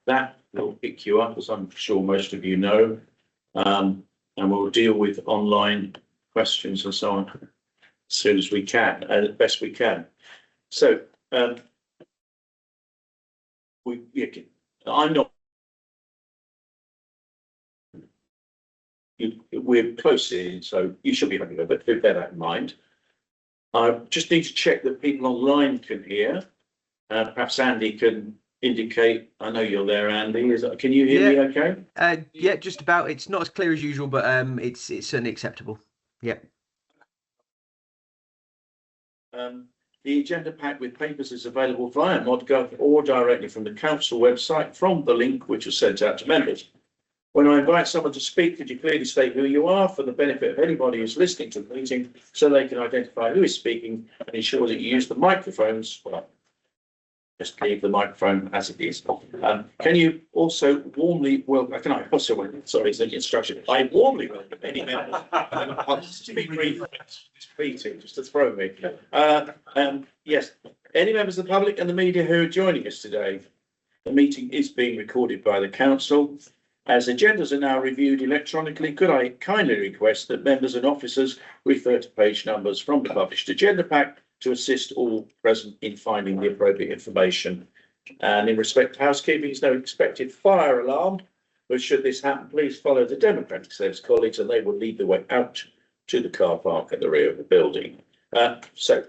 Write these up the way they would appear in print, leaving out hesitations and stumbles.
That will pick you up, as I'm sure most of you know, and we'll deal with online questions and so on as soon as we can, as best we can. So I'm not. We're close in, so you should be happy with it, but bear that in mind. I just need to check that people online can hear. Perhaps Andy can indicate. I know you're there, Andy. Can you hear me okay? Yeah, just about. It's not as clear as usual, but it's certainly acceptable. Yeah. The agenda pack with papers is available via ModGov or directly from the council website from the link which was sent out to members. When I invite someone to speak, could you clearly state who you are for the benefit of anybody who's listening to the meeting so they can identify who is speaking and ensure that you use the microphones. Well, just leave the microphone as it is. Can you also warmly welcome, can I also, sorry, it's an instruction. I warmly welcome any members. To be brief, this meeting, just to throw me. Yes, any members of the public and the media who are joining us today. The meeting is being recorded by the council. As agendas are now reviewed electronically, could I kindly request that members and officers refer to page numbers from the published agenda pack to assist all present in finding the appropriate information. And in respect to housekeeping, there's no expected fire alarm, but should this happen, please follow the Democratic Service colleagues and they will lead the way out to the car park at the rear of the building. So,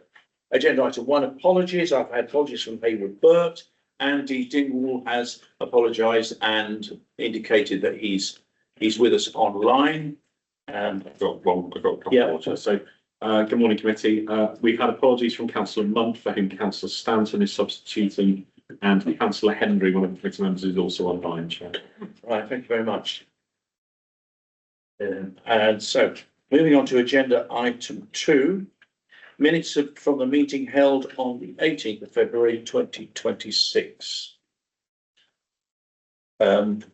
agenda item 1, apologies. I've had apologies from Hayward Burt. Andy Dingwall has apologised and indicated that he's with us online. I've got a couple of So, good morning, committee. We've had apologies from Councillor Munt, for whom Councillor Stanton is substituting, and Councillor Henry, one of the committee members, is also online, Chair. Right, thank you very much. And so, moving on to agenda item 2. Minutes from the meeting held on the 18th of February 2026. I've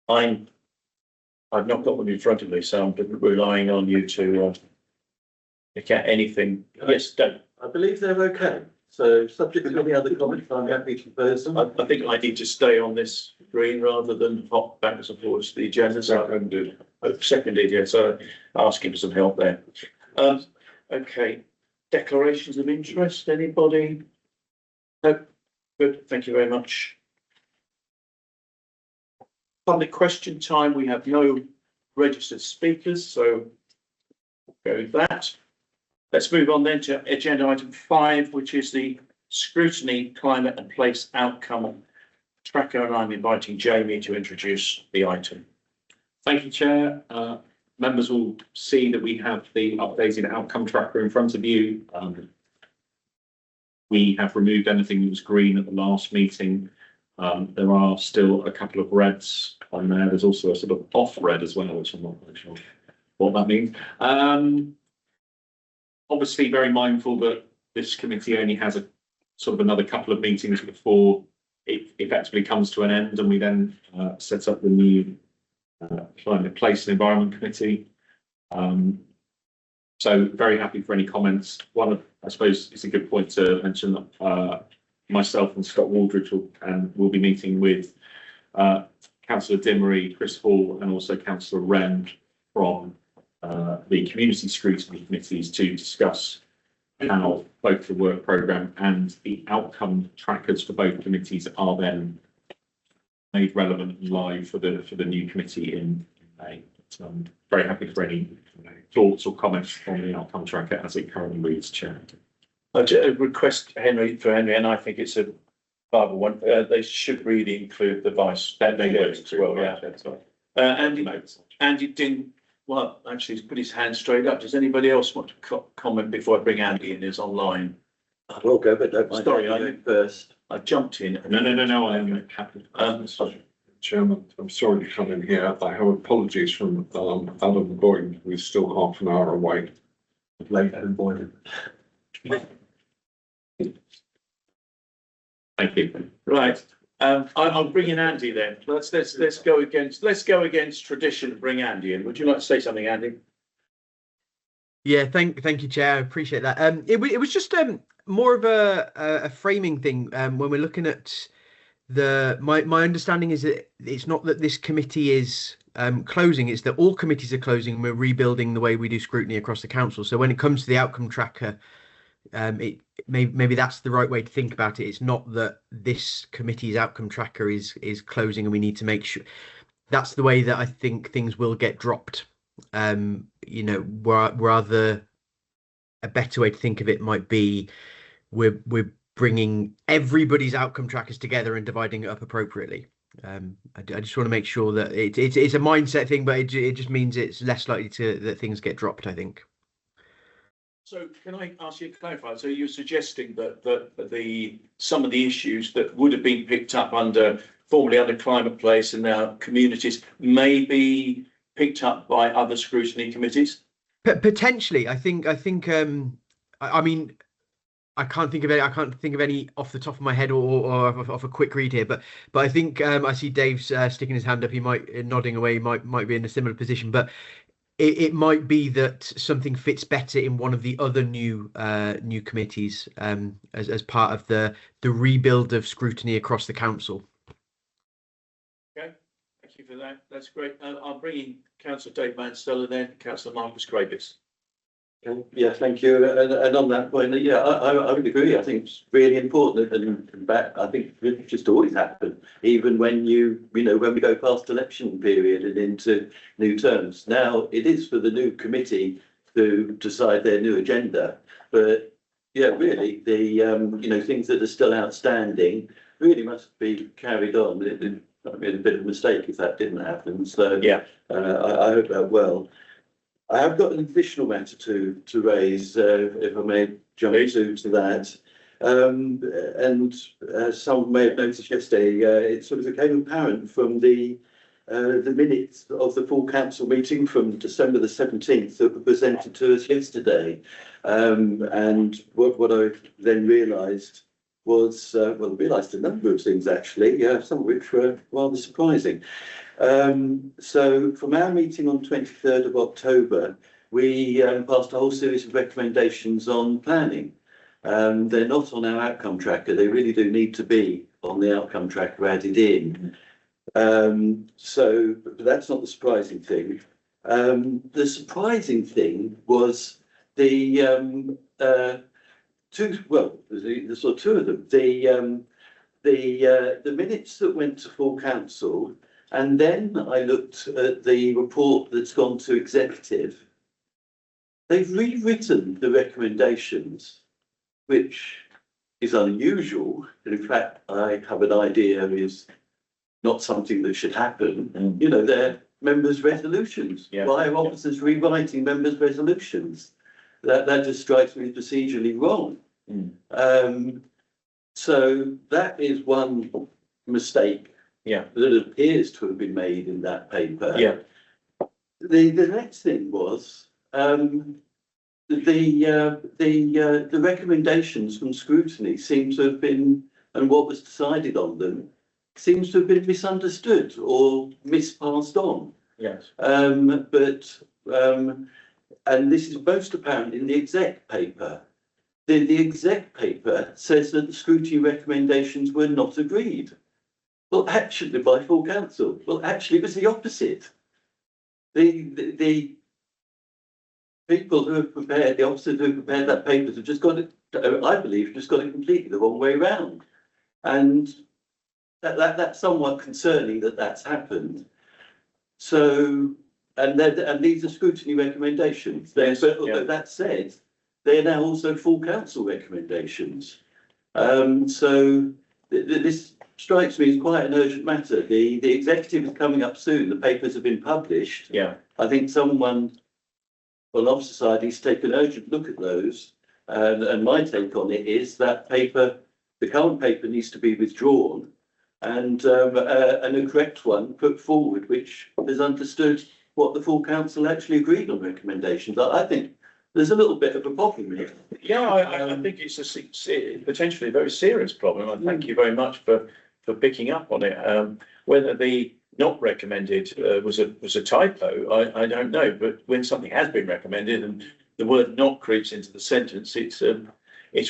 not got them in front of me, so I'm relying on you to look at anything. Yes, Dave. I believe they're okay. So, subject to any other comments, I'm happy to propose them. I think I need to stay on this green rather than hop backwards and forwards to the agenda. So seconded, yeah. So asking for some help there. Okay, declarations of interest, anybody? No, good, thank you very much. Public question time, we have no registered speakers, so we'll go with that. Let's move on then to agenda item 5, which is the Scrutiny Climate and Place Outcome Tracker, and I'm inviting Jamie to introduce the item. Thank you, Chair. Members will see that we have the updated outcome tracker in front of you. We have removed anything that was green at the last meeting. There are still a couple of reds on there. There's also a sort of off red as well, which I'm not quite sure what that means. Obviously very mindful that this committee only has a sort of another couple of meetings before it effectively comes to an end, and we then set up the new Climate, Place and Environment Committee. So very happy for any comments. One of, I suppose it's a good point to mention that myself and Scott Waldridge will be meeting with Councillor Dimmery, Chris Hall, and also Councillor Wren from the Community Scrutiny Committees to discuss how both the work programme and the outcome trackers for both committees are then made relevant and live for the new committee in May. So I'm very happy for any thoughts or comments on the outcome tracker as it currently reads, Chair. I request Henry, and I think it's a viable one. They should really include the vice as well. Yeah. Andy didn't. Well, actually, he's put his hand straight up. Does anybody else want to comment before I bring Andy in? Is online. I will go, but don't mind. Sorry, I go first. I jumped in. No. I'm happy. Chairman, I'm sorry to come in here. I have apologies from Alan Boyd, who's still half an hour away. Late and Boyd. Thank you. Right. I'll bring in Andy then. Let's go against tradition and bring Andy in. Would you like to say something, Andy? Yeah, thank you, Chair. I appreciate that. It was just more of a framing thing when we're looking at my understanding is that it's not that this committee is closing, it's that all committees are closing and we're rebuilding the way we do scrutiny across the council. So when it comes to the outcome tracker, maybe that's the right way to think about it. It's not that this committee's outcome tracker is closing and we need to make sure. That's the way that I think things will get dropped. Rather a better way to think of it might be we're bringing everybody's outcome trackers together and dividing it up appropriately. I just want to make sure that it's a mindset thing, but it just means it's less likely that things get dropped, I think. So can I ask you to clarify? So you're suggesting that some of the issues that would have been picked up formerly under Climate Place and now communities may be picked up by other scrutiny committees? Potentially, I think. I mean, I can't think of any off the top of my head or off a quick read here. But I think I see Dave's sticking his hand up. He nodding away. Might be in a similar position. But it might be that something fits better in one of the other new committees as part of the rebuild of scrutiny across the council. Okay, thank you for that. That's great. I'll bring in Councillor Dave Manstella then, Councillor Marcus Gravis. Yeah, thank you. And on that point, yeah, I would agree. I think it's really important, and that I think it just always happen, even when when we go past election period and into new terms. Now it is for the new committee to decide their new agenda, but yeah, really the things that are still outstanding really must be carried on. It would be a bit of a mistake if that didn't happen. So yeah, I hope that well. I have got an additional matter to raise, if I may jump into that. And some may have noticed yesterday, it sort of became apparent from the minutes of the full council meeting from December the 17th that were presented to us yesterday. And what I then realised was, I realised a number of things actually, some of which were rather surprising. So from our meeting on 23rd of October, we passed a whole series of recommendations on planning. They're not on our outcome tracker. They really do need to be on the outcome tracker added in. So but that's not the surprising thing. The surprising thing was the two of them. The minutes that went to full council, and then I looked at the report that's gone to executive. They've rewritten the recommendations, which is unusual. And in fact, I have an idea is not something that should happen. They're members' resolutions. Yeah. Why are officers rewriting members' resolutions? That just strikes me as procedurally wrong. So that is one mistake that appears to have been made in that paper. Yeah. The next thing was the recommendations from scrutiny seem to have been, and what was decided on them seems to have been misunderstood or mispassed on. Yes. And this is most apparent in the exec paper. The exec paper says that the scrutiny recommendations were not agreed. Well, actually, by full council. Well, actually, it was the opposite. The people who have prepared, the officers who have prepared that paper have just got it, I believe, just got it completely the wrong way around. And that's somewhat concerning that that's happened. So, and these are scrutiny recommendations. Although that said, they are now also full council recommendations. So this strikes me as quite an urgent matter. The executive is coming up soon. The papers have been published. Yeah. I think someone on officer side needs to take an urgent look at those. And my take on it is that paper, the current paper, needs to be withdrawn and a correct one put forward, which has understood what the full council actually agreed on recommendations. I think there's a little bit of a problem here. Yeah, I think it's a potentially very serious problem. And thank you very much for picking up on it. Whether the not recommended was a typo, I don't know. But when something has been recommended and the word "not" creeps into the sentence, it's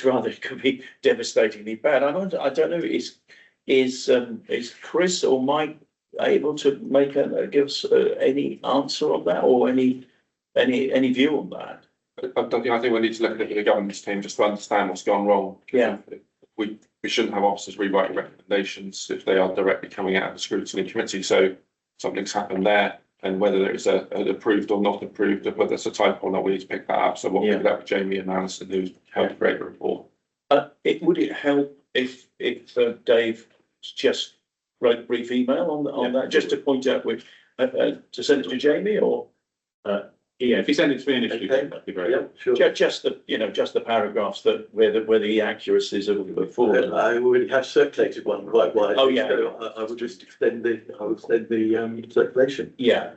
rather, it could be devastatingly bad. I don't know. is Chris or Mike able to give us any answer on that, or any view on that? I think we need to look at it with the governance team just to understand what's gone wrong. Yeah. We shouldn't have officers rewriting recommendations if they are directly coming out of the scrutiny committee. So something's happened there, and whether it's an approved or not approved, whether it's a typo or not, we need to pick that up. So we'll pick it up with Jamie and Alison, who's helped create the report. Would it help if Dave just wrote a brief email on that, just to point out which to send it to Jamie, or Yeah, if you send it to me initially, Okay. that'd be very Yeah, helpful. sure. just the paragraphs that where the inaccuracies are fallen. I already have circulated one quite widely. Oh, yeah. So I would just extend the circulation. Yeah,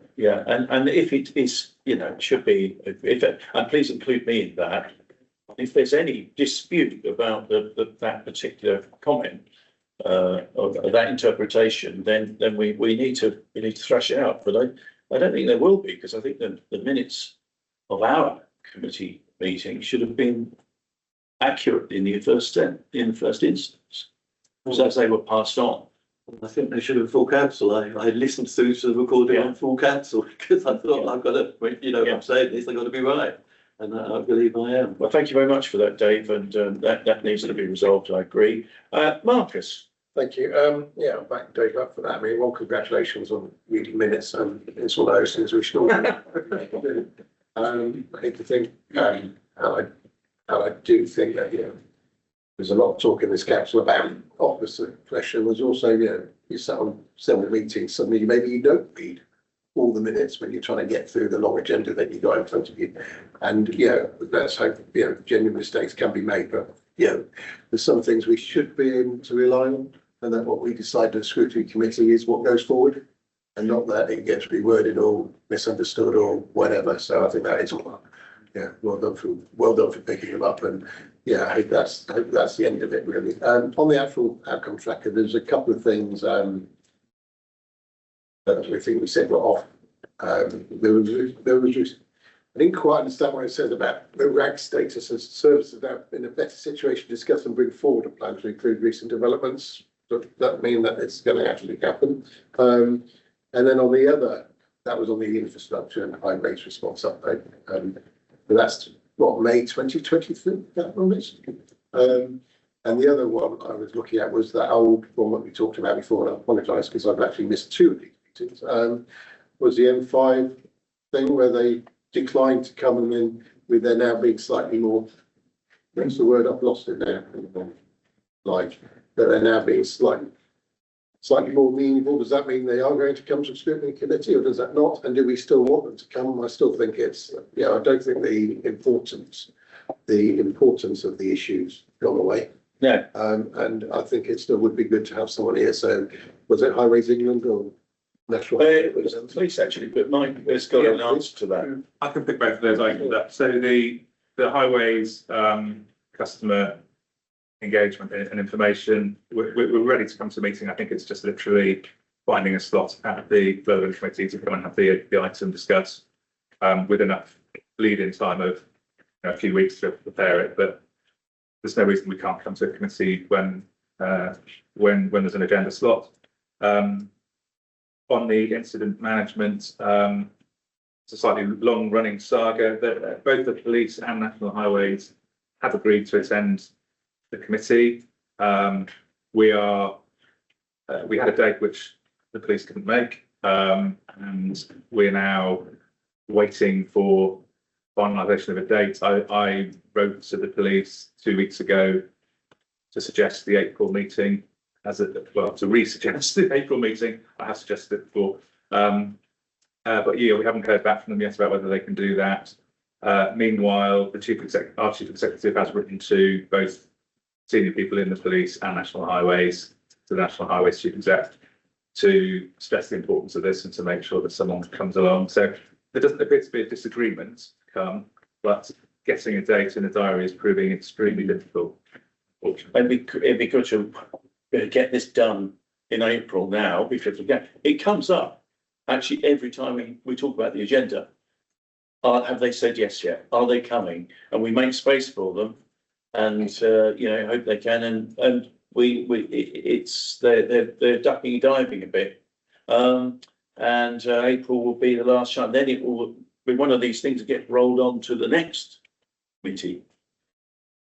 and if it is, should be, and please include me in that. If there's any dispute about that particular comment, or that interpretation, then we need to thrash it out. But I don't think there will be, because I think that the minutes of our committee meeting should have been accurate in the first instance, as they were passed on. I think they should have full council. I listened through to the recording on full council because I thought I've got to, I'm saying this, I've got to be right. And I believe I am. Well, thank you very much for that, Dave, and that needs to be resolved, I agree. Marcus? Thank you. Yeah, back Dave up for that. I mean, well, congratulations on reading minutes, and it's one of those things we should all do. I hate to think, and I do think that, there's a lot of talk in this council about officer pressure. There's also, you sat on several meetings, suddenly maybe you don't read all the minutes when you're trying to get through the long agenda that you got in front of you. And, let's hope, genuine mistakes can be made, but, there's some things we should be able to rely on, and that what we decide in the scrutiny committee is what goes forward, and not that it gets reworded or misunderstood or whatever. So I think that is well done for picking them up, and I hope that's the end of it, really. On the actual outcome tracker, there's a couple of things that we think we said were off. There was I didn't quite understand what it said about the RAG status as services that in a better situation to discuss and bring forward a plan to include recent developments. Does that mean that it's going to actually happen? And then on the other, that was on the infrastructure and high rates response update. But that's what, May 2023, that one is. And the other one I was looking at was that old one that we talked about before, and I apologise because I've actually missed two of these meetings, was the M5 thing where they declined to come, and then with there now being slightly more, what's the word, I've lost it now, like, that they're now being slightly more meaningful. Does that mean they are going to come to the scrutiny committee, or does that not? And do we still want them to come? I still think it's, I don't think the importance of the issues gone away. No. And I think it still would be good to have someone here. So was it Highways England or National? It was the police, actually, but Mike has got an answer to that. I can pick both of those items up. So the highways customer engagement and information, we're ready to come to a meeting. I think it's just literally finding a slot at the relevant committee to come and have the item discussed with enough lead-in time of a few weeks to prepare it. But there's no reason we can't come to a committee when there's an agenda slot. On the incident management, it's a slightly long-running saga that both the police and National Highways have agreed to attend the committee. We had a date which the police couldn't make, and we're now waiting for finalisation of a date. I wrote to the police 2 weeks ago to suggest the April meeting to re-suggest the April meeting. I have suggested it before. But we haven't heard back from them yet about whether they can do that. Meanwhile, our chief executive has written to both senior people in the police and National Highways, to the National Highways chief exec, to stress the importance of this and to make sure that someone comes along. So there doesn't appear to be a disagreement to come, but getting a date in the diary is proving extremely difficult. It'd be good to get this done in April now, because again, it comes up actually every time we talk about the agenda. Have they said yes yet? Are they coming? And we make space for them, and hope they can. And they're ducking and diving a bit. And April will be the last time. Then it will be one of these things that get rolled on to the next committee.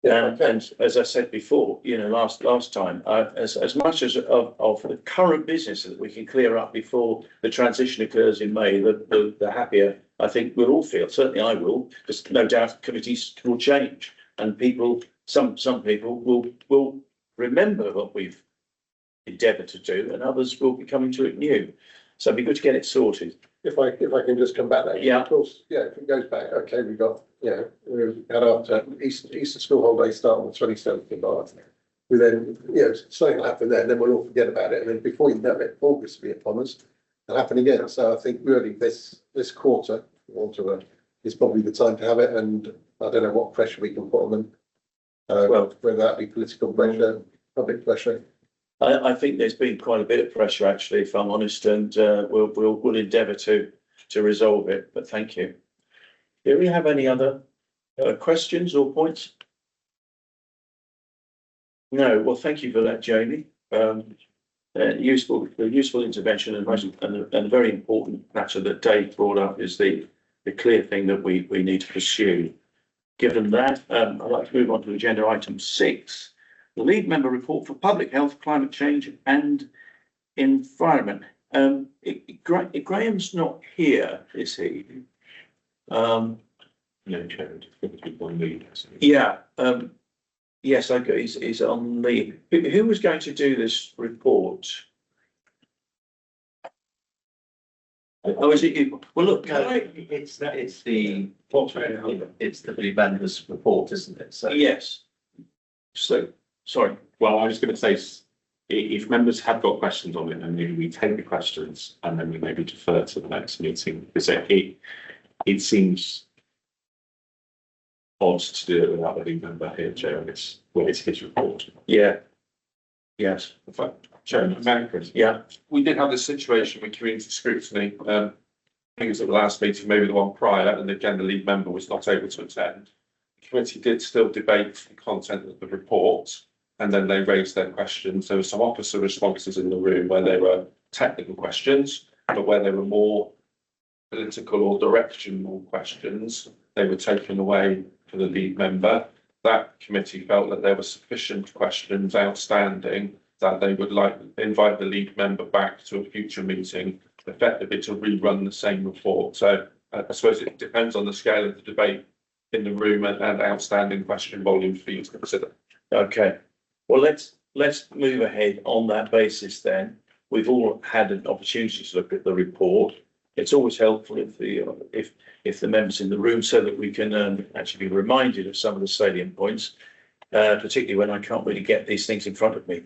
And as I said before, last time, as much as of the current business that we can clear up before the transition occurs in May, the happier I think we'll all feel. Certainly I will, because no doubt committees will change, and some people will remember what we've endeavoured to do, and others will be coming to it new. So it'd be good to get it sorted. If I can just come back there. Yeah. Of course, yeah, if it goes back, okay, we had our Easter school holiday start on the 27th of March. We then, something will happen there, and then we'll all forget about it. And then before you know it, August will be upon us. It'll happen again. So I think really this quarter is probably the time to have it. And I don't know what pressure we can put on them. Whether that be political pressure, public pressure. I think there's been quite a bit of pressure, actually, if I'm honest, and we'll endeavour to resolve it. But thank you. Do we have any other questions or points? No. Well, thank you for that, Jamie. Useful intervention, and a very important matter that Dave brought up is the clear thing that we need to pursue. Given that, I'd like to move on to agenda item 6. The lead member report for public health, climate change and environment. Graham's not here, is he? No, Chair, one lead. Yeah. Yes, okay. He's on the. Who was going to do this report? Oh, is it you? Well, look, It's the lead members report, isn't it? So yes. So, sorry. Well, I was going to say, if members have got questions on it, then maybe we take the questions and then we maybe defer to the next meeting, because it seems odd to do it without the lead member here, Chair, and it's his report. Yeah. Yes. In fact, Chairman, Yeah. we did have this situation with community scrutiny. I think it was at the last meeting, maybe the one prior, and again, the lead member was not able to attend. The committee did still debate the content of the report, and then they raised their questions. There were some officer responses in the room where they were technical questions, but where they were more political or directional questions, they were taken away for the lead member. That committee felt that there were sufficient questions outstanding that they would like to invite the lead member back to a future meeting, effectively to rerun the same report. So I suppose it depends on the scale of the debate in the room and outstanding question volume for you to consider. Okay. Well, let's move ahead on that basis then. We've all had an opportunity to look at the report. It's always helpful if the members in the room, so that we can actually be reminded of some of the salient points, particularly when I can't really get these things in front of me.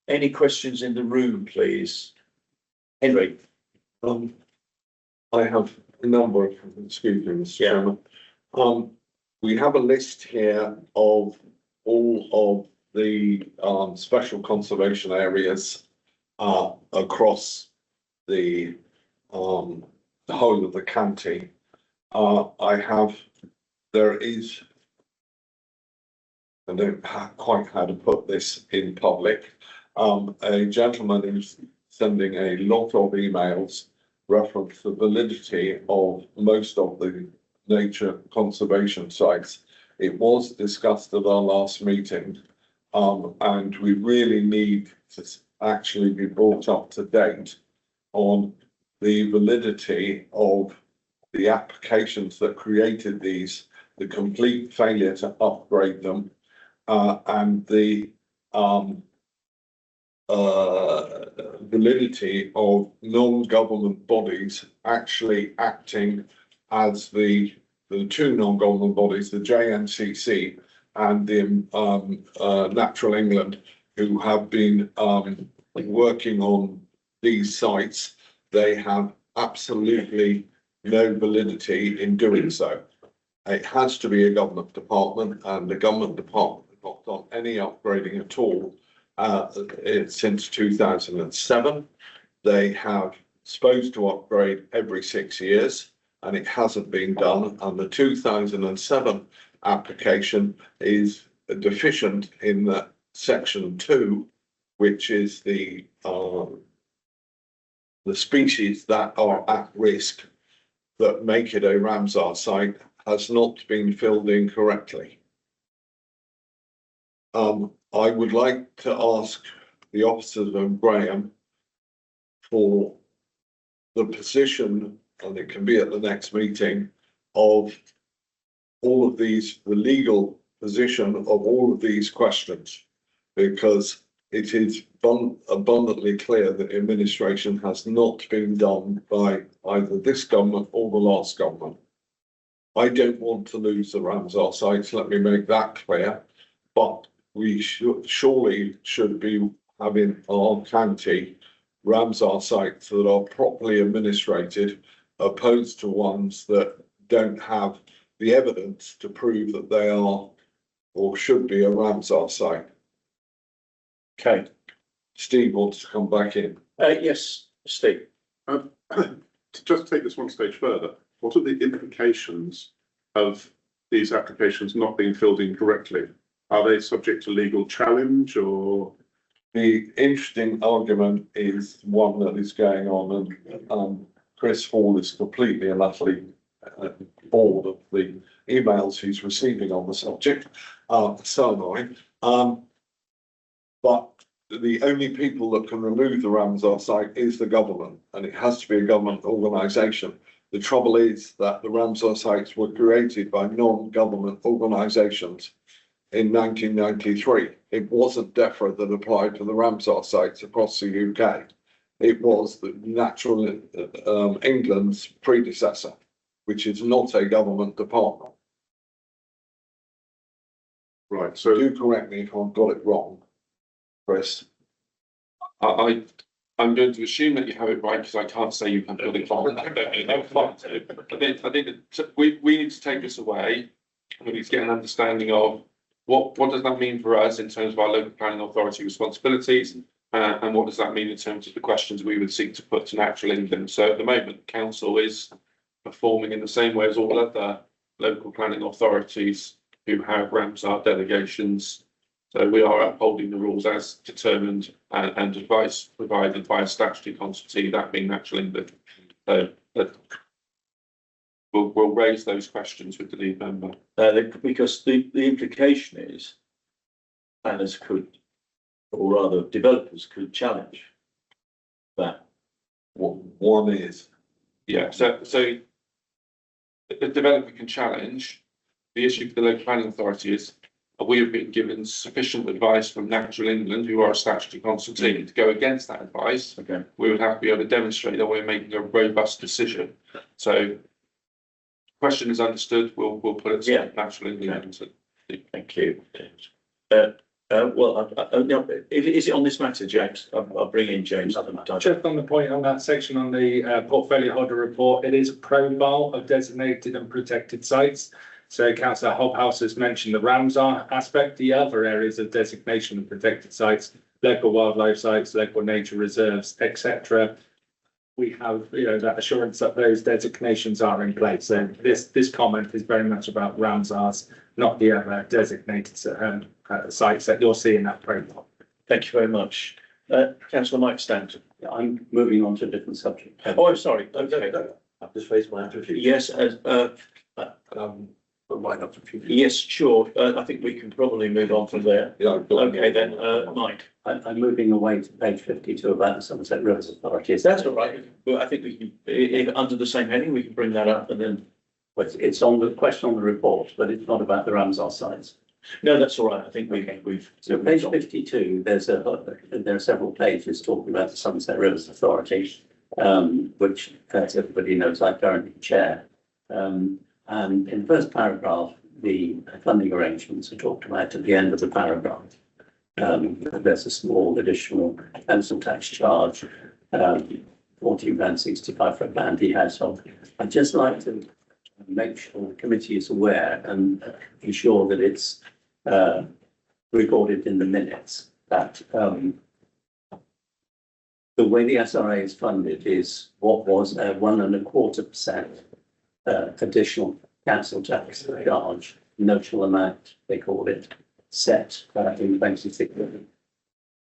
Any questions in the room, please? Henry. I have a number of, excuse me, Mr. Chairman. We have a list here of all of the special conservation areas across the whole of the county. There is, I don't quite how to put this in public. A gentleman is sending a lot of emails reference the validity of most of the nature conservation sites. It was discussed at our last meeting, and we really need to actually be brought up to date on the validity of the applications that created these, the complete failure to upgrade them, and the validity of non-government bodies actually acting as the two non-government bodies, the JNCC and the Natural England, who have been working on these sites. They have absolutely no validity in doing so. It has to be a government department, and the government department has not done any upgrading at all since 2007. They have supposed to upgrade every 6 years, and it hasn't been done. And the 2007 application is deficient in that section 2, which is the species that are at risk that make it a Ramsar site has not been filled in correctly. I would like to ask the officers of Graham for the position, and it can be at the next meeting, of all of these, the legal position of all of these questions, because it is abundantly clear that the administration has not been done by either this government or the last government. I don't want to lose the Ramsar sites, let me make that clear, but we surely should be having our county Ramsar sites that are properly administrated, opposed to ones that don't have the evidence to prove that they are or should be a Ramsar site. Okay. Steve wants to come back in. Yes, Steve. To just take this one stage further, what are the implications of these applications not being filled in correctly? Are they subject to legal challenge, or? The interesting argument is one that is going on, and Chris Hall is completely and utterly bored of the emails he's receiving on the subject. So annoying. But the only people that can remove the Ramsar site is the government, and it has to be a government organisation. The trouble is that the Ramsar sites were created by non-government organisations in 1993. It wasn't DEFRA that applied for the Ramsar sites across the UK. It was the Natural England's predecessor, which is not a government department. Right, so Do correct me if I've got it wrong, Chris. I'm going to assume that you have it right, because I can't say you can build it wrong. I think that we need to take this away, and we need to get an understanding of what does that mean for us in terms of our local planning authority responsibilities, and what does that mean in terms of the questions we would seek to put to Natural England. So at the moment, council is performing in the same way as all other local planning authorities who have Ramsar delegations. So we are upholding the rules as determined and advice provided by a statutory constituency, that being Natural England. So we'll raise those questions with the lead member. Because the implication is planners could, or rather developers could challenge that. One is. Yeah, so the developer can challenge. The issue for the local planning authority is we have been given sufficient advice from Natural England, who are a statutory constituency, to go against that advice. Okay. We would have to be able to demonstrate that we're making a robust decision. So question is understood. We'll put it to Natural England. Okay. Thank you. Is it on this matter, James? I'll bring in James. Just on the point on that section on the portfolio holder report, it is a profile of designated and protected sites. So Councillor Hobhouse has mentioned the Ramsar aspect, the other areas of designation of protected sites, local wildlife sites, local nature reserves, etc. We have, that assurance that those designations are in place. So this comment is very much about Ramsars, not the other designated sites that you'll see in that profile. Thank you very much. Councillor Mike Stanton. I'm moving on to a different subject. Oh, I'm sorry. Okay. I've just raised my hand. Yes, yes, sure. I think we can probably move on from there. Yeah. Okay, then, Mike. I'm moving away to page 52 about the Somerset Rivers Authority. That's all right. Well, I think we can, if under the same heading, we can bring that up and then. Well, it's on the question on the report, but it's not about the Ramsar sites. No, that's all right. I think we've. So page 52, there are several pages talking about the Somerset Rivers Authority, which, as everybody knows, I currently chair. And in the first paragraph, the funding arrangements are talked about at the end of the paragraph. There's a small additional council tax charge, £14.65 for a Bandy household. I'd just like to make sure the committee is aware and ensure that it's recorded in the minutes that the way the SRA is funded is what was a 1.25% additional council tax charge notional amount, they call it, set in 2016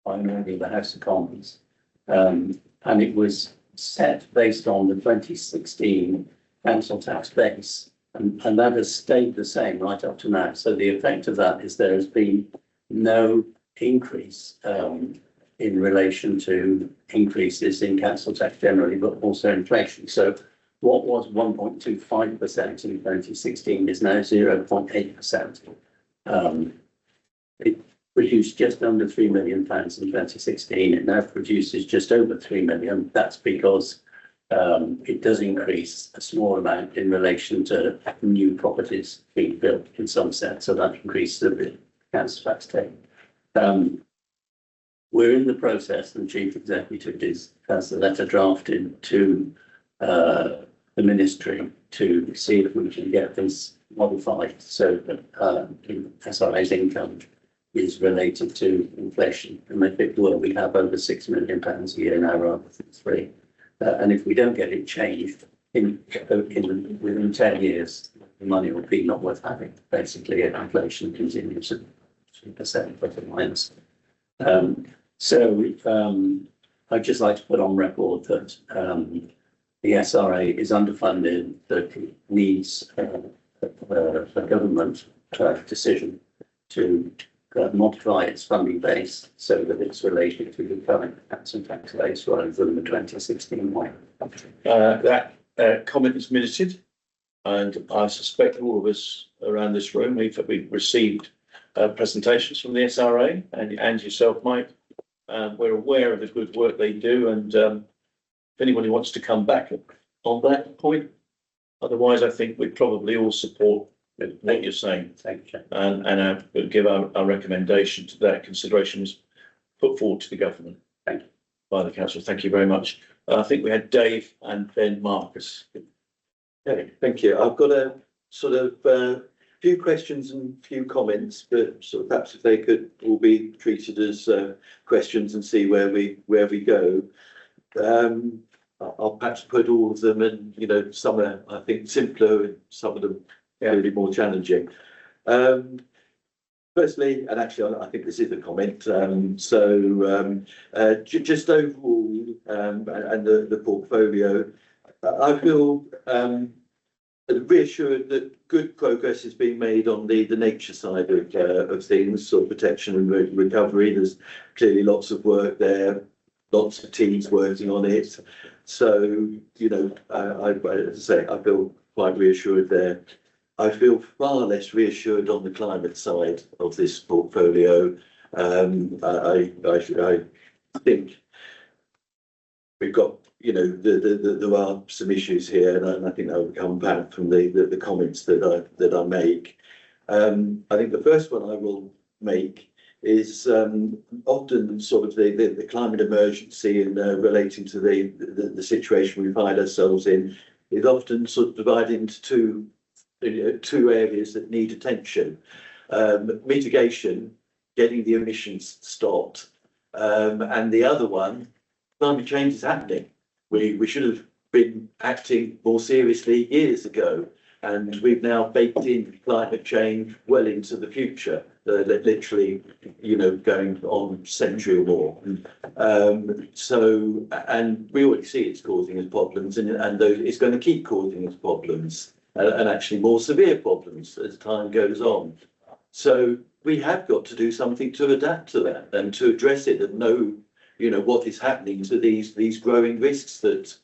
primarily the House of Commons. And it was set based on the 2016 council tax base. And that has stayed the same right up to now. So the effect of that is there has been no increase in relation to increases in council tax generally, but also inflation. So what was 1.25% in 2016 is now 0.8%. It produced just under £3 million in 2016. It now produces just over 3 million. That's because it does increase a small amount in relation to new properties being built in some sense. So that increases a bit council tax take. We're in the process, and the Chief Executive has the letter drafted to the Ministry to see if we can get this modified so that SRA's income is related to inflation. And if it were, we have over £6 million a year now rather than 3. And if we don't get it changed within 10 years, the money will be not worth having. Basically, if inflation continues at 2% plus or minus. I'd just like to put on record that the SRA is underfunded, that it needs a government decision to modify its funding base so that it's related to the current council tax base rather than the 2016 one. That comment is minuted, and I suspect all of us around this room, we've received presentations from the SRA and yourself, Mike. We're aware of the good work they do, and if anybody wants to come back on that point, otherwise I think we probably all support what you're saying. Thank you. And we'll give our recommendation to that consideration is put forward to the government. Thank you. By the council. Thank you very much. I think we had Dave and then Marcus. Okay, thank you. I've got a sort of few questions and few comments, but sort of perhaps if they could all be treated as questions and see where we go. I'll perhaps put all of them, and some are I think simpler and some of them really more challenging. Firstly, and actually I think this is a comment, just overall and the portfolio, I feel reassured that good progress is being made on the nature side of things, sort of protection and recovery. There's clearly lots of work there, lots of teams working on it. So, as I say, I feel quite reassured there. I feel far less reassured on the climate side of this portfolio. I think we've got, there are some issues here, and I think that will come back from the comments that I make. I think the first one I will make is often sort of the climate emergency and relating to the situation we find ourselves in is often sort of divided into two areas that need attention. Mitigation, getting the emissions stopped, and the other one, climate change is happening. We should have been acting more seriously years ago, and we've now baked in climate change well into the future, literally, going on a century or more. And we already see it's causing us problems, and it's going to keep causing us problems, and actually more severe problems as time goes on. So we have got to do something to adapt to that and to address it and know, what is happening to these growing risks that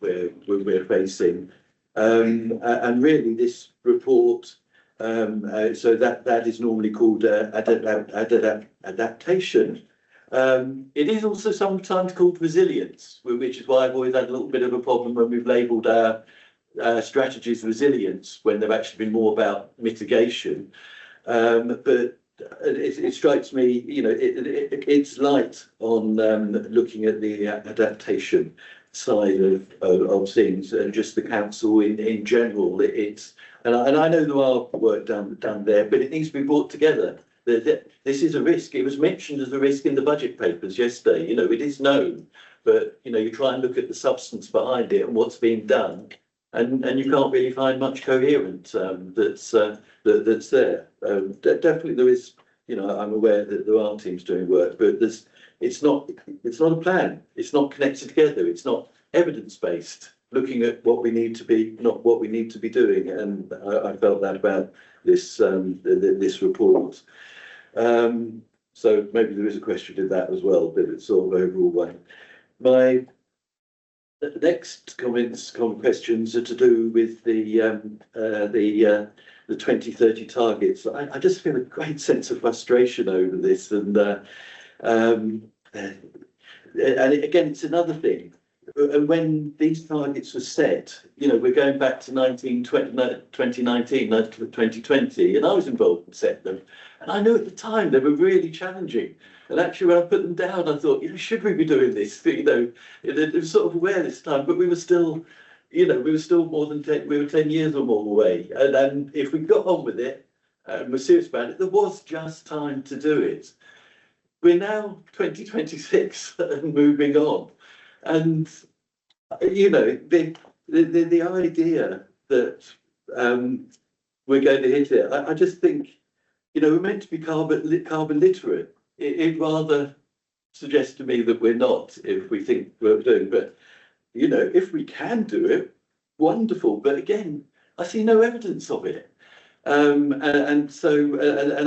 we're facing. And really this report, so that is normally called adaptation. It is also sometimes called resilience, which is why I've always had a little bit of a problem when we've labelled our strategies resilience when they've actually been more about mitigation. But it strikes me, it's light on looking at the adaptation side of things, and just the council in general. And I know there are work done there, but it needs to be brought together. This is a risk. It was mentioned as a risk in the budget papers yesterday. It is known, but you try and look at the substance behind it and what's being done, and you can't really find much coherent that's there. Definitely there is, you know, I'm aware that there are teams doing work, but it's not a plan. It's not connected together. It's not evidence-based, looking at what we need to be, not what we need to be doing. And I felt that about this this report. So maybe there is a question in that as well, but it's sort of overall one. My next questions are to do with the 2030 targets. I just feel a great sense of frustration over this, and again, it's another thing. And when these targets were set, you know, we're going back to 2019, 2020, and I was involved in setting them. And I knew at the time they were really challenging. And actually, when I put them down, I thought, you know, should we be doing this? You know, it was sort of aware this time, but we were still, you know, we were still more than 10, we were 10 years or more away. And if we got on with it and we're serious about it, there was just time to do it. We're now 2026 and moving on. And, you know, the idea that we're going to hit it, I just think, you know, we're meant to be carbon literate. It rather suggests to me that we're not, if we think we're doing. But, you know, if we can do it, wonderful. But again, I see no evidence of it. And so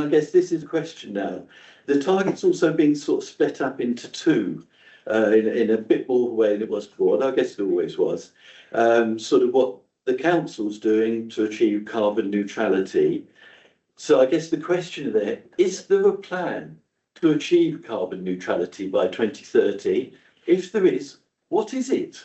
I guess this is a question now. The target's also being sort of split up into two. In a bit more way than it was before, and I guess it always was, sort of what the council's doing to achieve carbon neutrality. So I guess the question there, is there a plan to achieve carbon neutrality by 2030? If there is, what is it?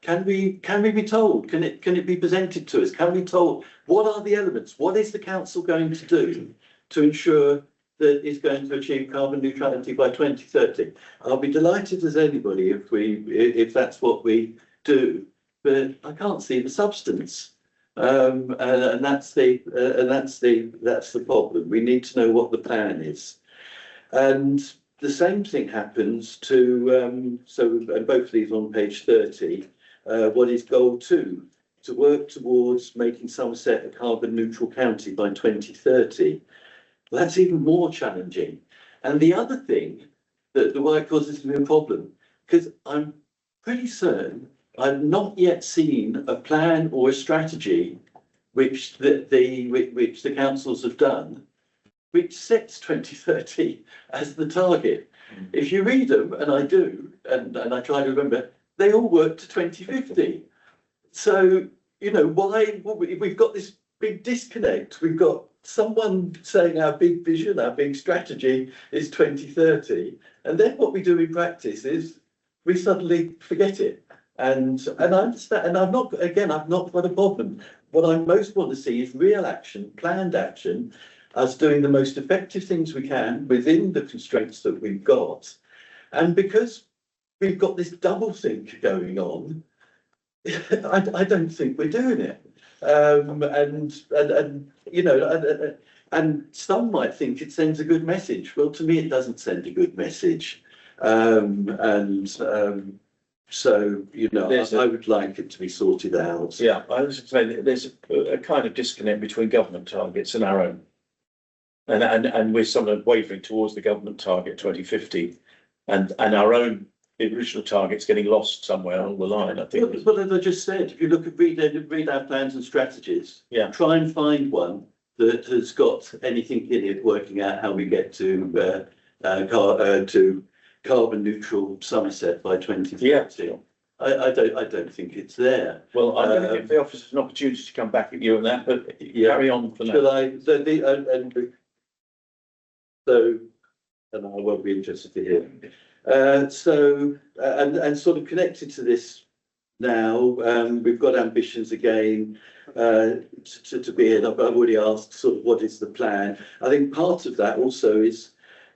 Can we be told? Can it be presented to us? Can we be told what are the elements? What is the council going to do to ensure that is going to achieve carbon neutrality by 2030. I'll be delighted as anybody if that's what we do, but I can't see the substance, and that's the problem. We need to know what the plan is, and the same thing happens to and both of these on page 30. What is goal 2? To work towards making Somerset a carbon neutral county by 2030. Well, that's even more challenging. And the other thing why it causes me a problem, because I'm pretty certain I've not yet seen a plan or a strategy which the councils have done, which sets 2030 as the target. If you read them, and I do, and I try to remember, they all work to 2050. So, you know, why we've got this big disconnect. We've got someone saying our big vision, our big strategy is 2030, and then what we do in practice is we suddenly forget it. And I understand, and I've not got a problem. What I most want to see is real action, planned action, us doing the most effective things we can within the constraints that we've got. And because we've got this double think going on, I don't think we're doing it. And you know, and some might think it sends a good message. Well, to me, it doesn't send a good message. So, you know, I would like it to be sorted out. Yeah, I was saying there's a kind of disconnect between government targets and our own. And we're sort of wavering towards the government target 2050 and our own original targets getting lost somewhere along the line, I think. But as I just said, if you look at read our plans and strategies, yeah, try and find one that has got anything in it working out how we get to carbon neutral Somerset by 2030. Yeah. I don't think it's there. Well, I'm going to give the officers an opportunity to come back at you on that, but carry on for now. Shall I? And I won't be interested to hear. And sort of connected to this now, we've got ambitions again to be in. I've already asked sort of what is the plan. I think part of that also is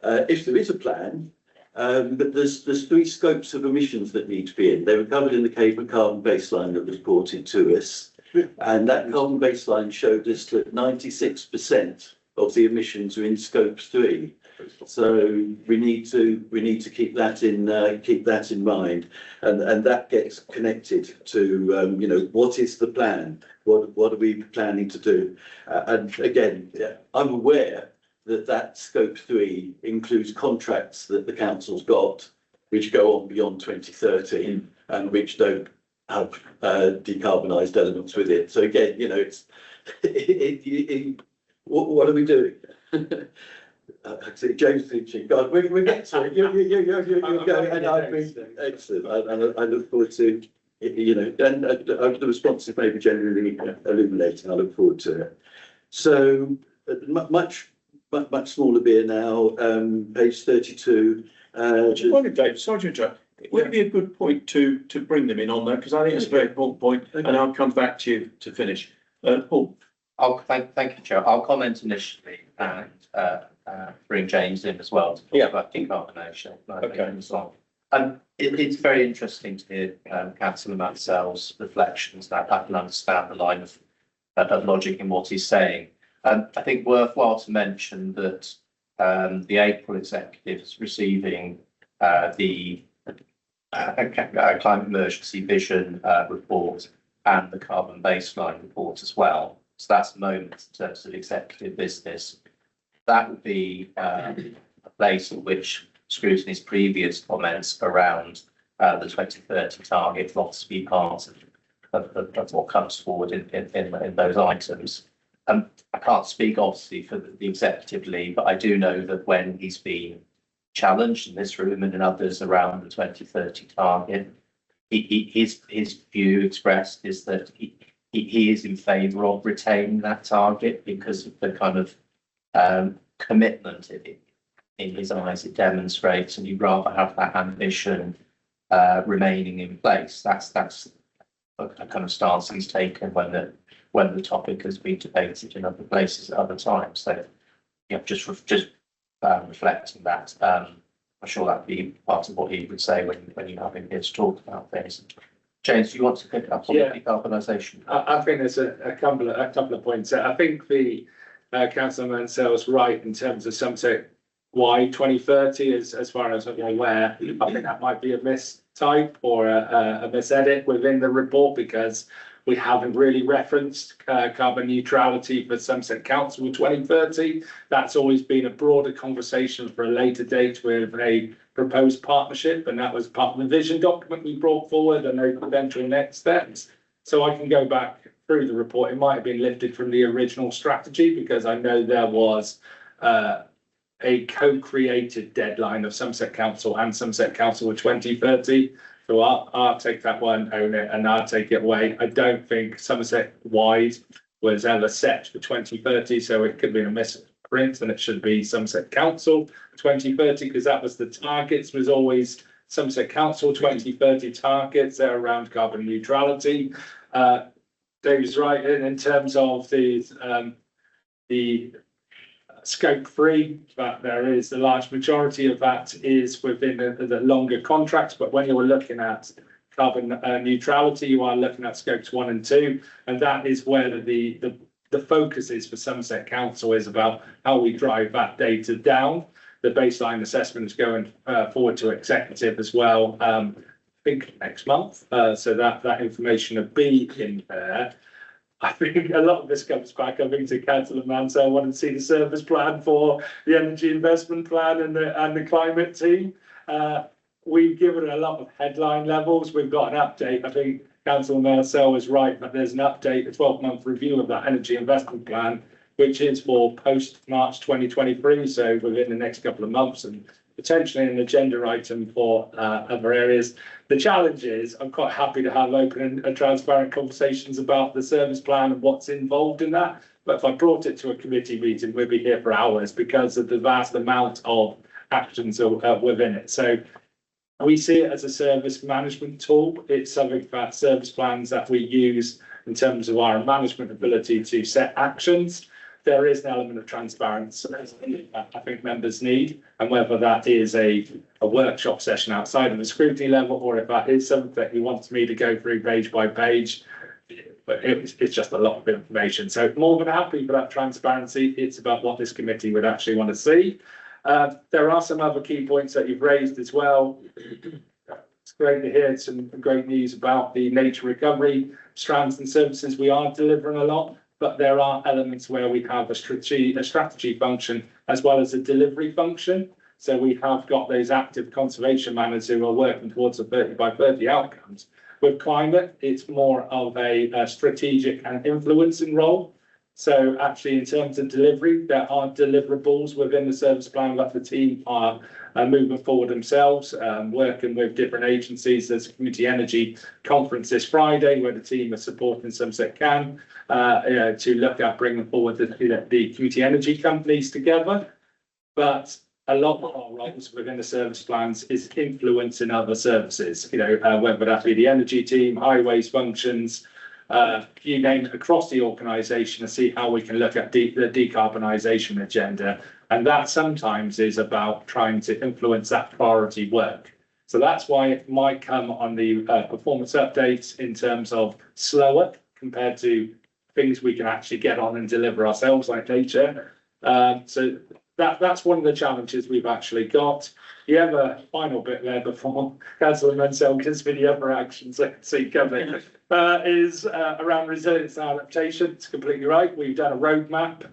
if there is a plan, but there's 3 scopes of emissions that need to be in. They were covered in the carbon baseline that was reported to us, and that carbon baseline showed us that 96% of the emissions are in scope 3. So we need to keep that in mind, and that gets connected to what is the plan? What are we planning to do? And again, I'm aware that scope 3 includes contracts that the council's got, which go on beyond 2030 and which don't have decarbonised elements with it. So again, it's what are we doing? James thinking, God, we get to it. You're going, and I've been excellent. And I look forward to and the responses may be generally illuminating. I look forward to it. So much smaller beer now. Page 32. Just wondered, Dave, sorry to interrupt. Would it be a good point to bring them in on that? Because I think it's a very important point, and I'll come back to you to finish. Paul. Thank you, Chair. I'll comment initially and bring James in as well to talk about decarbonation. Okay. And it's very interesting to hear Councillor Mansell's reflections. That I can understand the line of logic in what he's saying. I think worthwhile to mention that the April executive is receiving the climate emergency vision report and the carbon baseline report as well. So that's the moment in terms of executive business. That would be a place in which Scrutiny's previous comments around the 2030 target will to be part of what comes forward in those items. I can't speak obviously for the executive lead, but I do know that when he's been challenged in this room and in others around the 2030 target, his view expressed is that he is in favour of retaining that target because of the kind of commitment in his eyes it demonstrates, and you'd rather have that ambition remaining in place. That's a kind of stance he's taken when the topic has been debated in other places at other times. So just reflecting that. I'm sure that'd be part of what he would say when you have him here to talk about things. James, do you want to pick up on decarbonisation? I think there's a couple of points. I think the Councillor Mansell's right in terms of something why 2030 as far as I'm aware. I think that might be a mistype or a misedit within the report, because we haven't really referenced carbon neutrality for Somerset Council in 2030. That's always been a broader conversation for a later date with a proposed partnership, and that was part of the vision document we brought forward and those potential next steps. So I can go back through the report. It might have been lifted from the original strategy, because I know there was a co-created deadline of Somerset Council and Somerset Council with 2030. So I'll take that one, own it, and I'll take it away. I don't think Somerset wide was ever set for 2030, so it could have been a misprint, and it should be Somerset Council 2030, because that was the targets, was always Somerset Council 2030 targets. They're around carbon neutrality. Dave's right in terms of the scope 3, but there is the large majority of that is within the longer contracts. But when you're looking at carbon neutrality, you are looking at scopes 1 and 2, and that is where the focus is for Somerset Council, is about how we drive that data down. The baseline assessment is going forward to executive as well, I think next month, so that information will be in there. I think a lot of this comes back, I think, to Councillor Mansell wanting to see the service plan for the energy investment plan and the climate team. We've given a lot of headline levels. We've got an update. I think Councillor Mansell was right, but there's an update, a 12-month review of that energy investment plan, which is for post-March 2023, so within the next couple of months, and potentially an agenda item for other areas. The challenge is I'm quite happy to have open and transparent conversations about the service plan and what's involved in that. But if I brought it to a committee meeting, we'd be here for hours because of the vast amount of actions within it. So we see it as a service management tool. It's something that service plans that we use in terms of our management ability to set actions. There is an element of transparency that I think members need, and whether that is a workshop session outside of the scrutiny level, or if that is something that he wants me to go through page by page, but it's just a lot of information. So more than happy for that transparency. It's about what this committee would actually want to see. There are some other key points that you've raised as well. It's great to hear some great news about the nature recovery strands and services. We are delivering a lot, but there are elements where we have a strategy function as well as a delivery function. So we have got those active conservation managers who are working towards the 30 by 30 outcomes. With climate, it's more of a strategic and influencing role. So actually, in terms of delivery, there are deliverables within the service plan that the team are moving forward themselves, working with different agencies. There's a community energy conference this Friday where the team are supporting Somerset Can to look at bringing forward the community energy companies together. But a lot of our roles within the service plans is influencing other services, whether that be the energy team, highways functions, you name it, across the organisation, to see how we can look at the decarbonisation agenda. And that sometimes is about trying to influence that priority work. So that's why it might come on the performance updates in terms of slower compared to things we can actually get on and deliver ourselves, like nature. So that's one of the challenges we've actually got. The other final bit there before Councillor Mansell gives me the other actions I can see coming is around resilience and adaptation. It's completely right. We've done a roadmap.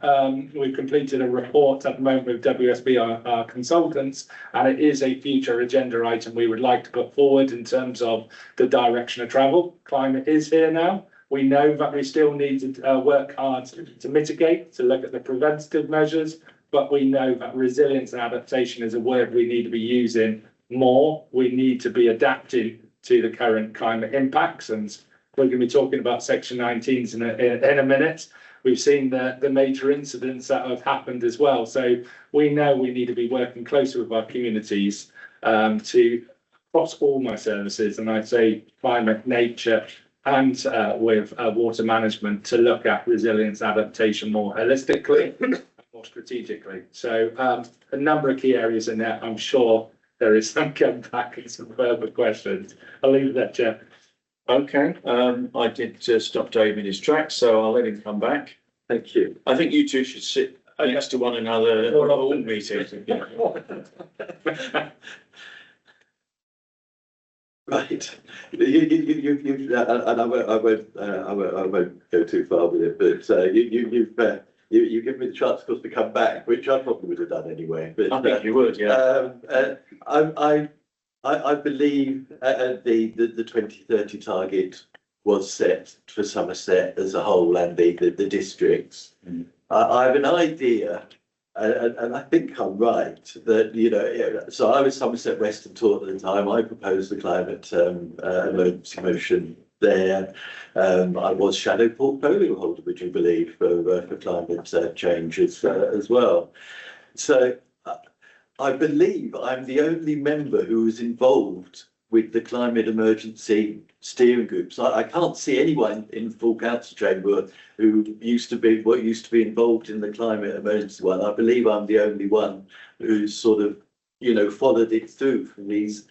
We've completed a report at the moment with WSB, our consultants, and it is a future agenda item we would like to put forward in terms of the direction of travel. Climate is here now. We know that we still need to work hard to mitigate, to look at the preventative measures, but we know that resilience and adaptation is a word we need to be using more. We need to be adapting to the current climate impacts, and we're going to be talking about Section 19s in a minute. We've seen the major incidents that have happened as well, so we know we need to be working closely with our communities to across all my services, and I'd say climate, nature, and with water management, to look at resilience adaptation more holistically, more strategically. So a number of key areas in there. I'm sure there is some comeback and some further questions. I'll leave it there, Chair. Okay, I did stop Dave in his tracks, so I'll let him come back. Thank you. I think you two should sit next to one another at all meetings. Right. And I won't go too far with it, but you give me the chance, of course, to come back, which I probably would have done anyway. But I think you would, yeah. I believe the 2030 target was set for Somerset as a whole and the districts. I have an idea, and I think I'm right, that, so I was Somerset West and Taught at the time. I proposed the climate emergency motion there. I was shadow portfolio holder, would you believe, for climate change as well. So I believe I'm the only member who was involved with the climate emergency steering groups. I can't see anyone in full council chamber who used to be involved in the climate emergency one. I believe I'm the only one who's sort of, followed it through for these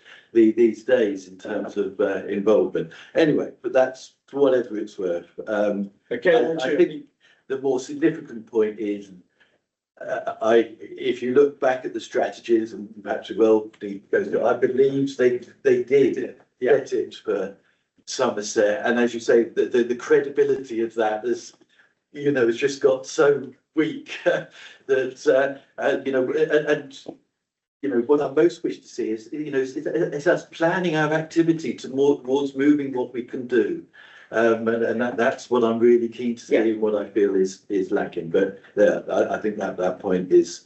days in terms of involvement. Anyway, but that's for whatever it's worth. Okay, I think the more significant point is, if you look back at the strategies, and Patrick goes to, I believe they did get it for Somerset, and as you say, the credibility of that has, has just got so weak that what I most wish to see is us planning our activity towards moving what we can do. And that's what I'm really keen to see, what I feel is lacking. But I think that point is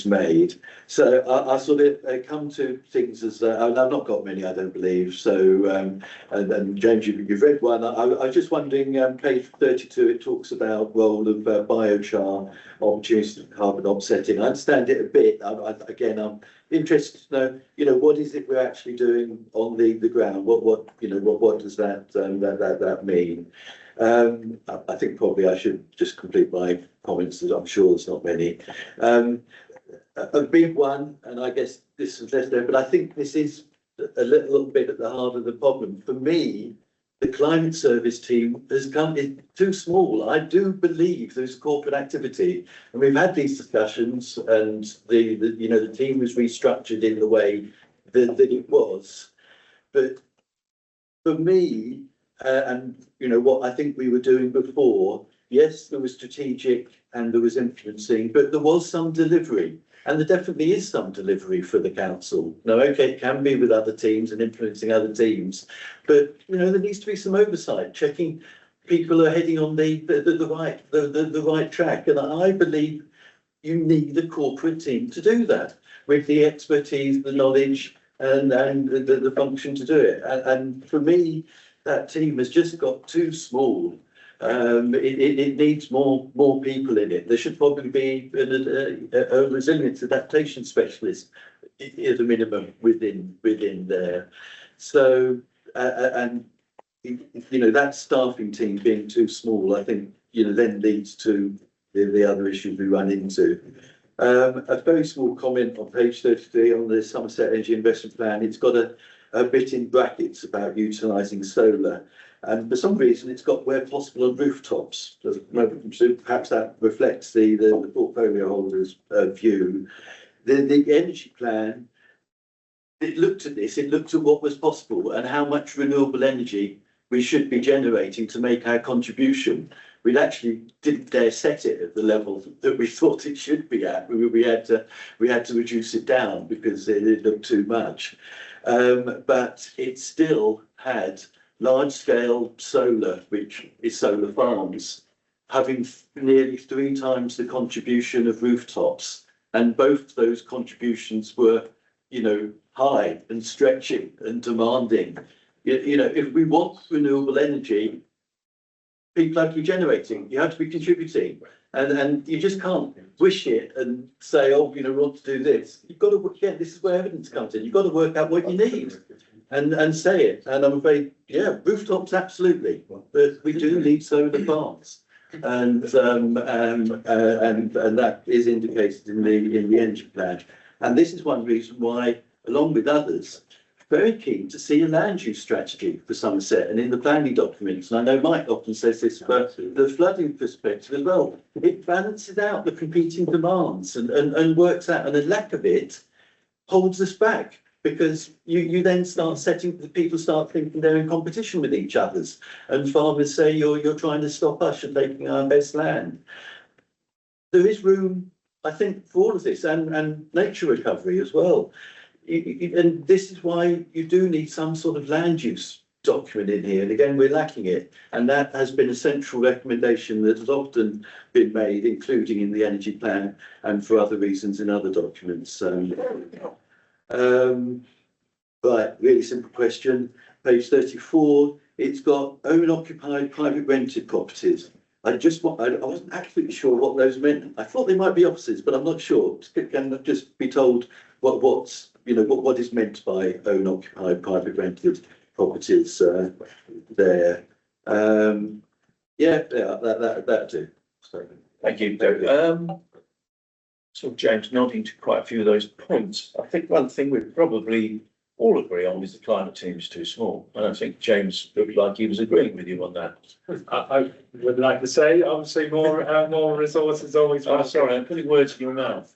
made. So I sort of come to things as I've not got many, I don't believe. So and James, you've read one. I was just wondering, page 32, it talks about role of biochar, opportunities of carbon offsetting. I understand it a bit. I'm interested to know, what is it we're actually doing on the ground? What does that mean? I think probably I should just complete my comments, as I'm sure there's not many. A big one, and I guess this is less there, but I think this is a little bit at the heart of the problem. For me, the climate service team is too small. I do believe there's corporate activity, and we've had these discussions, and the team was restructured in the way that it was. But for me, and what I think we were doing before, yes, there was strategic and there was influencing, but there was some delivery. And there definitely is some delivery for the council. Now, okay, it can be with other teams and influencing other teams, but there needs to be some oversight, checking people are heading on the right track. And I believe you need a corporate team to do that, with the expertise, the knowledge, and the function to do it. And for me, that team has just got too small. It needs more people in it. There should probably be a resilience adaptation specialist at a minimum within there. So that staffing team being too small, I think then leads to the other issues we run into. A very small comment on page 33 on the Somerset Energy Investment Plan. It's got a bit in brackets about utilising solar. And for some reason, it's got where possible on rooftops. Perhaps that reflects the portfolio holder's view. The energy plan, it looked at this, it looked at what was possible and how much renewable energy we should be generating to make our contribution. We actually didn't dare set it at the level that we thought it should be at. We had to reduce it down because it looked too much. But it still had large-scale solar, which is solar farms, having nearly 3 times the contribution of rooftops. And both those contributions were, high and stretching and demanding. If we want renewable energy, people have to be generating, you have to be contributing. And you just can't wish it and say, oh, we want to do this. You've got to, this is where evidence comes in. You've got to work out what you need and say it. And I'm afraid, rooftops, absolutely. But we do need solar farms. And that is indicated in the energy plan. And this is one reason why, along with others, very keen to see a land use strategy for Somerset and in the planning documents. And I know Mike often says this for the flooding perspective as well. It balances out the competing demands and works out, and the lack of it holds us back, because you then start people start thinking they're in competition with each other's, and farmers say you're trying to stop us from taking our best land. There is room, I think, for all of this and nature recovery as well. And this is why you do need some sort of land use document in here. And again, we're lacking it. And that has been a central recommendation that has often been made, including in the energy plan and for other reasons in other documents. Right, really simple question. Page 34, it's got own occupied private rented properties. I wasn't absolutely sure what those meant. I thought they might be offices, but I'm not sure. Can I just be told what is meant by own occupied private rented properties there? That too. So, thank you, David. So James nodding to quite a few of those points. I think one thing we probably all agree on is the climate team is too small. And I think James looked like he was agreeing with you on that. I would like to say, obviously, more resources always. Oh, sorry, I'm putting words in your mouth.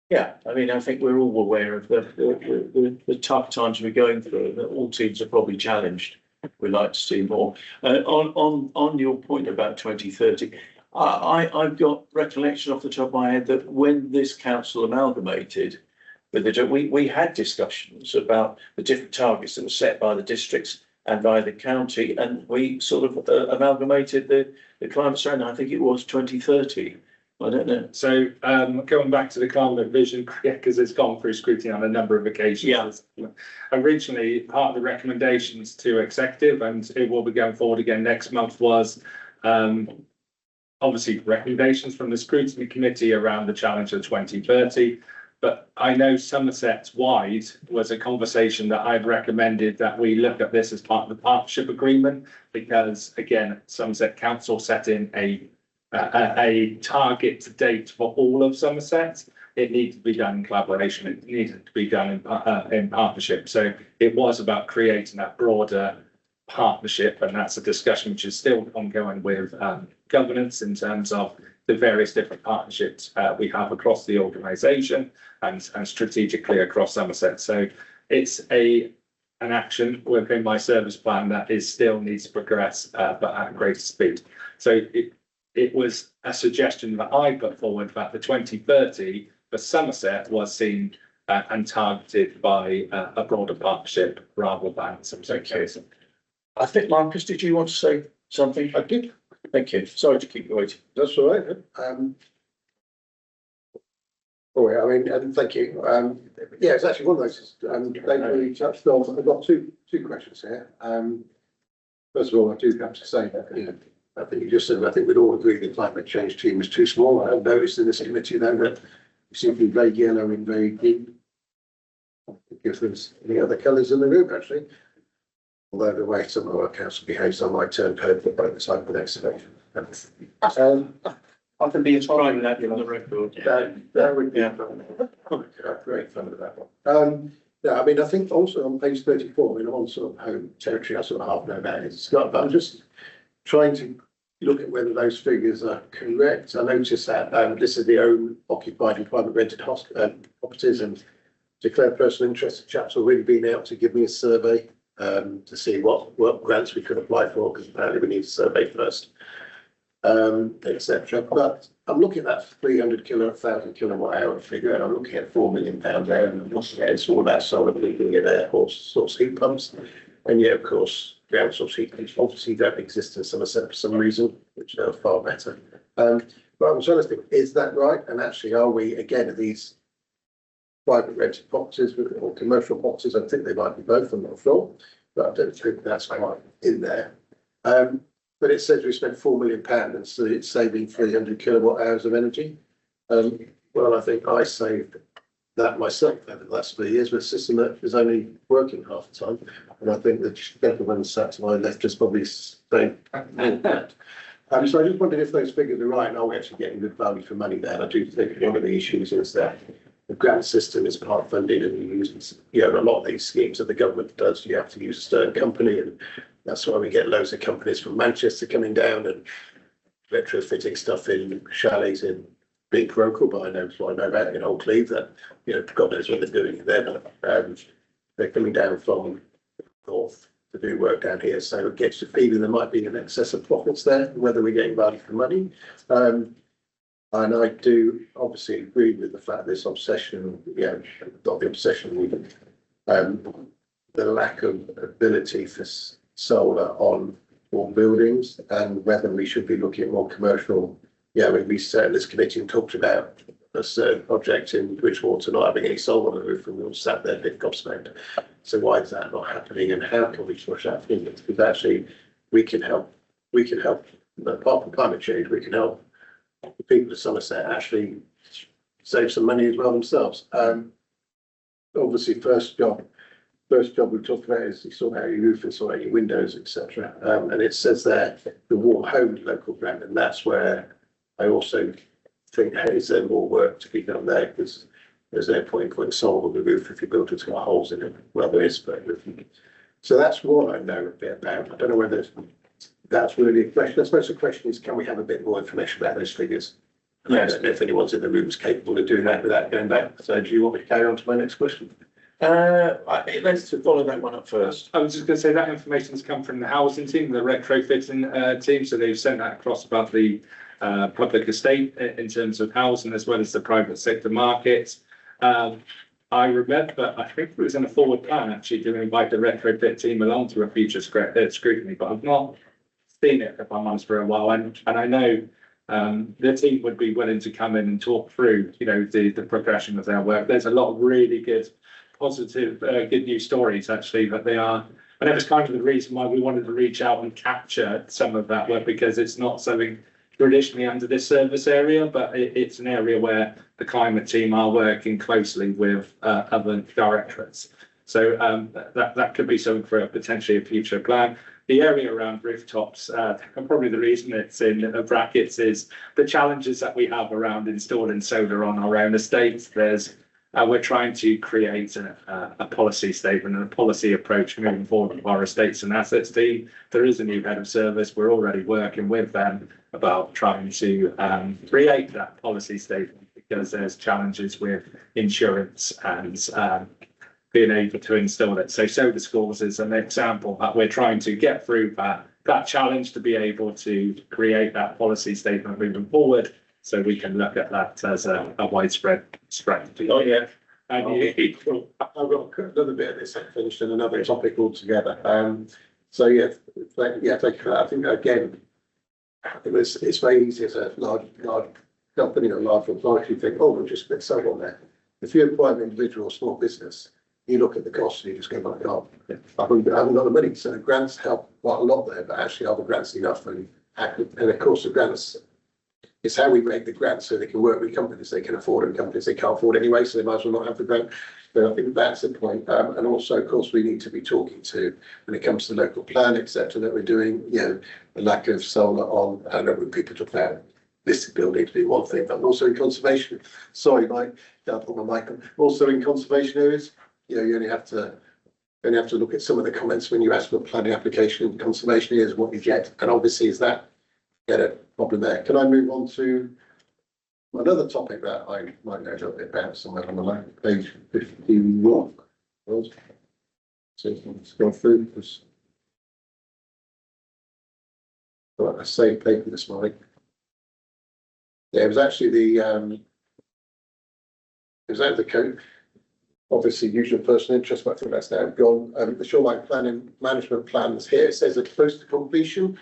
Yeah, I mean, I think we're all aware of the tough times we're going through. That all teams are probably challenged. We'd like to see more. On your point about 2030, I've got recollection off the top of my head that when this council amalgamated with we had discussions about the different targets that were set by the districts and by the county, and we sort of amalgamated the climate strategy. I think it was 2030. I don't know. So going back to the climate vision, because it's gone through scrutiny on a number of occasions. Yeah. Originally, part of the recommendations to executive, and it will be going forward again next month, was obviously recommendations from the scrutiny committee around the challenge of 2030. But I know Somerset-wide was a conversation that I'd recommended that we look at this as part of the partnership agreement, because again, Somerset Council set in a target date for all of Somerset. It needed to be done in collaboration. It needed to be done in partnership. So it was about creating that broader partnership, and that's a discussion which is still ongoing with governance in terms of the various different partnerships we have across the organisation and strategically across Somerset. So it's an action within my service plan that is still needs to progress, but at greater speed. So it was a suggestion that I put forward that the 2030 for Somerset was seen and targeted by a broader partnership rather than some case. I think, Marcus, did you want to say something? I did. Thank you. Sorry to keep you waiting. That's all right. Oh, yeah, I mean, and thank you. Yeah, it's actually one of those, they really touched on, I've got two questions here. First of all, I do have to say that, you know, I think you just said, I think we'd all agree the climate change team is too small. I have noticed in this committee though that we seem to be very yellow and very green. If there's any other colours in the room, actually. Although the way some of our council behaves, I might turn purple by the time of the next election. I can be inspiring that on the record. That would be great fun with that one. Yeah, I mean, I think also on page 34, I mean, I'm on sort of home territory, I sort of half know about it, Scott, but I'm just trying to look at whether those figures are correct. I noticed that this is the own occupied and private rented properties, and declared personal interest. Chaps already been out to give me a survey to see what grants we could apply for, because apparently we need a survey first, etc. But I'm looking at that 1,000 kilowatt hour figure, and I'm looking at £4 million there, and I'm looking at it's all about solar PV and air source heat pumps, and yet of course ground source heat pumps obviously don't exist in Somerset for some reason, which are far better. But I'm trying to think, is that right? And actually, are we again at these private rented properties or commercial properties? I think they might be both, I'm not sure, but I don't think that's quite in there. But it says we spent £4 million and so it's saving 300 kilowatt hours of energy. Well, I think I saved that myself over the last 3 years with a system that is only working half the time. And I think the gentleman sat to my left is probably saying that. So I just wondered if those figures are right, and are we actually getting good value for money there? And I do think one of the issues is that the grant system is part funded, and you use, you know, a lot of these schemes that the government does, you have to use a certain company, and that's why we get loads of companies from Manchester coming down and retrofitting stuff in chalets in Big Rocal, but I know about in Old Cleve that, you know, God knows what they're doing there. They're coming down from north to do work down here, so it gets the feeling there might be an excess of profits there, whether we're getting value for money. And I do obviously agree with the fact this obsession, you know, not the obsession with the lack of ability for solar on all buildings, and whether we should be looking at more commercial. Yeah, I mean, we sat in this committee and talked about a certain project in Bridgewater not having any solar on the roof, and we all sat there a bit gobsmacked. So why is that not happening, and how can we push that forward? Because actually we can help, apart from climate change, we can help the people of Somerset actually save some money as well themselves. Obviously first job we've talked about is you sort out your roof and sort out your windows, etc. And it says there the warm home local grant, and that's where I also think, hey, is there more work to be done there? Because there's no point in putting solar on the roof if your building's got holes in it. Well, there is, but so that's what I know a bit about. I don't know whether that's really a question. I suppose the question is, can we have a bit more information about those figures? And I don't know if anyone's in the room is capable of doing that without going back. So do you want me to carry on to my next question? Let's follow that one up first. I was just going to say that information has come from the housing team, the retrofitting team. So they've sent that across about the public estate in terms of housing as well as the private sector market. I remember, I think it was in a forward plan actually to invite the retrofit team along to a future scrutiny, but I've not seen it, if I'm honest, for a while. And I know the team would be willing to come in and talk through, you know, the progression of their work. There's a lot of really good, positive, good news stories actually that they are. And that was kind of the reason why we wanted to reach out and capture some of that work, because it's not something traditionally under this service area, but it's an area where the climate team are working closely with other directorates. So that could be something for potentially a future plan. The area around rooftops, and probably the reason it's in brackets is the challenges that we have around installing solar on our own estates. There's we're trying to create a policy statement and a policy approach moving forward with our estates and assets team. There is a new head of service. We're already working with them about trying to create that policy statement, because there's challenges with insurance and being able to install it. So the schools is an example that we're trying to get through that challenge to be able to create that policy statement moving forward, so we can look at that as a widespread strategy. Oh, yeah. And I've got another bit of this finished and another topic altogether. So yeah, thank you for that. I think again, it's very easy as a large company or large authority to think, oh, we'll just put some on there. If you're a private individual or small business, you look at the costs and you just go, my God, I haven't got the money. So the grants help quite a lot there, but actually are the grants enough? And of course the grants, it's how we make the grants so they can work with companies they can afford and companies they can't afford anyway, so they might as well not have the grant. So I think that's the point. And also, of course, we need to be talking to, when it comes to the local plan, etc., that we're doing, you know, the lack of solar on, I know when people talk about listed buildings be one thing, but also in conservation. Sorry, Mike, I'll put my mic on. Also in conservation areas, you know, you only have to look at some of the comments when you ask for a planning application in conservation areas, what you get. And obviously is that get a problem there. Can I move on to another topic that I might know a little bit about somewhere on the line, page 51. So let's go through this. I saved paper this morning. Yeah, it was actually the code. Obviously, usual personal interest, but I think that's now gone. The shoreline planning management plans here, it says they're close to completion.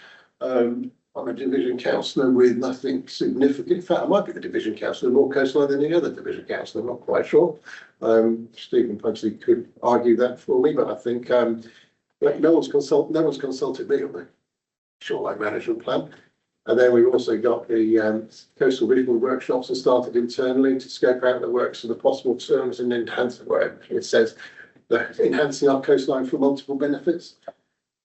I'm a division councillor with nothing significant. In fact, I might be the division councillor more coastline than the other division councillor, I'm not quite sure. Stephen Pugsley could argue that for me, but I think no one's consulted me on the shoreline management plan. And then we've also got the coastal vision workshops that started internally to scope out the works of the possible terms and enhance the work. It says that enhancing our coastline for multiple benefits.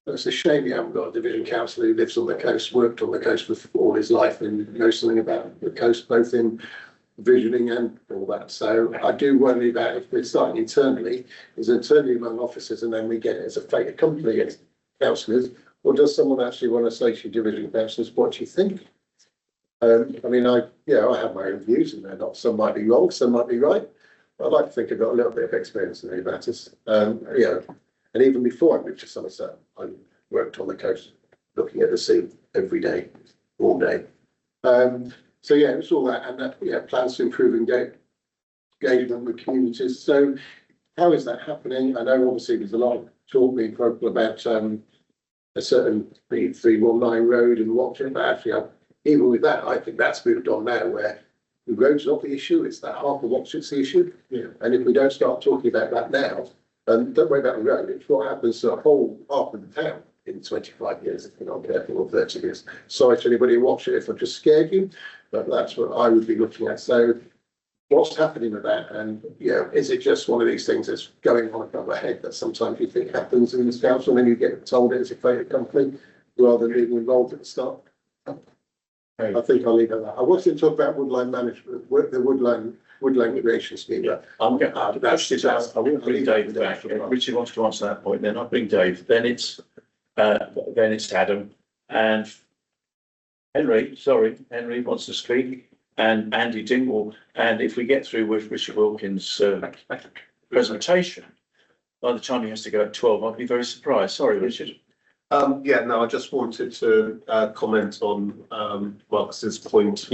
It's a shame you haven't got a division councillor who lives on the coast, worked on the coast for all his life and knows something about the coast, both in visioning and all that. So I do worry about if we're starting internally, is internally among officers and then we get it as a fait accompli as councillors. Or does someone actually want to say to division councillors, what do you think? I mean, I have my own views and they're not, some might be wrong, some might be right. But I'd like to think I've got a little bit of experience in these matters. And even before I moved to Somerset, I worked on the coast, looking at the sea every day, all day. So yeah, it was all that, and plans to improve engagement with communities. So how is that happening? I know obviously there's a lot of talk being vocal about a certain 319 road and watching, but actually, even with that, I think that's moved on now, where the road's not the issue; it's that half of Watchett's the issue. Yeah. And if we don't start talking about that now, and don't worry about the road, it's what happens to the whole half of the town in 25 years if you're not careful, or 30 years. Sorry to anybody who watched it if I've just scared you, but that's what I would be looking at. So what's happening with that? And is it just one of these things that's going on above our head that sometimes you think happens in this council and then you get told it's a fait accompli rather than being involved at the start? I think I'll leave it at that. I was going to talk about woodland management, the woodland creation scheme. But I'm going to I will bring Dave back. If Richard wants to answer that point, then I'll bring Dave. Then it's Adam and Henry wants to speak, and Andy Dingwall. And if we get through with Richard Wilkins' presentation, by the time he has to go at 12, I'll be very surprised. Sorry, Richard. I just wanted to comment on Marcus's point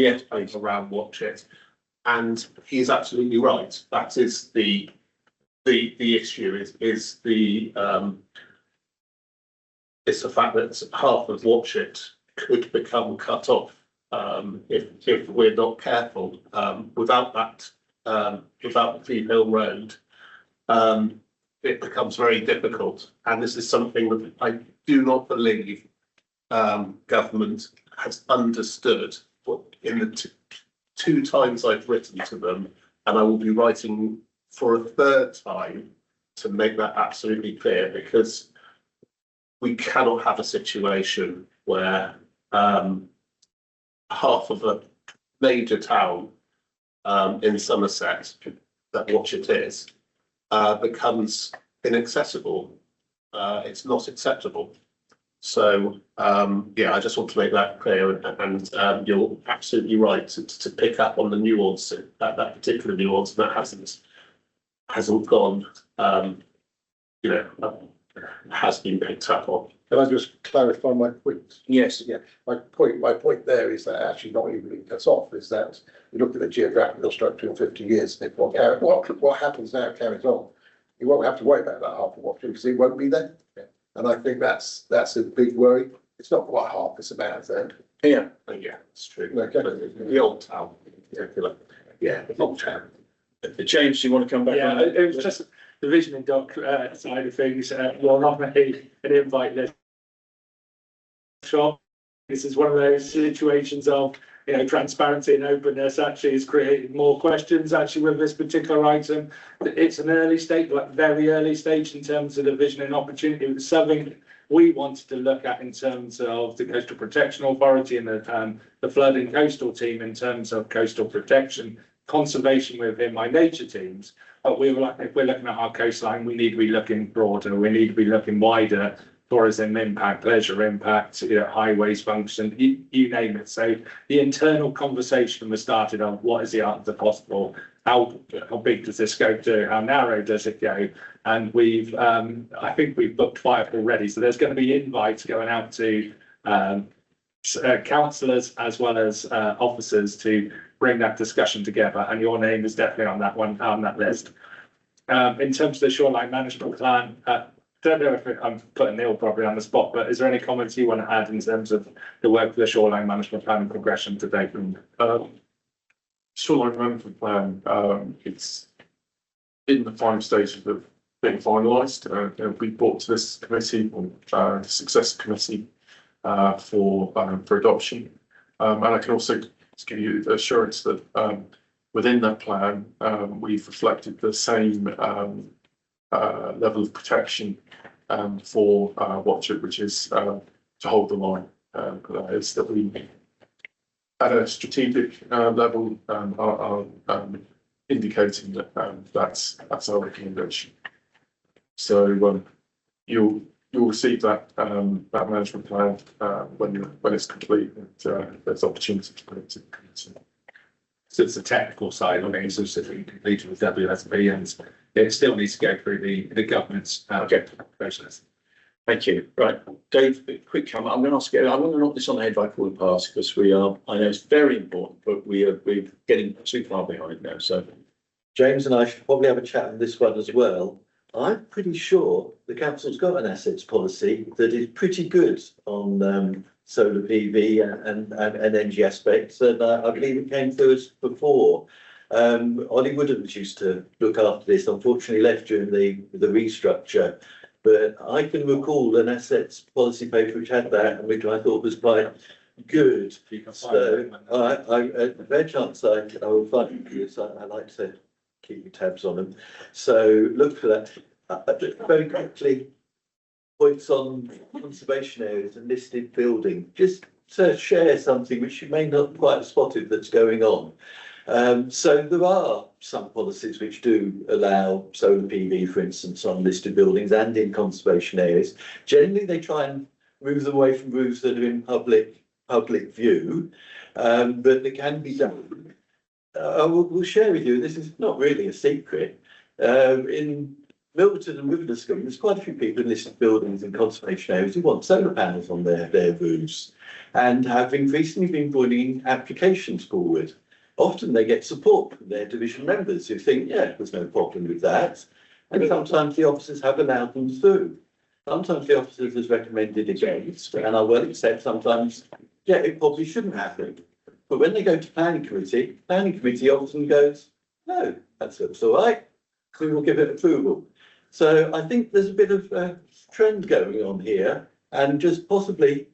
around Watchet, and he's absolutely right. That is the issue is the it's the fact that half of Watchet could become cut off if we're not careful. Without the Fleet Hill Road, it becomes very difficult, and this is something that I do not believe government has understood. In the two times I've written to them, and I will be writing for a third time to make that absolutely clear, because we cannot have a situation where half of a major town in Somerset that Watchet is, becomes inaccessible. It's not acceptable. So, yeah, I just want to make that clear, and you're absolutely right to pick up on the nuance, that particular nuance, and that hasn't gone, has been picked up on. Can I just clarify my point? Yes. Yeah, my point there is that actually not even being cut off is that you look at the geographical structure in 50 years, and if what happens now carries on, you won't have to worry about that half of Watford because it won't be there. And I think that's a big worry. It's not quite half, it's about a third. Yeah. Yeah, it's true. Okay. The old town, particularly. Yeah, the old town. James, do you want to come back? Yeah, on that? it was just the visioning doc side of things. Well, not an invite list. Shop. This is one of those situations of transparency and openness actually has created more questions actually with this particular item. It's an early stage, like very early stage in terms of the vision and opportunity. It's something we wanted to look at in terms of the Coastal Protection Authority and the flood and coastal team in terms of coastal protection, conservation within my nature teams. But we were like, if we're looking at our coastline, we need to be looking broader, we need to be looking wider. Tourism impact, leisure impact, highways function, you name it. So the internal conversation was started on what is the art of the possible, how big does this scope do, how narrow does it go, and we've I think we've booked 5 already. So there's going to be invites going out to councillors as well as officers to bring that discussion together, and your name is definitely on that list. In terms of the shoreline management plan. Don't know if I'm putting Neil probably on the spot, but is there any comments you want to add in terms of the work for the shoreline management plan and progression to date? Shoreline management plan, it's in the final stages of being finalised. We brought to this committee, the success committee, for adoption. And I can also give you the assurance that within that plan, we've reflected the same level of protection for Watchet, which is to hold the line. Is that we, at a strategic level, are indicating that that's our recommendation. So you'll receive that management plan when it's complete, and there's opportunity to put it to the committee. So it's the technical side of it, it's completed with WSP, and it still needs to go through the government's process. Thank you. Right, Dave, quick comment. I'm going to ask you, I'm going to knock this on the head by quarter past because I know it's very important, but we're getting too far behind now. So James and I should probably have a chat on this one as well. I'm pretty sure the council's got an assets policy that is pretty good on solar PV and energy aspects, and I believe it came through us before. Ollie Woodhams used to look after this, unfortunately left during the restructure, but I can recall an assets policy paper which had that, and which I thought was quite good. So I fair chance I will find it because I like to keep tabs on them. So look for that. Very quickly, points on conservation areas and listed building, just to share something which you may not quite have spotted that's going on. So there are some policies which do allow solar PV, for instance, on listed buildings and in conservation areas. Generally, they try and move them away from roofs that are in public view, but it can be done. We'll share with you, this is not really a secret. In Milverton and Riverscombe, there's quite a few people in listed buildings and conservation areas who want solar panels on their roofs and have increasingly been putting applications forward. Often they get support from their division members who think, yeah, there's no problem with that. And sometimes the officers have allowed them through. Sometimes the officers have recommended against, and I will accept sometimes, yeah, it probably shouldn't happen. But when they go to planning committee often goes, no, that looks all right, we will give it approval. So I think there's a bit of a trend going on here, and just possibly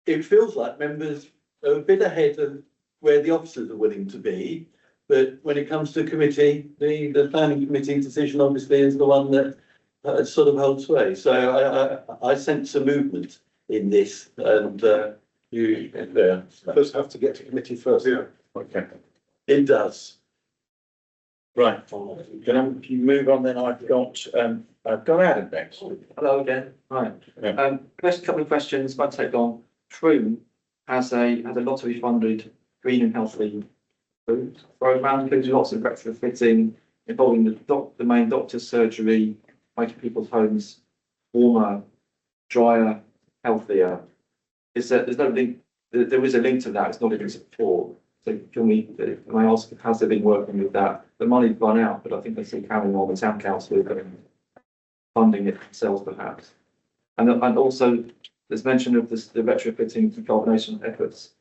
it feels like members are a bit ahead of where the officers are willing to be. But when it comes to committee, the planning committee decision obviously is the one that sort of holds sway. So I sense a movement in this, and First have to get to committee first. Yeah. okay. it does. Right, can I move on then? I've got Adam next. Hello again. Hi. Yeah. First couple of questions, won't take long. Troon has a lottery funded green and healthy food program, including lots of retrofitting involving the main doctor's surgery, making people's homes warmer, drier, healthier. There's no link, there is a link to that, it's not even support. So can I ask, has there been working with that? The money's run out, but I think they're still carrying on, the town council is funding it themselves perhaps. And also, there's mention of this, the retrofitting decarbonation efforts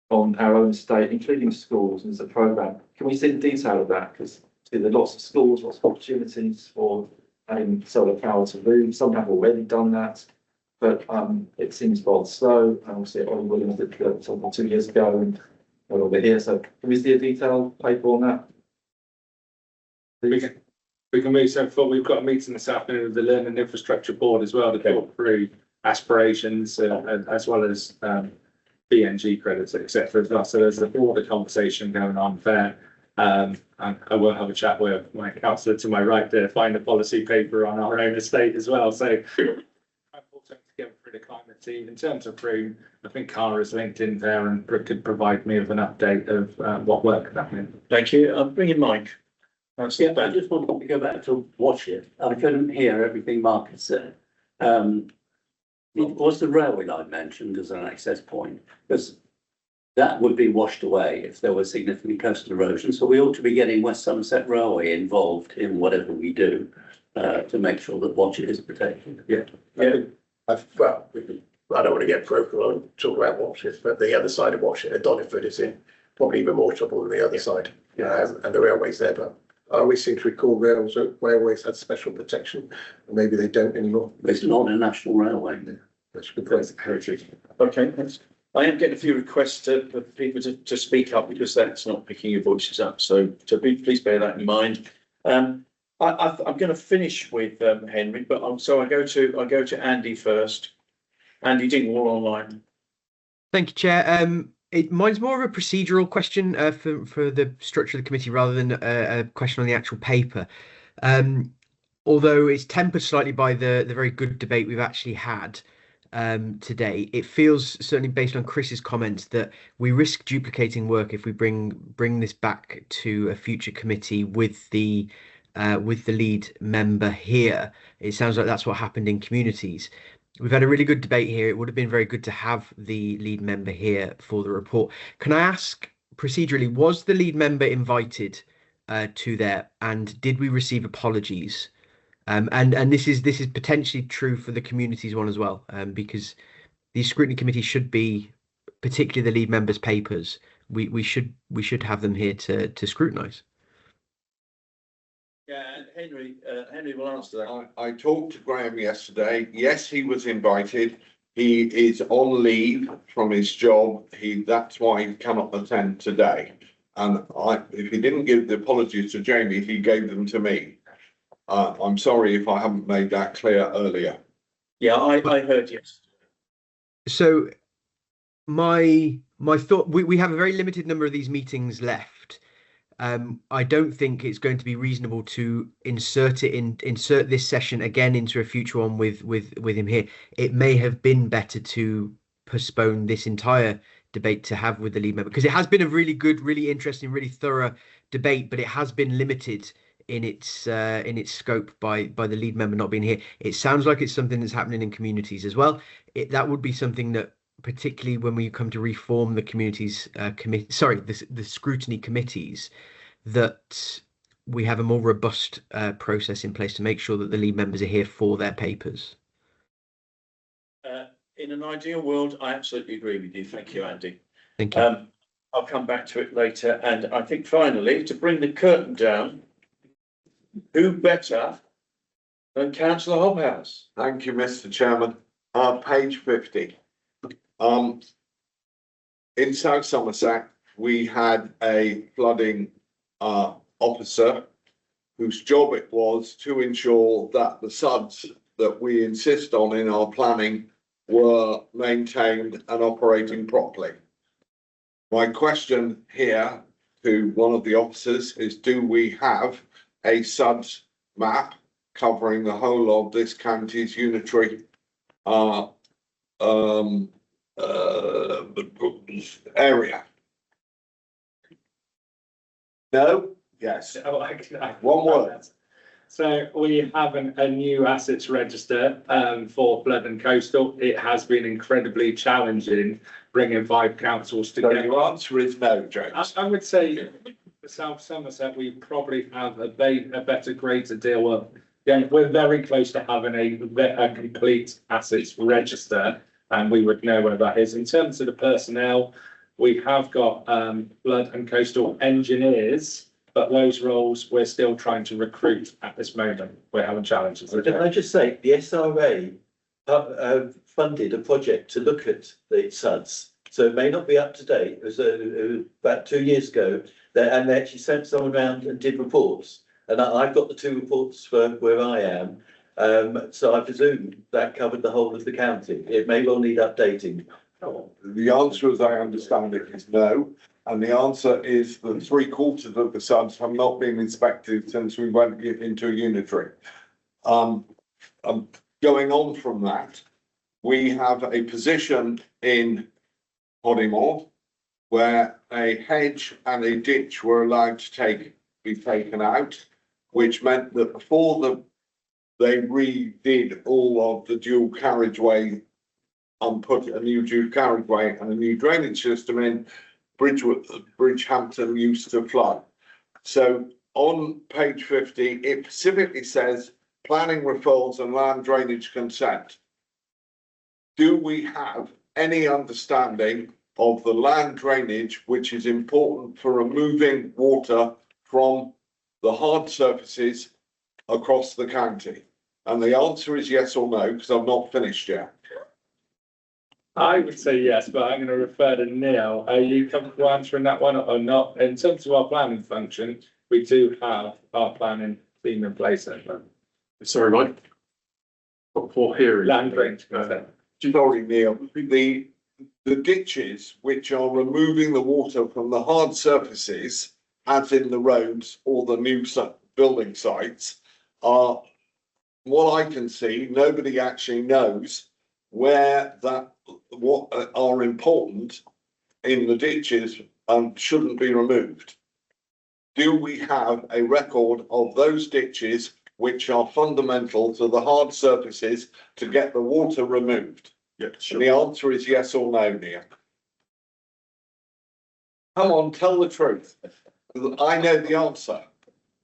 on our own estate, including schools, as a programme. Can we see the detail of that? Because there are lots of schools, lots of opportunities for solar power to move. Some have already done that, but it seems rather slow. And obviously, Ollie Williams did something 2 years ago and a little bit here. So can we see a detailed paper on that? We can move so forward. We've got a meeting this afternoon with the Learning Infrastructure Board as well to talk through aspirations as well as BNG credits, etc. as well. So there's a broader conversation going on there. And I will have a chat with my councillor to my right to find a policy paper on our own estate as well. So I'm also together for the climate team. In terms of Prune, I think Cara's linked in there and could provide me with an update of what work is happening. Thank you. I'm bringing Mike. Yeah, I just wanted to go back to watch it. I couldn't hear everything Mark had said. Was the railway line mentioned as an access point? Because that would be washed away if there was significant coastal erosion. So we ought to be getting West Somerset Railway involved in whatever we do to make sure that Watchet is protected. Yeah. Well, I don't want to get parochial and talk about Watchet, but the other side of Watchet, Doniford, is in probably even more trouble than the other side. And the railway's there, but I always seem to recall railways had special protection, and maybe they don't anymore. It's not a national railway. That's a good point. Okay, thanks. I am getting a few requests for people to speak up because that's not picking your voices up. So please bear that in mind. I'm going to finish with Henry, but I go to Andy first. Andy Dingwall online. Thank you, Chair. Mine's more of a procedural question for the structure of the committee rather than a question on the actual paper. Although it's tempered slightly by the very good debate we've actually had today, it feels, certainly based on Chris's comments, that we risk duplicating work if we bring this back to a future committee with the lead member here. It sounds like that's what happened in communities. We've had a really good debate here. It would have been very good to have the lead member here for the report. Can I ask procedurally, was the lead member invited to there, and did we receive apologies? And this is potentially true for the communities one as well, because the scrutiny committee should be, particularly the lead members' papers, we should have them here to scrutinise. Yeah, Henry will answer that. I talked to Graham yesterday. Yes, he was invited. He is on leave from his job. That's why he cannot attend today. And if he didn't give the apologies to Jamie, he gave them to me. I'm sorry if I haven't made that clear earlier. Yeah, I heard yes. So my thought, we have a very limited number of these meetings left. I don't think it's going to be reasonable to insert this session again into a future one with him here. It may have been better to postpone this entire debate to have with the lead member, because it has been a really good, really interesting, really thorough debate, but it has been limited in its scope by the lead member not being here. It sounds like it's something that's happening in communities as well. That would be something that, particularly when we come to reform the communities the scrutiny committees, that we have a more robust process in place to make sure that the lead members are here for their papers. In an ideal world, I absolutely agree with you. Thank you, Andy. Thank you. I'll come back to it later. And I think finally, to bring the curtain down, who better than Councillor Hobhouse? Thank you, Mr. Chairman. Page 50. In South Somerset, we had a flooding officer whose job it was to ensure that the SUDs that we insist on in our planning were maintained and operating properly. My question here to one of the officers is, do we have a SUDS map covering the whole of this county's unitary area? No? Yes. One word. So we have a new assets register for flood and coastal. It has been incredibly challenging bringing 5 councils So together. your answer is no, James. I would say for South Somerset, we probably have a better greater deal with. Yeah, we're very close to having a complete assets register, and we would know where that is. In terms of the personnel, we have got flood and coastal engineers, but those roles we're still trying to recruit at this moment. We're having challenges. Can I just say, the SRA funded a project to look at the SUDS, so it may not be up to date. It was about 2 years ago, and they actually sent someone around and did reports. And I've got the 2 reports for where I am, so I presume that covered the whole of the county. It may well need updating. The answer, as I understand it, is no. And the answer is that 3/4 of the SUDS have not been inspected since we went into a unitary. Going on from that, we have a position in Podimore where a hedge and a ditch were allowed to be taken out, which meant that before they redid all of the dual carriageway and put a new dual carriageway and a new drainage system in, Bridgehampton used to flood. So on page 50, it specifically says planning referrals and land drainage consent. Do we have any understanding of the land drainage, which is important for removing water from the hard surfaces across the county? And the answer is yes or no, because I've not finished yet. I would say yes, but I'm going to refer to Neil. Are you comfortable answering that one or not? In terms of our planning function, we do have our planning team in place at the moment. Sorry, Mike. For hearing. Land drainage consent. Sorry, Neil. The ditches which are removing the water from the hard surfaces, as in the roads or the new building sites, are, what I can see, nobody actually knows what are important in the ditches and shouldn't be removed. Do we have a record of those ditches which are fundamental to the hard surfaces to get the water removed? Yeah, And the answer is yes or no, Neil. Come on, tell the truth. I know the answer.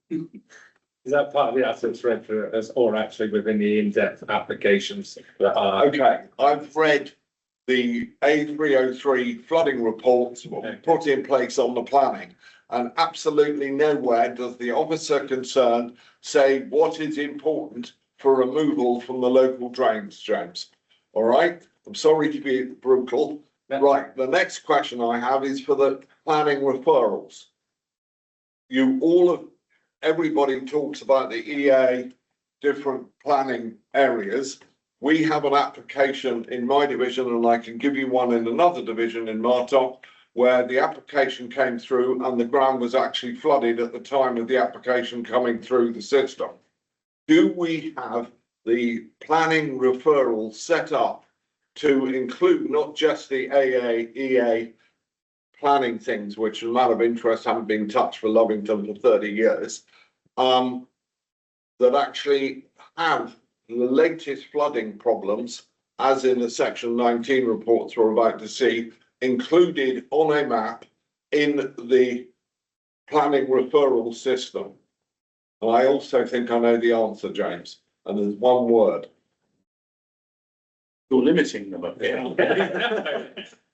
Is that part of the assets register or actually within the in-depth applications that are? Okay, I've read the A303 flooding reports put in place on the planning, and absolutely nowhere does the officer concerned say what is important for removal from the local drains, James. All right, I'm sorry to be brutal. Right, the next question I have is for the planning referrals. Everybody talks about the EA, different planning areas. We have an application in my division, and I can give you one in another division in Martock, where the application came through and the ground was actually flooded at the time of the application coming through the system. Do we have the planning referral set up to include not just the AA, EA planning things, which are a matter of interest, haven't been touched for Lovington for 30 years, that actually have the latest flooding problems, as in the section 19 reports we're about to see, included on a map in the planning referral system? And I also think I know the answer, James, and there's one word. You're limiting them up here.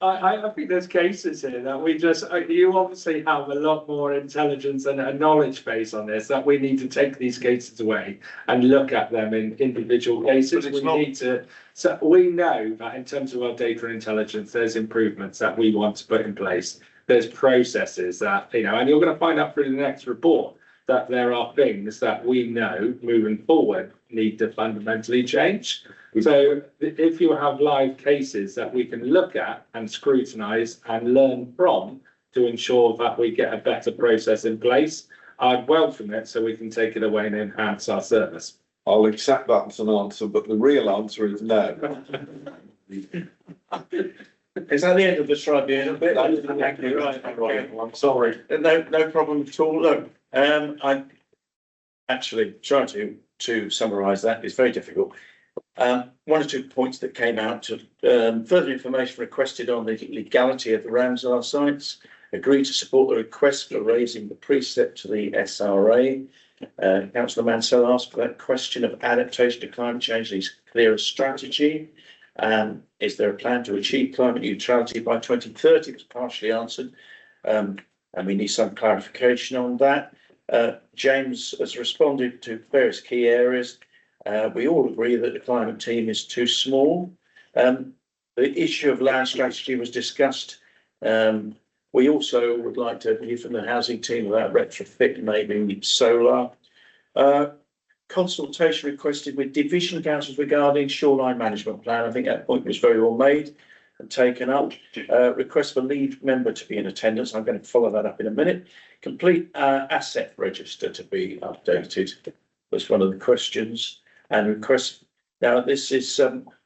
I think there's cases here that you obviously have a lot more intelligence and a knowledge base on this, that we need to take these cases away and look at them in individual cases. So we know that in terms of our data and intelligence, there's improvements that we want to put in place. There's processes that, and you're going to find out through the next report that there are things that we know moving forward need to fundamentally change. So if you have live cases that we can look at and scrutinise and learn from, to ensure that we get a better process in place, I'd welcome it so we can take it away and enhance our service. I'll accept that as an answer, but the real answer is no. Is that the end of the tribunal bit? Exactly right. Okay. I'm sorry. No problem at all. Look, I actually try to summarise that. It's very difficult. One or two points that came out to further information requested on the legality of the Ramsar sites. Agreed to support the request for raising the precept to the SRA. Councillor Mansell asked for that question of adaptation to climate change needs clearer strategy. Is there a plan to achieve climate neutrality by 2030? It was partially answered. And we need some clarification on that. James has responded to various key areas. We all agree that the climate team is too small. The issue of land strategy was discussed. We also would like to hear from the housing team about retrofit, maybe solar. Consultation requested with division councils regarding shoreline management plan. I think that point was very well made and taken up. Request for lead member to be in attendance. I'm going to follow that up in a minute. Complete asset register to be updated was one of the questions. And request. Now this is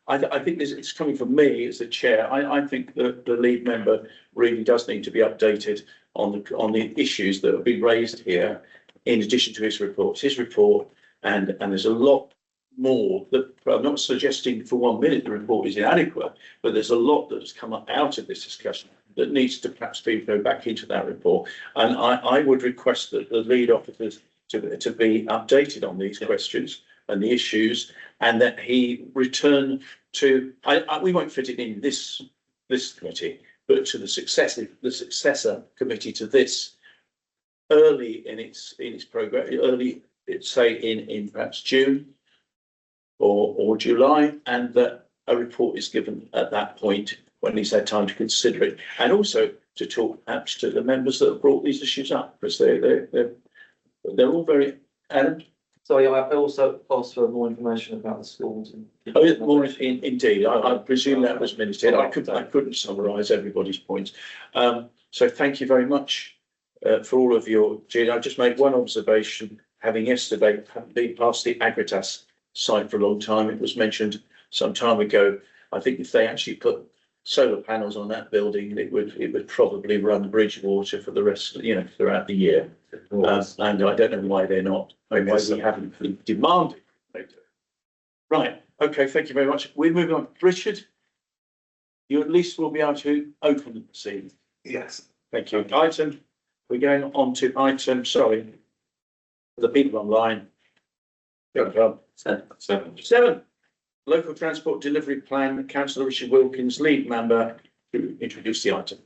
I think this it's coming from me as the chair. I think that the lead member really does need to be updated on the issues that have been raised here, in addition to his report. His report, and there's a lot more that I'm not suggesting for 1 minute the report is inadequate, but there's a lot that has come up out of this discussion that needs to perhaps go back into that report. And I would request that the lead officers to be updated on these questions and the issues, and that he return to, we won't fit it in this committee, but to the successor committee to this early in its program, say in perhaps June or July, and that a report is given at that point when he's had time to consider it, and also to talk perhaps to the members that have brought these issues up, because they're all very. Adam? Sorry, I also asked for more information about the schools. Oh, yeah, more indeed. I presume that was minuted. I couldn't summarise everybody's points. So thank you very much for all of your. I just made one observation. Having yesterday been past the Agritas site for a long time, it was mentioned some time ago. I think if they actually put solar panels on that building, it would probably run Bridgewater for the rest, throughout the year. And I don't know why they're not. Why we haven't demanded they do. Right. Okay. Thank you very much. We're moving on. Richard, you at least will be able to open the scene. Yes. Thank you. We're going on to item. Sorry, the people online. Seven. Local Transport Delivery Plan. Councillor Richard Wilkins, lead member, to introduce the item.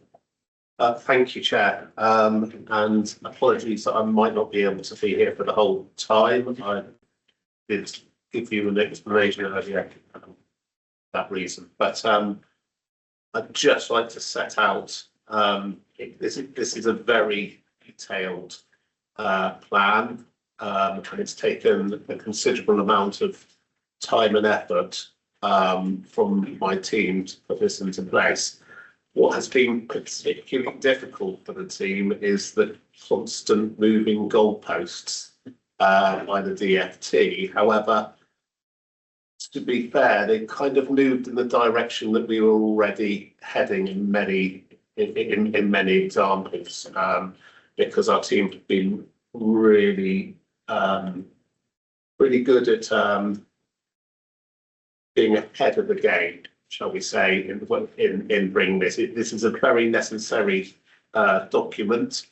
Thank you, Chair. And apologies that I might not be able to be here for the whole time. I did give you an explanation earlier for that reason, but I'd just like to set out. This is a very detailed plan, and it's taken a considerable amount of time and effort from my team to put this into place. What has been particularly difficult for the team is the constant moving goalposts by the DFT. However, to be fair, they kind of moved in the direction that we were already heading in many examples, because our team have been really good at being ahead of the game, shall we say, in bringing this. This is a very necessary document,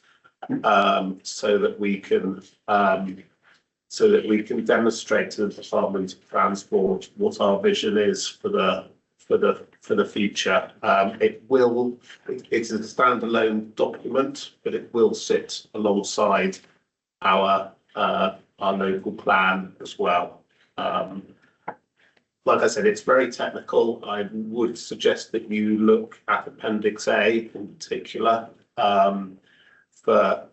so that we can demonstrate to the Department of Transport what our vision is for the future. It's a standalone document, but it will sit alongside our local plan as well. Like I said, it's very technical. I would suggest that you look at Appendix A in particular for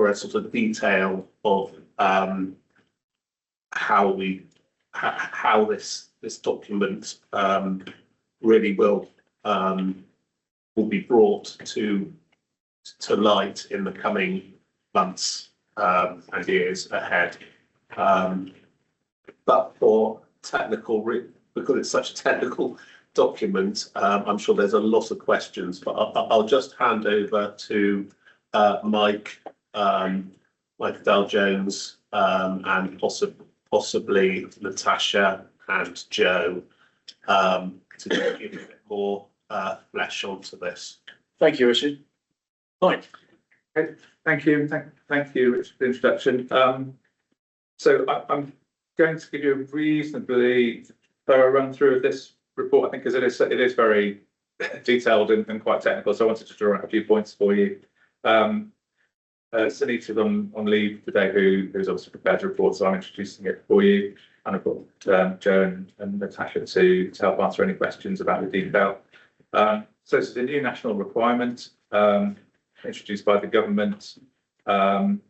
a sort of detail of how this document really will be brought to to light in the coming months and years ahead. But for because it's such a technical document, I'm sure there's a lot of questions, but I'll just hand over to Mike Dale-Jones, and possibly Natasha and Joe, to give a bit more flesh onto this. Thank you, Richard. Mike. Okay, thank you, thank you, Richard, for the introduction. So I'm going to give you a reasonably thorough run through of this report, I think, because it is very detailed and quite technical. So I wanted to draw out a few points for you. Sunita's on leave today, who's obviously prepared to report, so I'm introducing it for you. And I've got Joe and Natasha to help answer any questions about the detail. So it's a new national requirement introduced by the government, and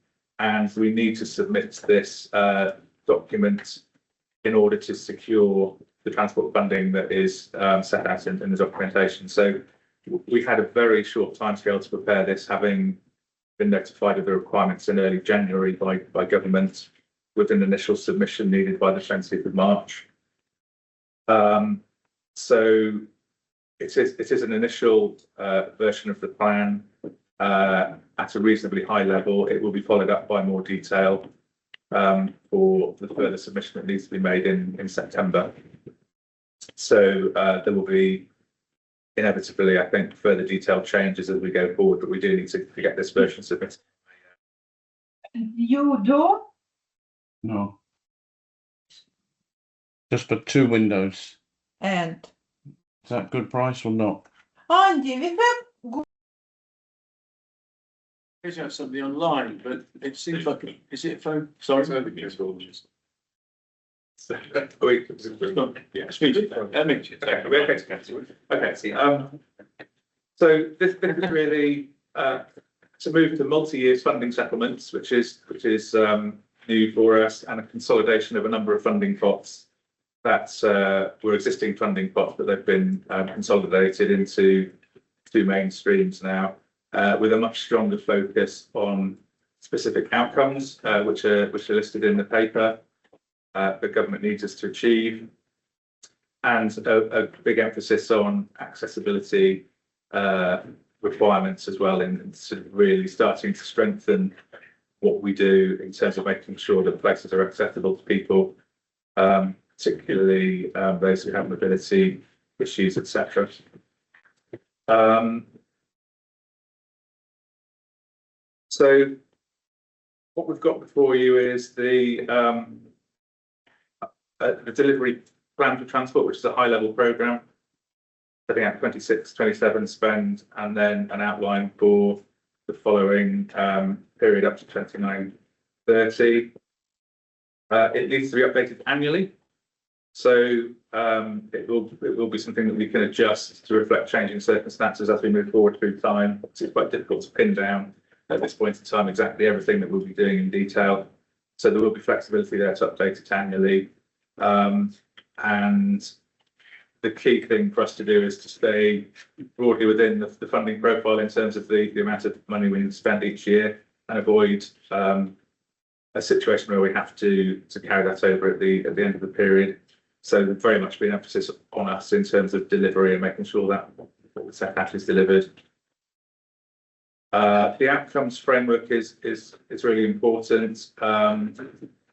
we need to submit this document in order to secure the transport funding that is set out in the documentation. So we had a very short timescale to prepare this, having been notified of the requirements in early January by government, with an initial submission needed by the 20th of March. So it is an initial version of the plan at a reasonably high level. It will be followed up by more detail for the further submission that needs to be made in September. So there will be inevitably, I think, further detailed changes as we go forward, but we do need to get this version submitted. You do? No. Just for 2 windows. And Is that good price or not? Andy, we have Here's have something online, but it seems like, is it a phone? Sorry. Yeah, Speak. Okay. So this is really to move to multi-year funding settlements, which is new for us, and a consolidation of a number of funding pots that were existing funding pots, but they've been consolidated into 2 main streams now, with a much stronger focus on specific outcomes, which are listed in the paper. The government needs us to achieve, and a big emphasis on accessibility requirements as well, in sort of really starting to strengthen what we do in terms of making sure that places are accessible to people, particularly those who have mobility issues, etc. So what we've got before you is the delivery plan for transport, which is a high-level programme, setting out 26-27 spend, and then an outline for the following period up to 29-30. It needs to be updated annually, so it will be something that we can adjust to reflect changing circumstances as we move forward through time. It's quite difficult to pin down at this point in time exactly everything that we'll be doing in detail, so there will be flexibility there to update it annually. And the key thing for us to do is to stay broadly within the funding profile in terms of the amount of money we need to spend each year, and avoid a situation where we have to carry that over at the end of the period. So very much be an emphasis on us in terms of delivery and making sure that what we set out is delivered. The outcomes framework is really important.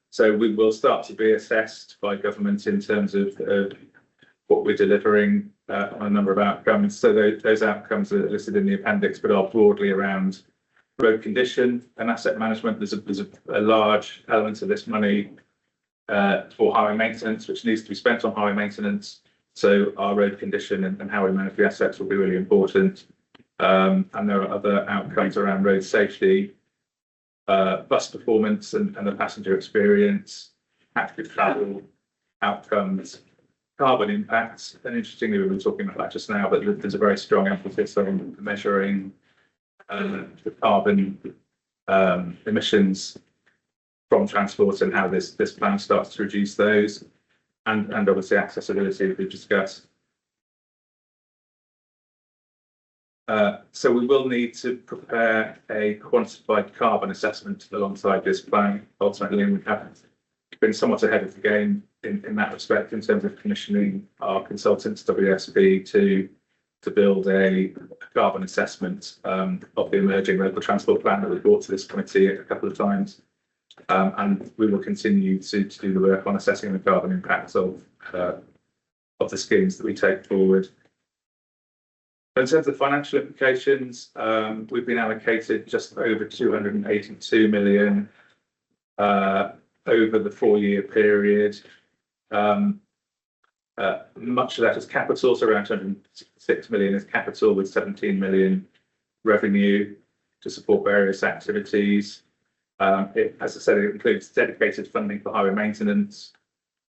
So we will start to be assessed by government in terms of what we're delivering on a number of outcomes. So those outcomes are listed in the appendix, but are broadly around road condition and asset management. There's a large element of this money for highway maintenance, which needs to be spent on highway maintenance. So our road condition and how we manage the assets will be really important. And there are other outcomes around road safety, bus performance and the passenger experience, active travel outcomes, carbon impacts. And interestingly, we've been talking about that just now, but there's a very strong emphasis on measuring the carbon emissions from transport and how this plan starts to reduce those, and obviously accessibility, as we've discussed. So we will need to prepare a quantified carbon assessment alongside this plan ultimately, and we have been somewhat ahead of the game in that respect in terms of commissioning our consultants WSP to build a carbon assessment of the emerging local transport plan that we brought to this committee a couple of times. And we will continue to do the work on assessing the carbon impacts of the schemes that we take forward. In terms of financial implications, we've been allocated just over 282 million over the 4-year period. Much of that is capital, so around 206 million is capital with 17 million revenue to support various activities. As I said, it includes dedicated funding for highway maintenance,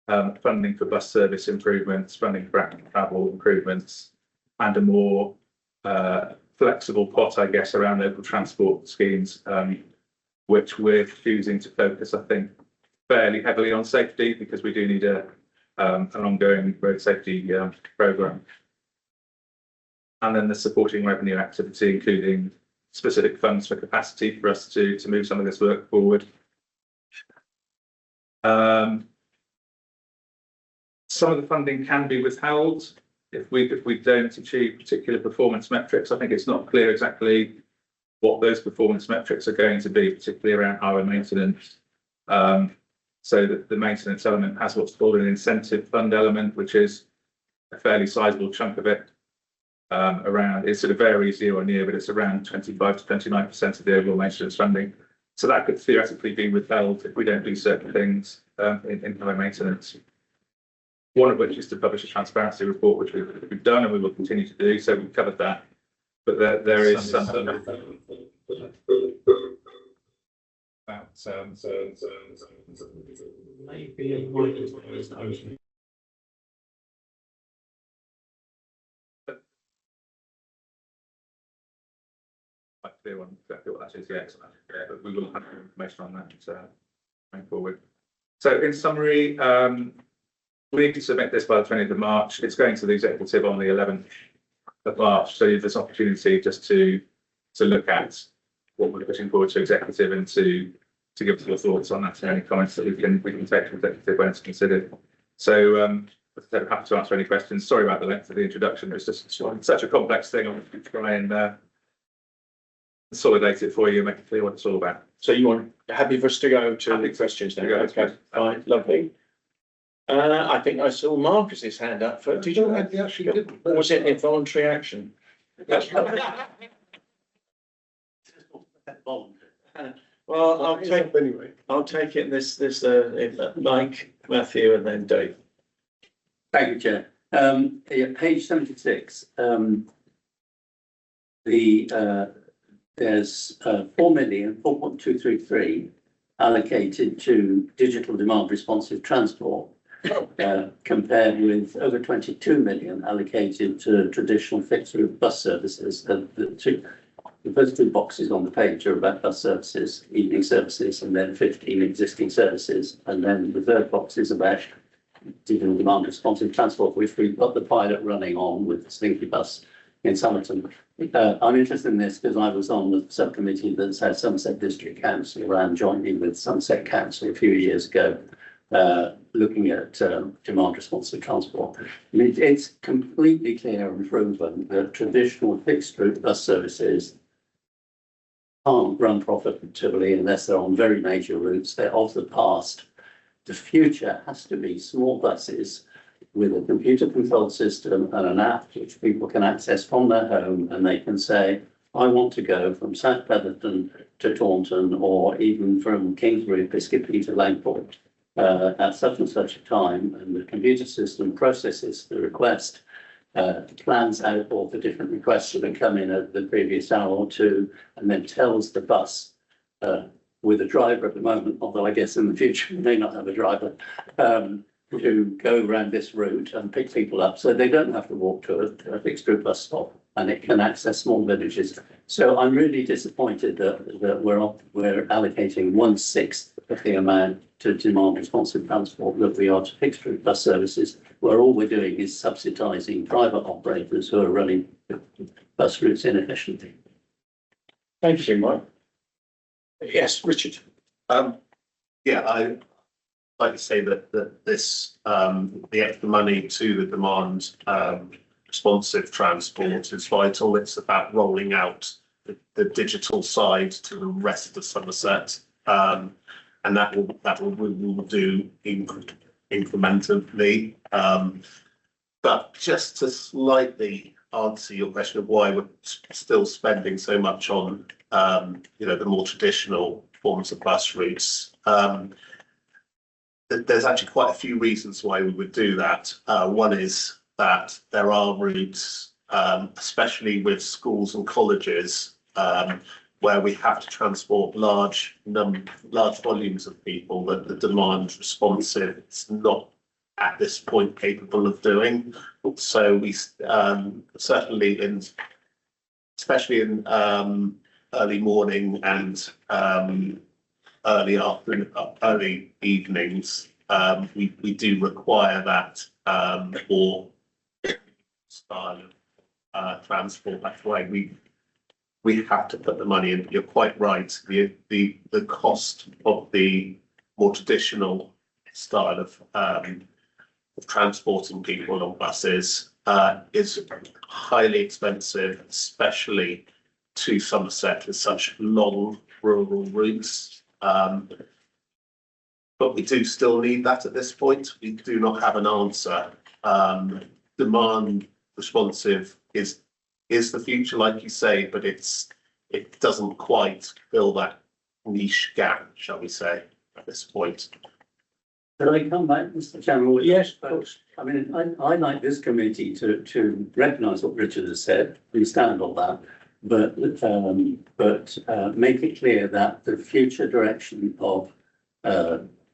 funding for bus service improvements, funding for active travel improvements, and a more flexible pot, I guess, around local transport schemes, which we're choosing to focus, I think, fairly heavily on safety because we do need an ongoing road safety programme. And then the supporting revenue activity, including specific funds for capacity for us to move some of this work forward. Some of the funding can be withheld if we don't achieve particular performance metrics. I think it's not clear exactly what those performance metrics are going to be, particularly around highway maintenance. So that the maintenance element has what's called an incentive fund element, which is a fairly sizable chunk of it. It sort of varies year on year, but it's around 25 to 29% of the overall maintenance funding. So that could theoretically be withheld if we don't do certain things in highway maintenance. One of which is to publish a transparency report, which we've done and we will continue to do. So we've covered that. But there is some maybe quite clear on exactly what that is yet, but we will have information on that going forward. So in summary, we need to submit this by the 20th of March. It's going to the executive on the 11th of March. So there's opportunity just to look at what we're putting forward to executive and to give us your thoughts on that and any comments that we can take to executive when it's considered. So as I said, I'm happy to answer any questions. Sorry about the length of the introduction. It's just such a complex thing. I'm going to try and consolidate it for you and make it clear what it's all about. So happy for us to go to the questions now? Okay, fine, lovely. I think I saw Marcus's hand up for. Did you? Actually didn't. Or was it involuntary action? Well, I'll take it. This Mike, Matthew, and then Dave. Thank you, Chair. Page 76. There's 4,4.233 allocated to digital demand responsive transport, compared with over 22 million allocated to traditional fixed route bus services. The first two boxes on the page are about bus services, evening services, and then 15 existing services. And then the third box is about digital demand responsive transport, which we've got the pilot running on with the Slinky Bus in Somerton. I'm interested in this because I was on the subcommittee that's had Somerset District Council ran jointly with Somerset Council a few years ago, looking at demand responsive transport. It's completely clear and proven that traditional fixed route bus services can't run profitably unless they're on very major routes. They're of the past. The future has to be small buses with a computer controlled system and an app which people can access from their home, and they can say, I want to go from South Petherton to Taunton, or even from Kingsbury, Piscopee to Langport at such and such a time, and the computer system processes the request, plans out all the different requests that have come in at the previous hour or two, and then tells the bus with a driver at the moment, although I guess in the future we may not have a driver, to go around this route and pick people up, so they don't have to walk to a fixed route bus stop, and it can access small villages. So I'm really disappointed that we're allocating 1/6 of the amount to demand responsive transport that we are to fixed route bus services, where all we're doing is subsidising private operators who are running bus routes inefficiently. Thank you, Mike. Yes, Richard. Yeah, I like to say that this, the extra money to the demand, responsive transport is vital. It's about rolling out the digital side to the rest of Somerset. And we will do incrementally. But just to slightly answer your question of why we're still spending so much on, the more traditional forms of bus routes. There's actually quite a few reasons why we would do that. One is that there are routes, especially with schools and colleges, where we have to transport large volumes of people that the demand responsive is not at this point capable of doing. So we certainly especially in early morning and early afternoon, early evenings, we do require that or style of transport. That's why we have to put the money in. You're quite right. The cost of the more traditional style of transporting people on buses is highly expensive, especially to Somerset with such long rural routes. But we do still need that at this point. We do not have an answer. Demand responsive is the future, like you say, but it doesn't quite fill that niche gap, shall we say, at this point. Could I come back, Mr. Chairman? Yes, of course. I mean, I like this committee to recognise what Richard has said, we stand on that, but make it clear that the future direction of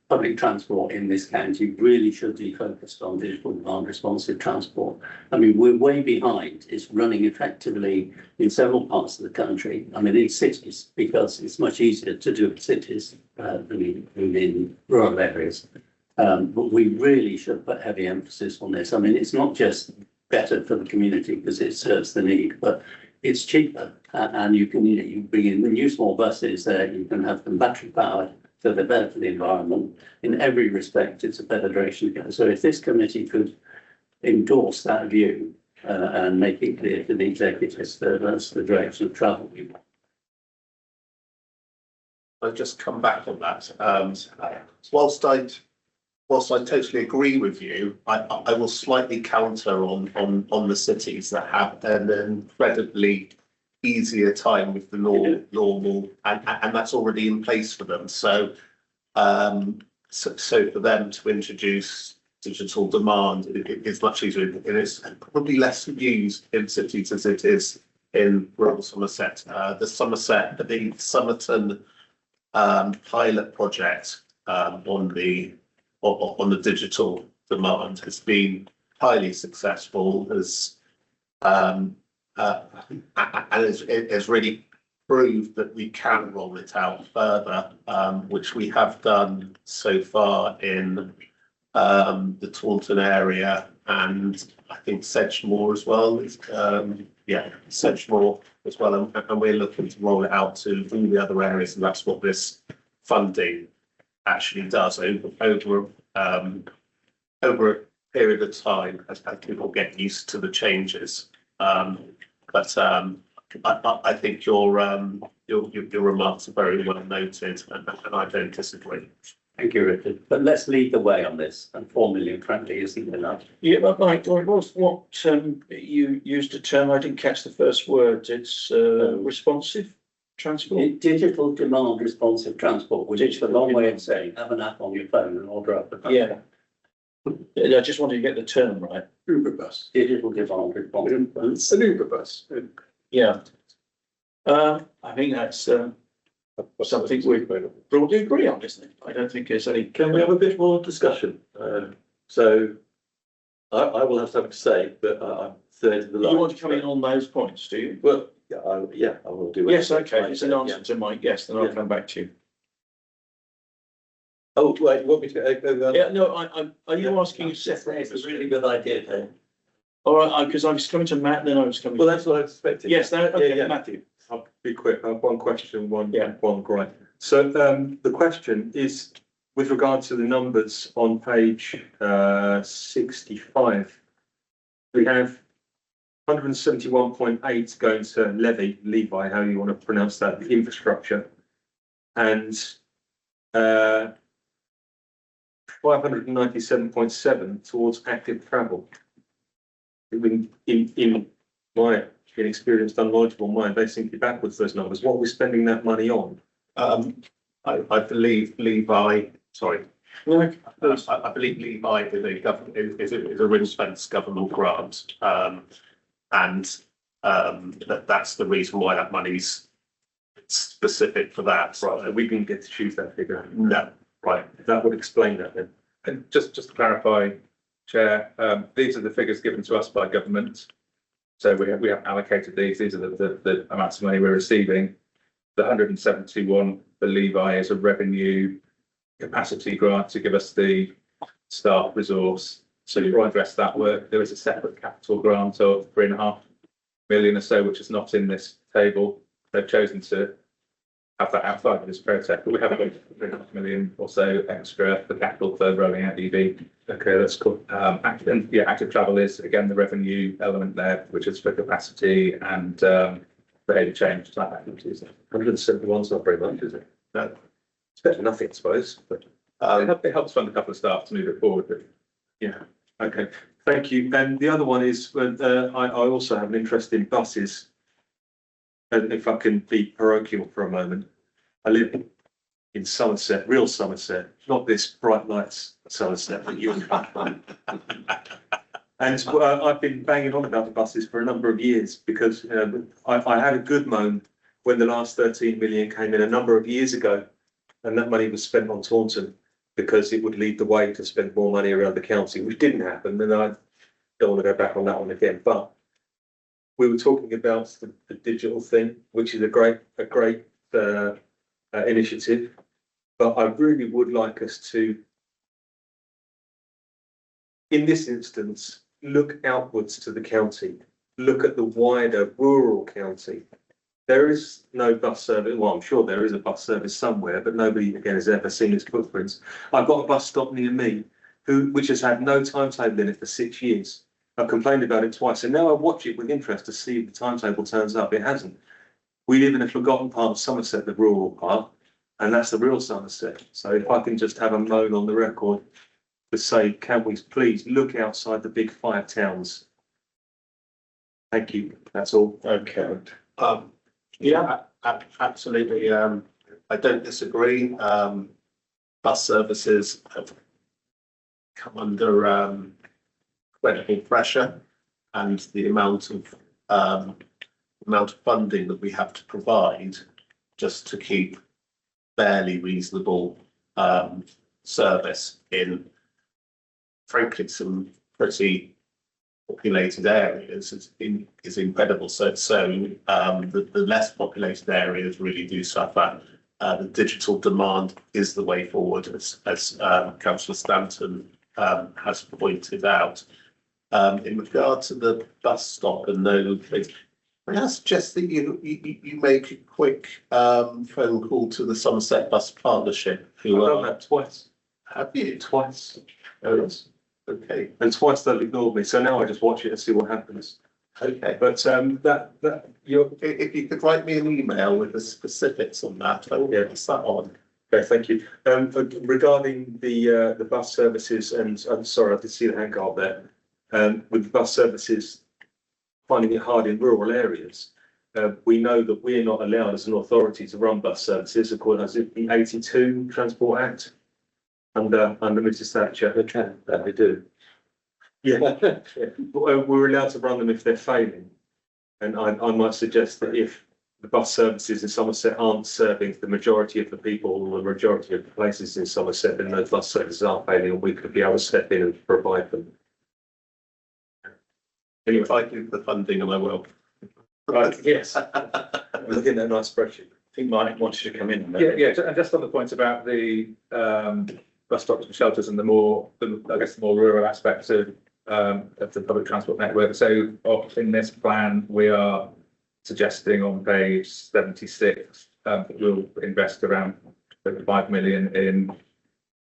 public transport in this county really should be focused on digital demand responsive transport. I mean, we're way behind. It's running effectively in several parts of the country. I mean, in cities, because it's much easier to do in cities than in rural areas. But we really should put heavy emphasis on this. I mean, it's not just better for the community because it serves the need, but it's cheaper. And you can, you bring in the new small buses there, you can have them battery powered, so they're better for the environment. In every respect, it's a better direction to go. So if this committee could endorse that view and make it clear to the executives that that's the direction of travel we want. I'll just come back on that. Whilst I totally agree with you, I will slightly counter on the cities that have an incredibly easier time with the normal, and that's already in place for them. So for them to introduce digital demand is much easier, and it's probably less used in cities as it is in rural Somerset. The Somerton pilot project on the digital demand has been highly successful, and it's really proved that we can roll it out further, which we have done so far in the Taunton area and I think Sedgemoor as well. Sedgemoor as well, and we're looking to roll it out to all the other areas, and that's what this funding actually does over a period of time as people get used to the changes. But I think your remarks are very well noted, and I don't disagree. Thank you, Richard. But let's lead the way on this, and 4 million frankly isn't enough. Yeah, but Mike, what you used a term, I didn't catch the first word. It's responsive transport. Digital demand responsive transport, which is a long way of saying have an app on your phone and order up the bus. Yeah. I just wanted to get the term right. Uber bus. Digital demand responsive. It's an Uber bus. Yeah. I think that's something we broadly agree on, isn't it? I don't think there's any. Can we have a bit more discussion? So I will have something to say, but I'm third of the line. You want to come in on those points, do you? Well, yeah, I will do. Yes, okay. It's an answer to Mike. Yes, then I'll come back to you. Oh, wait, you want me to go? Yeah, no, are you asking a separate? It's a really good idea, Dave. All right, because I was coming to Matt, then I was coming. Well, that's what I expected. Yes, no, okay, yeah. Matthew. I'll be quick. I have one question, one Yeah. gripe. So the question is with regard to the numbers on page 65. We have 171.8 going to Levi, how you want to pronounce that, the infrastructure, and 597.7 towards active travel. In my inexperienced, unknowledgeable mind, they seem to be backwards, those numbers. What are we spending that money on? I believe Levi, sorry. No, I believe Levi is a ring-fence government grant. That's the reason why that money's specific for that. Right, we didn't get to choose that figure. No. Right, that would explain that then. And just to clarify, Chair, these are the figures given to us by government. So we haven't allocated these. These are the amounts of money we're receiving. The 171 for Levi is a revenue capacity grant to give us the staff resource to address that work. There is a separate capital grant of 3.5 million or so, which is not in this table. They've chosen to have that outside of this project, but we have about 3.5 million or so extra for capital for rolling out EV. Okay, that's cool. Active travel is again the revenue element there, which is for capacity and behaviour change type activities. 171's not very much, is it? No, It's better than nothing, I suppose, but. it helps fund a couple of staff to move it forward. But Yeah, okay, thank you. And the other one is, I also have an interest in buses. And if I can be parochial for a moment, I live in Somerset, real Somerset, not this bright lights Somerset that you and I've been banging on about the buses for a number of years because I had a good moan when the last 13 million came in a number of years ago, and that money was spent on Taunton because it would lead the way to spend more money around the county, which didn't happen, and I don't want to go back on that one again. But we were talking about the digital thing, which is a great initiative, but I really would like us to, in this instance, look outwards to the county, look at the wider rural county. There is no bus service. Well, I'm sure there is a bus service somewhere, but nobody again has ever seen its footprints. I've got a bus stop near me which has had no timetable in it for 6 years. I've complained about it twice, and now I watch it with interest to see if the timetable turns up. It hasn't. We live in a forgotten part of Somerset, the rural part, and that's the real Somerset. So if I can just have a moan on the record to say, can we please look outside the big 5 towns? Thank you. That's all. Okay. Absolutely. I don't disagree. Bus services have come under incredible pressure, and the amount of funding that we have to provide just to keep fairly reasonable service in, frankly, some pretty populated areas is incredible. So the less populated areas really do suffer. The digital demand is the way forward, as Councillor Stanton has pointed out. In regard to the bus stop and no things, may I suggest that you make a quick phone call to the Somerset Bus Partnership, who I've done that twice. Have you? Twice. Yes. Okay. And twice they'll ignore me. So now I just watch it and see what happens. Okay. But if you could write me an email with the specifics on that, I will pass that on. Okay, thank you. Regarding the bus services, and I'm sorry, I did see the hand go up there. With the bus services, finding it hard in rural areas, we know that we're not allowed as an authority to run bus services according to the 82 Transport Act under Mrs. Thatcher. Okay, that we do. Yeah, but, we're allowed to run them if they're failing. And I might suggest that if the bus services in Somerset aren't serving the majority of the people or the majority of the places in Somerset, then those bus services are failing, and we could be able to step in and provide them. Anyway, if I give the funding, and I will. Right, yes. We're looking at a nice spreadsheet. I think Mike wanted to come in. Yeah, and just on the point about the bus stops and shelters and the more rural aspects of of the public transport network. So in this plan, we are suggesting on page 76 that we'll invest around 5 million in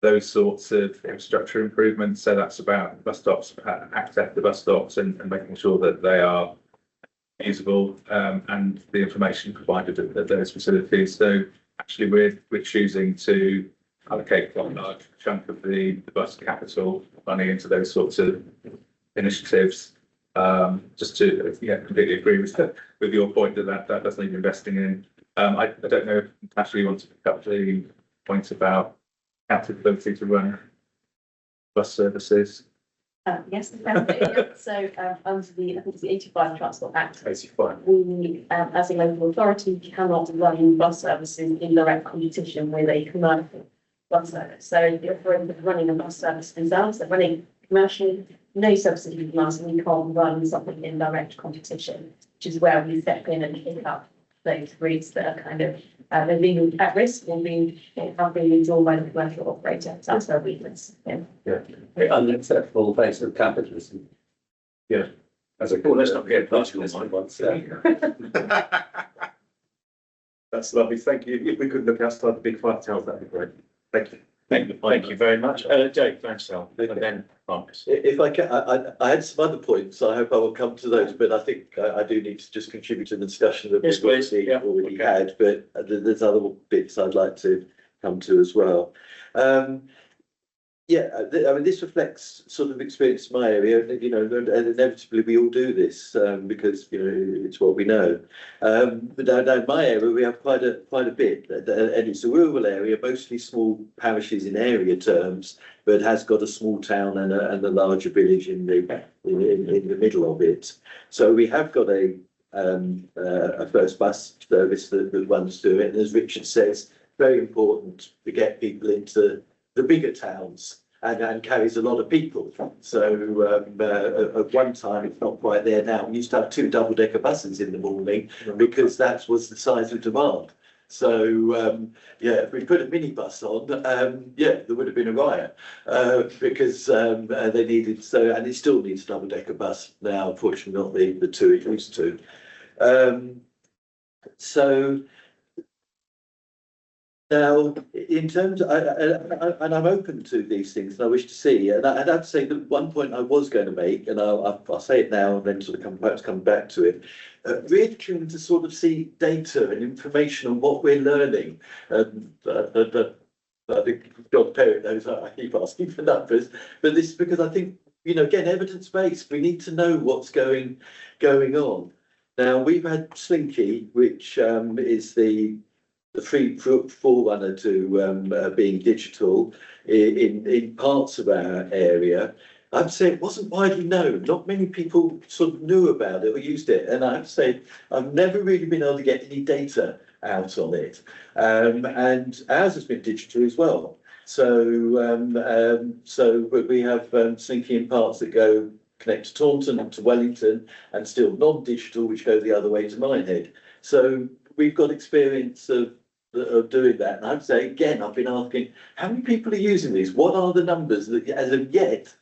those sorts of infrastructure improvements. So that's about bus stops, access to bus stops, and making sure that they are usable, and the information provided at those facilities. So actually, we're choosing to allocate quite a large chunk of the bus capital money into those sorts of initiatives. Just to completely agree with your point that does need investing in. I don't know if Ashley wants to pick up the point about council's ability to run bus services. Yes, so under the, I think it's the 85 Transport Act, 85. we, as a local authority, cannot run bus services in direct competition with a commercial bus service. So if we're running a bus service themselves, they're running commercial, no subsidy from us, and we can't run something in direct competition, which is where we step in and pick up those routes that are kind of they're being at risk or being withdrawn by the commercial operator. So that's our weakness. The unacceptable face of capitalism. Yeah. As a cool, let's not get political. That's lovely. Thank you. If we could look outside the big 5 towers, that'd be great. Thank you. Thank you very much. Dave, thanks, Al. And then Marcus. If I can, I had some other points, I hope I will come to those, but I think I do need to just contribute to the discussion that Yes, we've please. already had, but there's other bits I'd like to come to as well. I mean, this reflects sort of experience in my area, and inevitably we all do this because it's what we know. But now in my area we have quite a bit, and it's a rural area, mostly small parishes in area terms, but has got a small town and a larger village in the middle of it. So we have got a first bus service that runs through it, and as Richard says, very important to get people into the bigger towns and carries a lot of people. So at one time, it's not quite there now. We used to have 2 double-decker buses in the morning because that was the size of demand. So if we put a minibus on, there would have been a riot because they needed and it still needs a double-decker bus now. Unfortunately, not the 2 it used to. Now, in terms of, and I'm open to these things, and I wish to see, and I'd have to say that one point I was going to make, and I'll say it now and then sort of come back to it. Really keen to sort of see data and information on what we're learning. I think John Perry knows I keep asking for numbers, but this is because I think, again, evidence-based, we need to know what's going on. Now, we've had Slinky, which is the free forerunner to being digital in parts of our area. I'd say it wasn't widely known. Not many people sort of knew about it or used it. And I have to say, I've never really been able to get any data out on it. And ours has been digital as well. So we have Slinky in parts that go connect to Taunton and to Wellington, and still non-digital, which go the other way to Minehead. So we've got experience of doing that. And I'd say, again, I've been asking, how many people are using these? What are the numbers that, as of yet,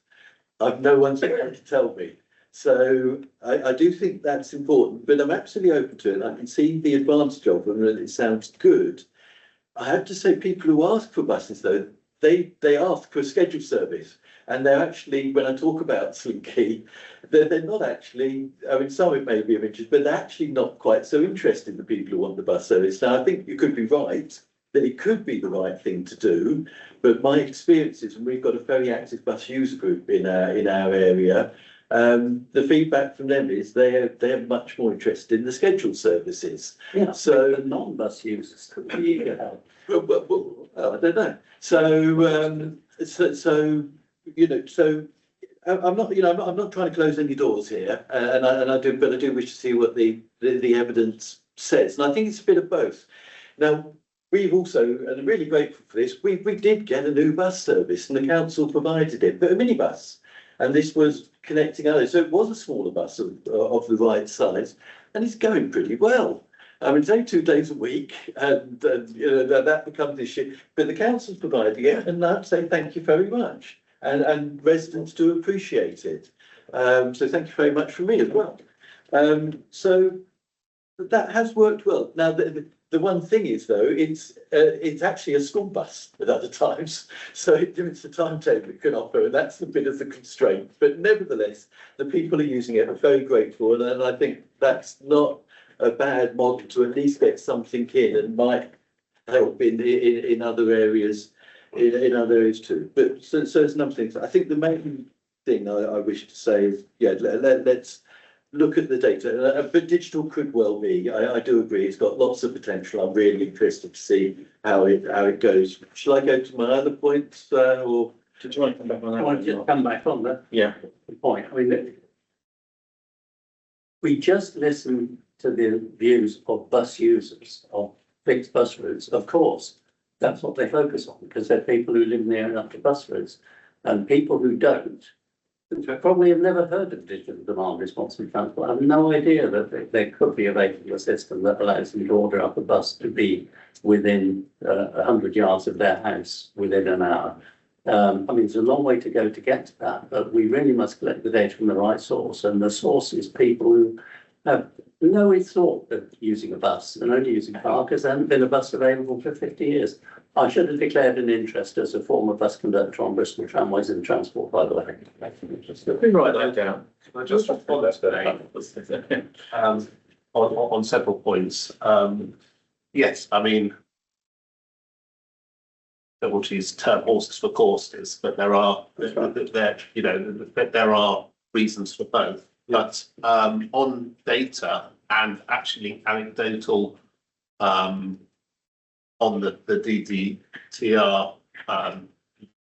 I've no one's been able to tell me. So I do think that's important, but I'm absolutely open to it. I can see the advantage of them, and it sounds good. I have to say, people who ask for buses, though, they ask for a scheduled service. And they're actually, when I talk about Slinky, they're not actually, I mean, some of it may be of interest, but they're actually not quite so interested in the people who want the bus service. Now, I think you could be right, that it could be the right thing to do, but my experience is, and we've got a very active bus user group in our area, the feedback from them is they're much more interested in the scheduled services. Yeah, so the non-bus users could be eager help. Well, I don't know. So I'm not trying to close any doors here, and I do wish to see what the evidence says, and I think it's a bit of both. Now, we've also, and I'm really grateful for this, we did get a new bus service, and the council provided it, but a minibus, and this was connecting others. So it was a smaller bus of the right size, and it's going pretty well. I mean, it's only 2 days a week, and that becomes the issue. But the council's providing it, and I'd say thank you very much. and residents do appreciate it. So thank you very much from me as well. So that has worked well. Now, the one thing is though, it's actually a school bus at other times, so it limits the timetable it can offer, and that's the bit of the constraint. But nevertheless, the people are using it are very grateful, and I think that's not a bad model to at least get something in, and might help in other areas, in other areas too. But so there's another thing. I think the main thing I wish to say is, yeah, let's look at the data, but digital could well be. I do agree. It's got lots of potential. I'm really interested to see how it goes. Shall I go to my other points, or Did you want to come back on that? I want to just come back on that Yeah. point. I mean, we just listen to the views of bus users of fixed bus routes. Of course, that's what they focus on because they're people who live near enough to bus routes, and people who don't probably have never heard of digital demand responsive transport. I have no idea that there could be available a system that allows them to order up a bus to be within 100 yards of their house within an hour. I mean, there's a long way to go to get to that, but we really must collect the data from the right source. And the source is people who have no thought of using a bus and only using a car because there hasn't been a bus available for 50 years. I should have declared an interest as a former bus conductor on Bristol Tramways and Transport, by the way. Let me write that down. Can I just respond to Dave? On several points. Yes, I mean, I don't want to use the term horses for courses, but there are reasons for both. But on data and actually anecdotal on the DDTR,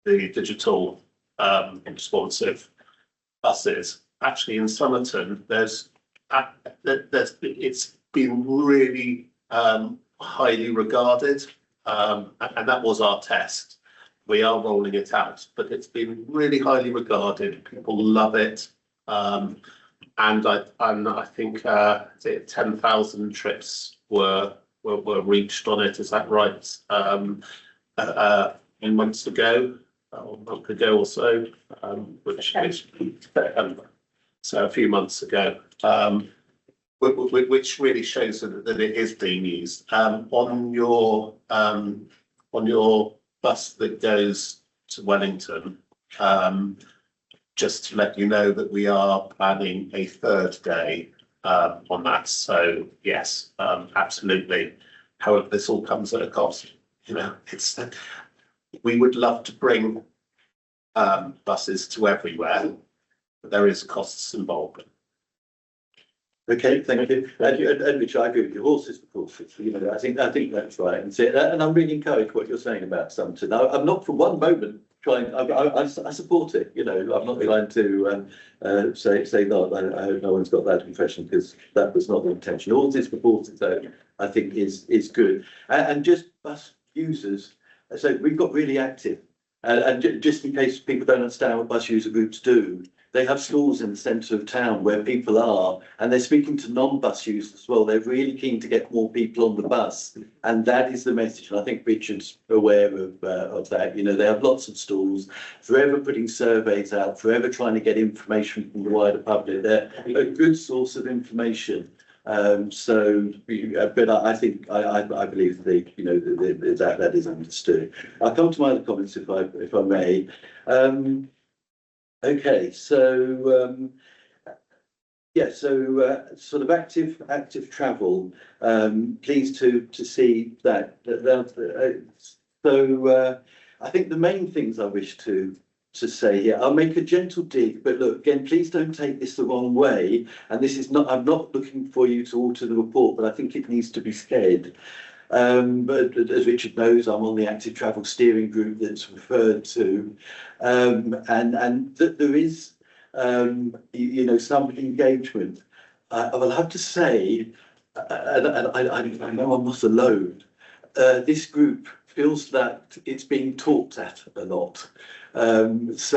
the digital responsive buses, actually in Somerton, it's been really highly regarded, and that was our test. We are rolling it out, but it's been really highly regarded. People love it, and I think 10,000 trips were reached on it. Is that right? A few months ago, or a month ago or so, which is so a few months ago. Which really shows that it is being used. On your bus that goes to Wellington, just to let you know that we are planning a third day on that. So yes, absolutely. However, this all comes at a cost. You know, we would love to bring buses to everywhere, but there is costs involved. Okay, thank you. And which I agree with you, horses for courses. You know, I think that's right. And I'm really encouraged what you're saying about Somerton. I'm not for one moment trying. I support it. You know, I'm not trying to say that. I hope no one's got that impression because that was not the intention. Horses for courses, though, I think is good. And just bus users. So we've got really active. And just in case people don't understand what bus user groups do, they have schools in the centre of town where people are, and they're speaking to non-bus users as well. They're really keen to get more people on the bus, and that is the message. And I think Richard's aware of that. You know, they have lots of stalls, forever putting surveys out, forever trying to get information from the wider public. They're a good source of information. But I think I believe that is understood. I'll come to my other comments if I may. Okay, so sort of active travel. Pleased to see that. I think the main things I wish to say here, I'll make a gentle dig, but look, again, please don't take this the wrong way. And this is not, I'm not looking for you to alter the report, but I think it needs to be said. But as Richard knows, I'm on the active travel steering group that's referred to, and that there is, some engagement. I will have to say, and I know I'm not alone. This group feels that it's being talked at a lot. There's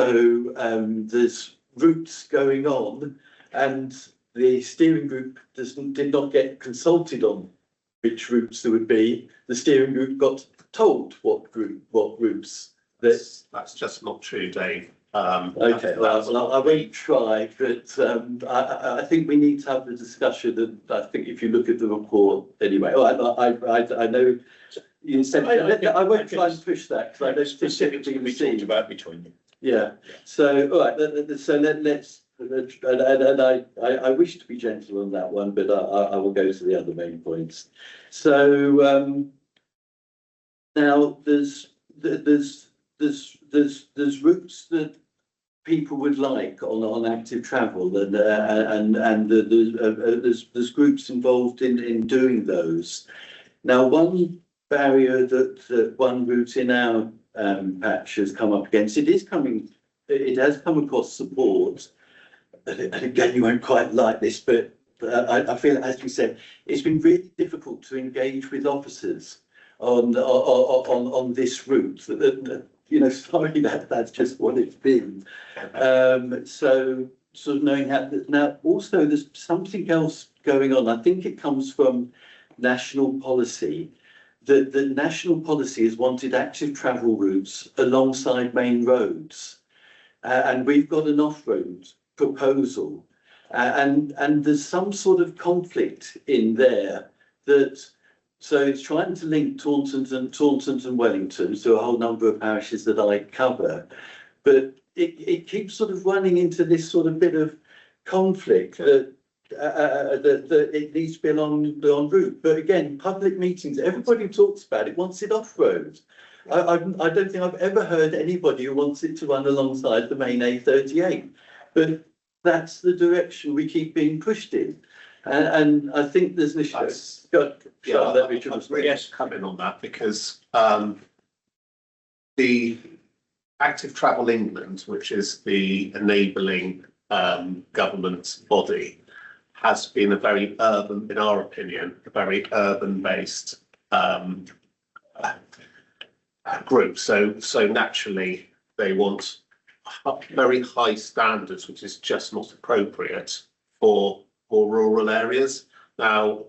routes going on, and the steering group did not get consulted on which routes there would be. The steering group got told what routes That's just not true, Dave. Okay, well, I won't try, but I think we need to have the discussion, and I think if you look at the report anyway, I know you said, I won't try and push that, because I know Specifics can be talked about between them. Yeah, so, all right, so let's, and I wish to be gentle on that one, but I will go to the other main points. So, now there's routes that people would like on active travel, and there's groups involved in doing those. Now, one barrier that one route in our patch has come up against, it has come across support, and again, you won't quite like this, but I feel, as you said, it's been really difficult to engage with officers on this route. You know, sorry, that's just what it's been. So sort of knowing how, now also there's something else going on. I think it comes from national policy. The national policy has wanted active travel routes alongside main roads. And we've got an off-road proposal. And there's some sort of conflict in there that, so it's trying to link Taunton and Wellington to a whole number of parishes that I cover. But it keeps sort of running into this sort of bit of conflict that it needs to be along route. But again, public meetings, everybody who talks about it wants it off-road. I don't think I've ever heard anybody who wants it to run alongside the main A38. But that's the direction we keep being pushed in. And I think there's an issue. Yes, come in on that, because the Active Travel England, which is the enabling government body, has been a very urban, in our opinion, a very urban-based group. So naturally, they want very high standards, which is just not appropriate for rural areas. Now,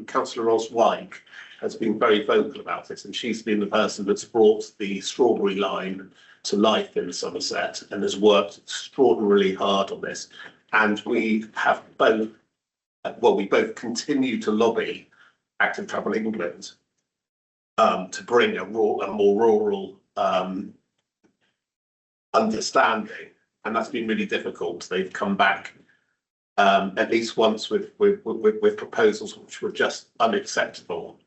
Councillor Ros-Wyke has been very vocal about this, and she's been the person that's brought the strawberry line to life in Somerset and has worked extraordinarily hard on this. And we have both, well, we both continue to lobby Active Travel England to bring a more rural understanding, and that's been really difficult. They've come back at least once with proposals which were just unacceptable.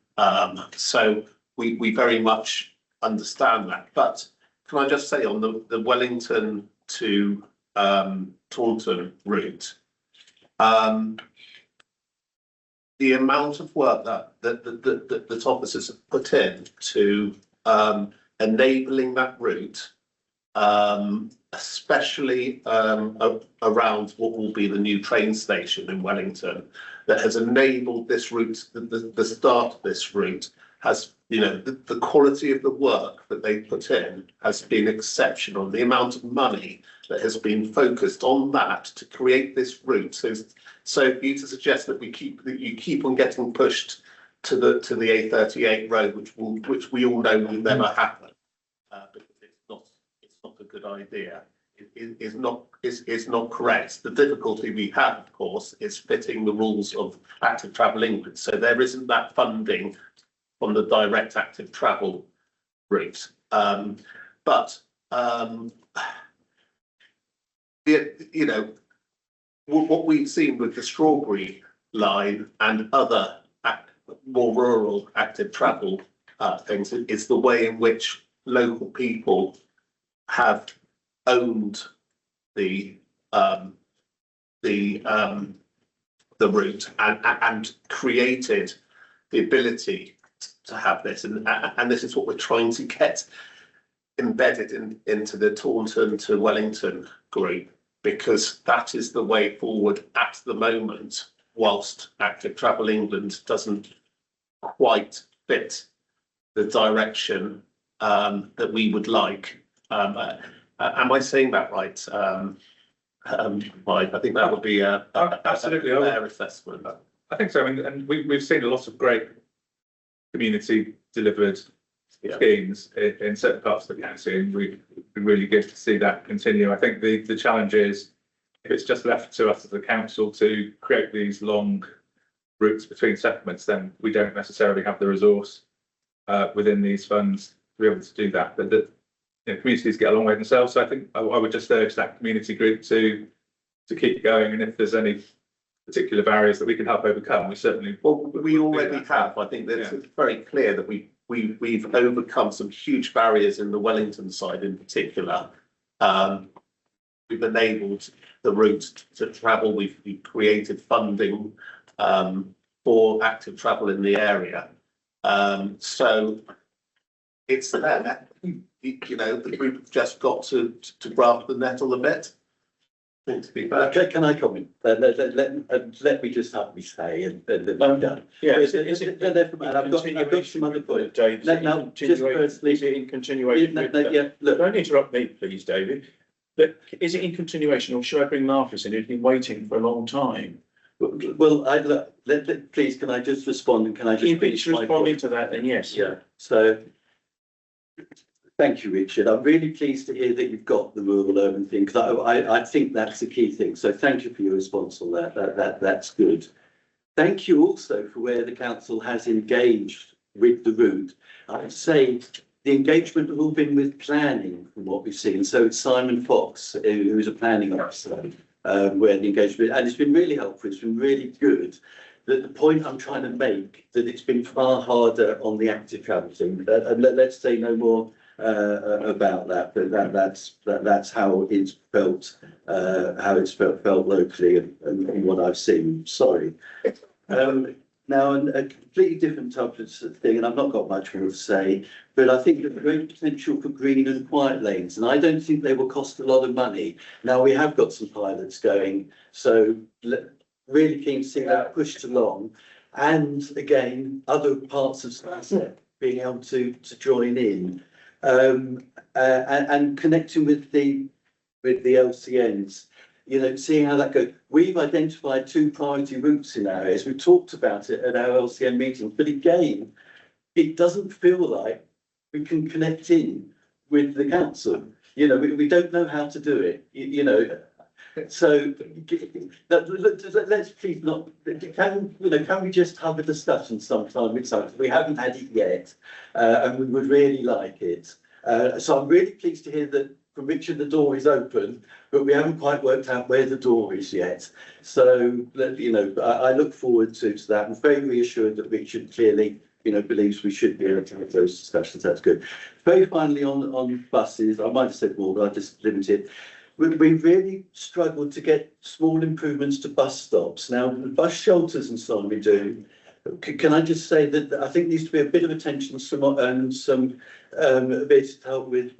So we very much understand that. But can I just say on the Wellington to Taunton route, the amount of work that officers have put in to enabling that route, especially around what will be the new train station in Wellington, that has enabled this route, the start of this route has, you know, the quality of the work that they put in has been exceptional. The amount of money that has been focused on that to create this route. So for you to suggest that you keep on getting pushed to the A38 road, which we all know will never happen, because it's not a good idea. Is not correct. The difficulty we have, of course, is fitting the rules of Active Travel England. So there isn't that funding on the direct active travel route. But you know, what we've seen with the Strawberry line and other more rural active travel things is the way in which local people have owned the route and created the ability to have this, and this is what we're trying to get embedded into the Taunton to Wellington group, because that is the way forward at the moment, whilst Active Travel England doesn't quite fit the direction that we would like. Am I saying that right? Mike, I think that would be absolutely a fair assessment. I think so. I mean, and we've seen a lot of great community delivered schemes in certain parts of the county, and we'd be really good to see that continue. I think the challenge is if it's just left to us as a council to create these long routes between settlements, then we don't necessarily have the resource within these funds to be able to do that. But communities get along with themselves. So I think I would just urge that community group to keep going, and if there's any particular barriers that we can help overcome, we certainly. Well, we already have. I think that it's very clear that we've overcome some huge barriers in the Wellington side in particular. We've enabled the route to travel. We've created funding for active travel in the area. So it's there. We've just got to grasp the nettle a bit. Can I comment? Let me just happily say, and then I'm done. Yeah, I've got some other points. Dave, Now, just firstly, is it in continuation? yeah, look, Don't interrupt me, please, David. But is it in continuation, or should I bring Marcus in? He's been waiting for a long time. well, please, can I just respond, and can I just If finish it's my responding point? to that, then yes. Yeah, so thank you, Richard. I'm really pleased to hear that you've got the rural urban thing, because I think that's the key thing. So thank you for your response on that. That's good. Thank you also for where the council has engaged with the route. I'd say the engagement has all been with planning from what we've seen. So it's Simon Fox, who's a planning officer, where the engagement, and it's been really helpful. It's been really good. The point I'm trying to make, that it's been far harder on the active travel thing, and let's say no more about that, but that's how it's felt, felt locally, and what I've seen. Sorry. Now, a completely different type of thing, and I've not got much more to say, but I think there's great potential for green and quiet lanes, and I don't think they will cost a lot of money. Now, we have got some pilots going, so really keen to see that pushed along, and again, other parts of Somerset being able to join in, and connecting with the LCNs. Seeing how that goes. We've identified 2 priority routes in our areas. We've talked about it at our LCN meetings, but again, it doesn't feel like we can connect in with the council. We don't know how to do it, So let's please not, can we just have a discussion sometime with something? We haven't had it yet, and we would really like it. So I'm really pleased to hear that from Richard the door is open, but we haven't quite worked out where the door is yet. So, I look forward to that. I'm very reassured that Richard clearly, believes we should be able to have those discussions. That's good. Very finally on buses, I might have said more, but I just limited. We've really struggled to get small improvements to bus stops. Now, the bus shelters and so on we do. Can I just say that I think there needs to be a bit of attention and some bits to help with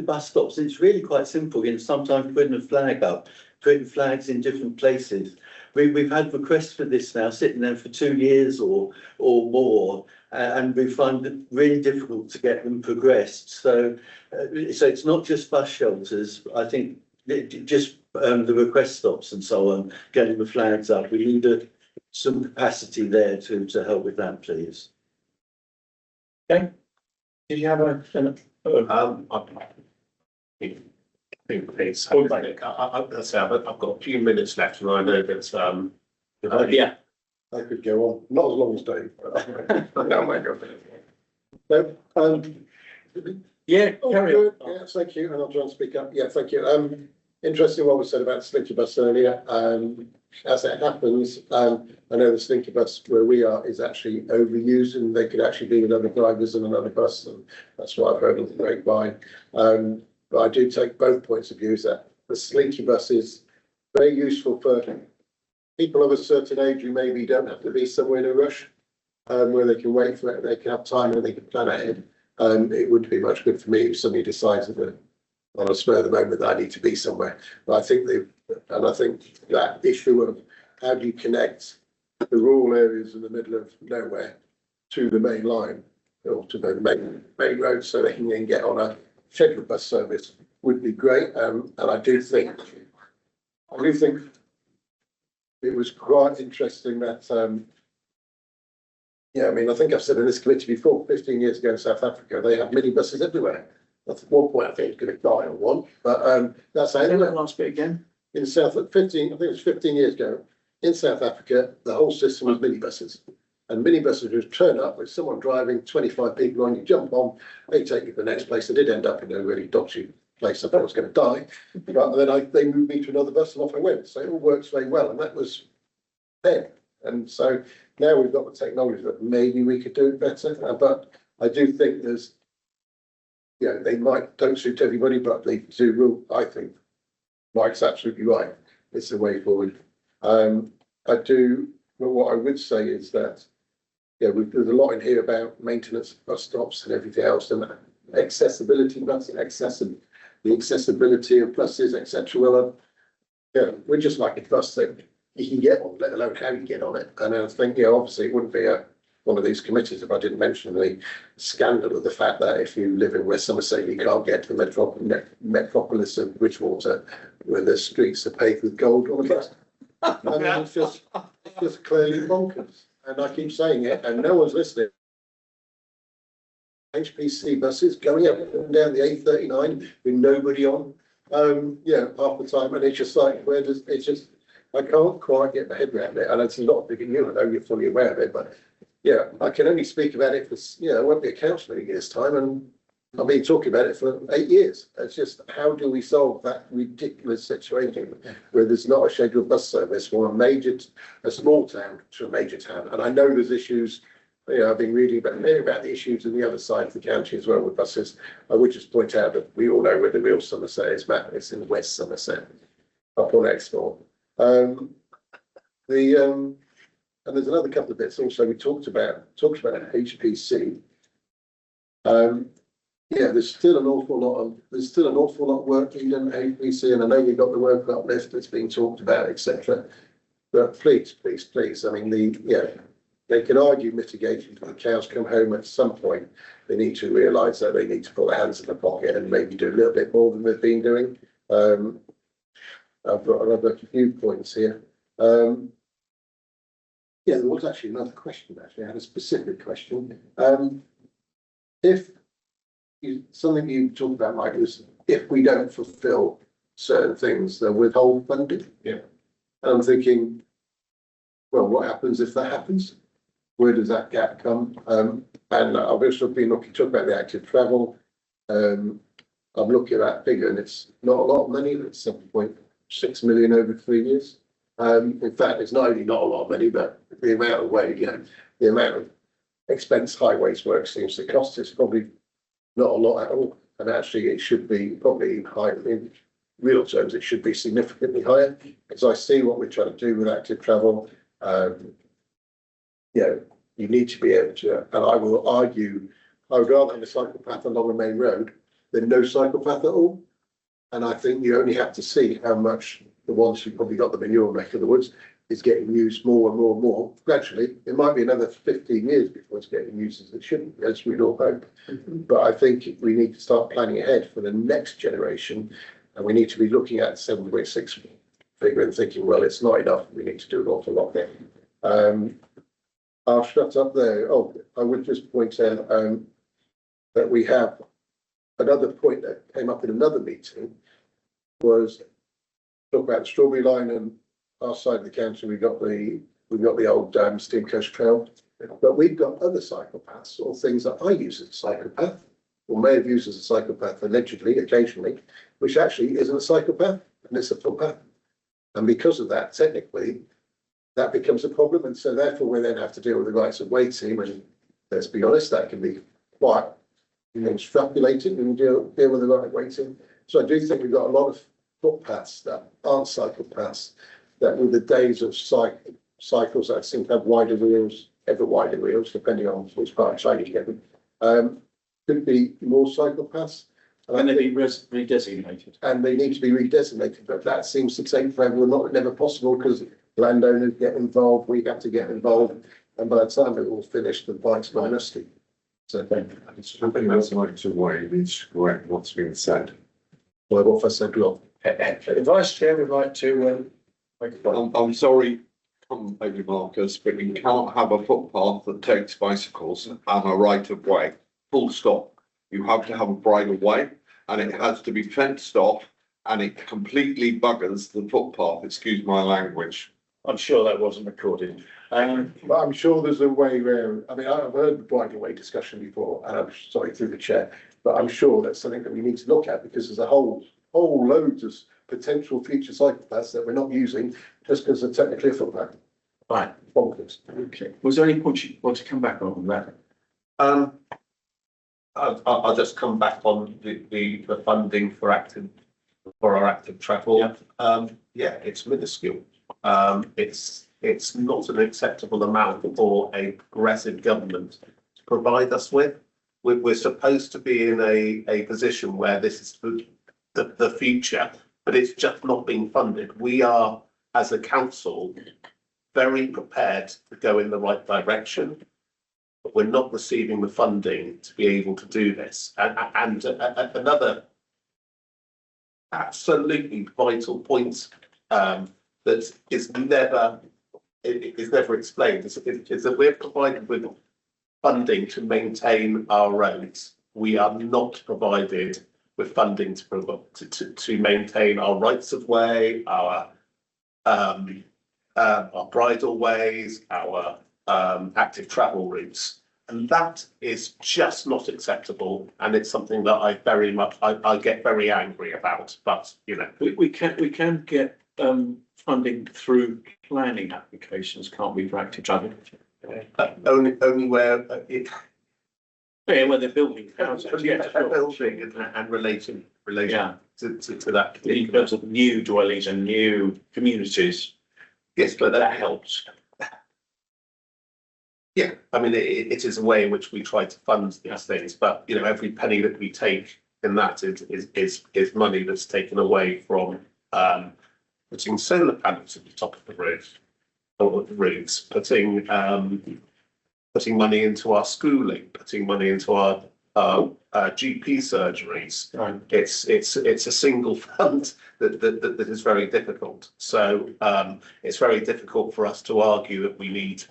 bus stops. It's really quite simple. Sometimes putting a flag up, putting flags in different places. We've had requests for this now, sitting there for 2 years or more, and we find it really difficult to get them progressed. So it's not just bus shelters. I think just the request stops and so on, getting the flags up. We need some capacity there to help with that, please. Okay. Did you have a? Please. I've got a few minutes left, and I know that Yeah. I could go on, not as long as Dave. But no, my God. No, Yeah, carry on. yeah, thank you, and I'll try and speak up. Yeah, thank you. Interesting what was said about Slinky Bus earlier. As it happens, I know the Slinky Bus where we are is actually overused, and they could actually be with other drivers in another bus, and that's what I've heard on the grapevine. But I do take both points of view, is that the Slinky Bus is very useful for people of a certain age who maybe don't have to be somewhere in a rush, where they can wait for it, they can have time and they can plan ahead. It would be much good for me if somebody decides that on a spur of the moment that I need to be somewhere. But I think that issue of how do you connect the rural areas in the middle of nowhere to the main line or to the main road so they can then get on a scheduled bus service would be great. And I do think it was quite interesting that Yeah, I mean, I think I've said in this committee before, 15 years ago in South Africa, they had minibuses everywhere. At one point, I think it's going to die on one, but that's how Say it that went. last bit again. In South, 15, I think it was 15 years ago, in South Africa, the whole system was minibuses. And minibuses would turn up with someone driving, 25 people on, you jump on, they take you to the next place. I did end up in a really dodgy place. I thought I was going to die, but then they moved me to another bus and off I went. So it all works very well, and that was then. And so now we've got the technology that maybe we could do it better, but I do think there's, you know, they don't suit everybody, but they do. I think Mike's absolutely right. It's the way forward. But what I would say is that, yeah, there's a lot in here about maintenance of bus stops and everything else, and accessibility, the accessibility of buses, etc. Well, yeah, we're just like a bus that you can get on, let alone how you get on it. And I think, yeah, obviously it wouldn't be one of these committees if I didn't mention the scandal of the fact that if you live in West Somerset, you can't get to the metropolis of Bridgewater, where the streets are paved with gold on a bus. And it's just clearly bonkers. And I keep saying it, and no one's listening. HPC buses going up and down the A39 with nobody on, yeah, half the time, and it's just like, I can't quite get my head around it. And it's not big in you, I know you're fully aware of it, but yeah, I can only speak about it for, you know, it won't be a council in a year's time, and I've been talking about it for 8 years. It's just, how do we solve that ridiculous situation where there's not a scheduled bus service from a small town to a major town? And I know there's issues, you know, I've been reading about the issues on the other side of the county as well with buses. I would just point out that we all know where the real Somerset is, Matt. It's in West Somerset, up on Exmoor. And there's another couple of bits also we talked about HPC. Yeah, there's still an awful lot of work being done at HPC, and I know we've got the work uplift that's being talked about, etc. But please, I mean, they can argue mitigation till the cows come home at some point. They need to realise that they need to put their hands in the pocket and maybe do a little bit more than they've been doing. I've got another few points here. Yeah, there was actually another question. Actually, I had a specific question. Something you talked about, Mike, is if we don't fulfil certain things, they'll withhold funding. Yeah. And I'm thinking, well, what happens if that happens? Where does that gap come? And I've also been talking about the active travel. I'm looking at that figure, and it's not a lot of money. It's 7.6 million over 3 years. In fact, it's not only not a lot of money, but the amount of the amount of expense highways work seems to cost is probably not a lot at all. And actually, it should be probably higher. In real terms, it should be significantly higher. Because I see what we're trying to do with active travel. You need to be able to, and I will argue, I would rather have a cycle path along a main road than no cycle path at all. And I think you only have to see how much the ones who probably got them in your neck of the woods is getting used more and more and more. Gradually, it might be another 15 years before it's getting used as it shouldn't, as we'd all hope. But I think we need to start planning ahead for the next generation, and we need to be looking at 7.6 figure and thinking, well, it's not enough. We need to do an awful lot there. I'll shut up there. Oh, I would just point out that we have another point that came up in another meeting was talk about the Strawberry Line, and our side of the county we've got the old Steam Coast Trail, but we've got other cycle paths or things that I use as a cycle path or may have used as a cycle path allegedly, occasionally, which actually isn't a cycle path and it's a footpath. And because of that, technically, that becomes a problem. And so therefore we then have to deal with the rights of way team. And let's be honest, that can be quite extrapolated when you deal with the right way team. So I do think we've got a lot of footpaths that aren't cycle paths, that with the days of cycles that seem to have wider wheels, ever wider wheels, depending on which part of China you get them, could be more cycle paths. And they be redesignated. And they need to be redesignated, but that seems to take forever and never possible because landowners get involved, we have to get involved, and by the time it all finished, the bike's gone rusty. So thank you. Something else I'd like to weigh needs to correct what's been said. Well, what I said, well, The Vice Chair would like to. I'm sorry, come, maybe Marcus, but you can't have a footpath that takes bicycles and a right of way, full stop. You have to have a bridle way and it has to be fenced off and it completely buggers the footpath, excuse my language. I'm sure that wasn't recorded. But I'm sure there's a way where, I mean, I've heard the bridle way discussion before, sorry, through the chair, but I'm sure that's something that we need to look at because there's a whole loads of potential future cycle paths that we're not using just because they're technically a footpath. Right. Bonkers. Okay. Was there any point you want to come back on that? I'll just come back on the funding for our active travel. Yeah, it's minuscule. It's not an acceptable amount for a progressive government to provide us with. We're supposed to be in a position where this is the future, but it's just not being funded. We are, as a council, very prepared to go in the right direction, but we're not receiving the funding to be able to do this. And another absolutely vital point that is never explained is that we're provided with funding to maintain our roads. We are not provided with funding to maintain our rights of way, our bridle ways, our active travel routes. And that is just not acceptable. And it's something that I get very angry about, but you know. We can get funding through planning applications, can't we, for active travel? Only where Yeah, when they're building houses. building and relation to that. In terms of new dwellings and new communities. Yes, but that helps. Yeah, I mean, it is a way in which we try to fund these things, but you know, every penny that we take in that is money that's taken away from putting solar panels at the top of the roof or the roofs, putting money into our schooling, putting money into our GP surgeries. Right. It's a single fund that is very difficult. So it's very difficult for us to argue that we need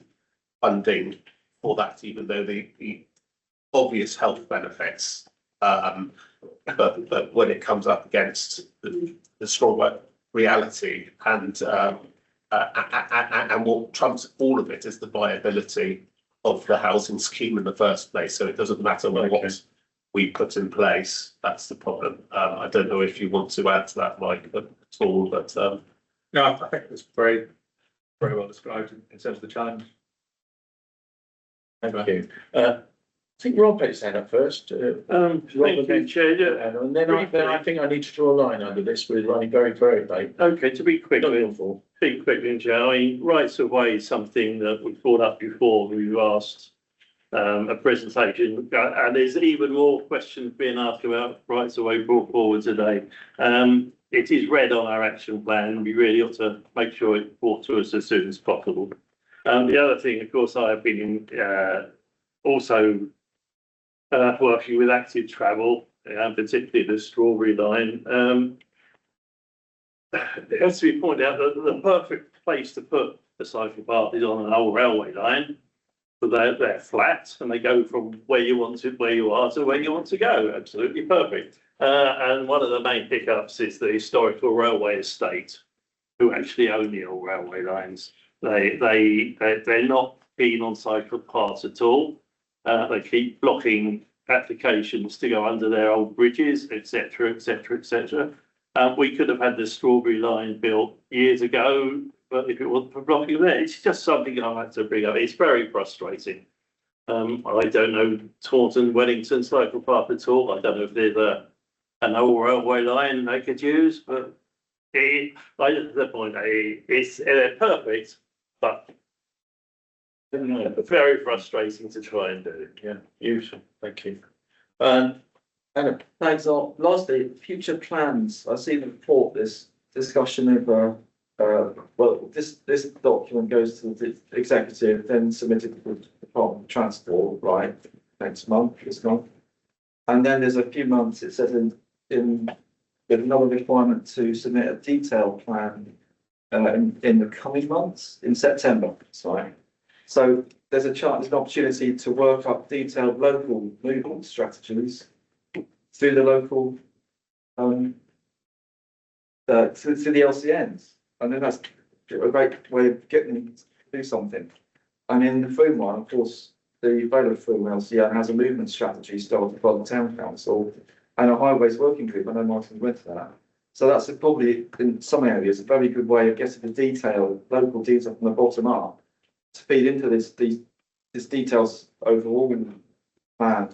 funding for that, even though the obvious health benefits. But when it comes up against the stronger reality and what trumps all of it is the viability of the housing scheme in the first place. So it doesn't matter what we put in place. That's the problem. I don't know if you want to add to that, Mike, at all, but no, I think it's very well described in terms of the challenge. Thank you. I think Rob had his hand up first. Thank you, Chair. And then I think I need to draw a line under this. We're running very, very late. Okay, to be quick, Chair. I mean, rights of way is something that we've brought up before. We've asked a presentation, and there's even more questions being asked about rights of way brought forward today. It is read on our action plan, and we really ought to make sure it's brought to us as soon as possible. The other thing, of course, I have been also working with active travel, particularly the Strawberry Line. It has to be pointed out that the perfect place to put a cycle path is on an old railway line. But they're flat and they go from where you are to where you want to go. Absolutely perfect. And one of the main pickups is the historical railway estate, who actually own the old railway lines. They're not keen on cycle paths at all. They keep blocking applications to go under their old bridges, etc., etc., etc. We could have had the Strawberry Line built years ago, but if it wasn't for blocking there, it's just something I like to bring up. It's very frustrating. I don't know Taunton Wellington cycle path at all. I don't know if there's an old railway line they could use, but the point it's perfect, but very frustrating to try and do. Yeah, useful. Thank you. Adam. Thanks. Lastly, future plans. I see the report. This discussion of this document goes to the executive, then submitted to the Department of Transport, right? Next month, this month, and then there's a few months. It says in another requirement to submit a detailed plan in the coming months, in September, sorry. So there's an opportunity to work up detailed local movement strategies through the local, through the LCNs. And then that's a great way of getting them to do something. And in the food one, of course, the Vale of Food LCN has a movement strategy started by the Town Council and a highways working group. I know Martin went to that. So that's probably, in some areas, a very good way of getting the detail, local detail from the bottom up to feed into this details overall plan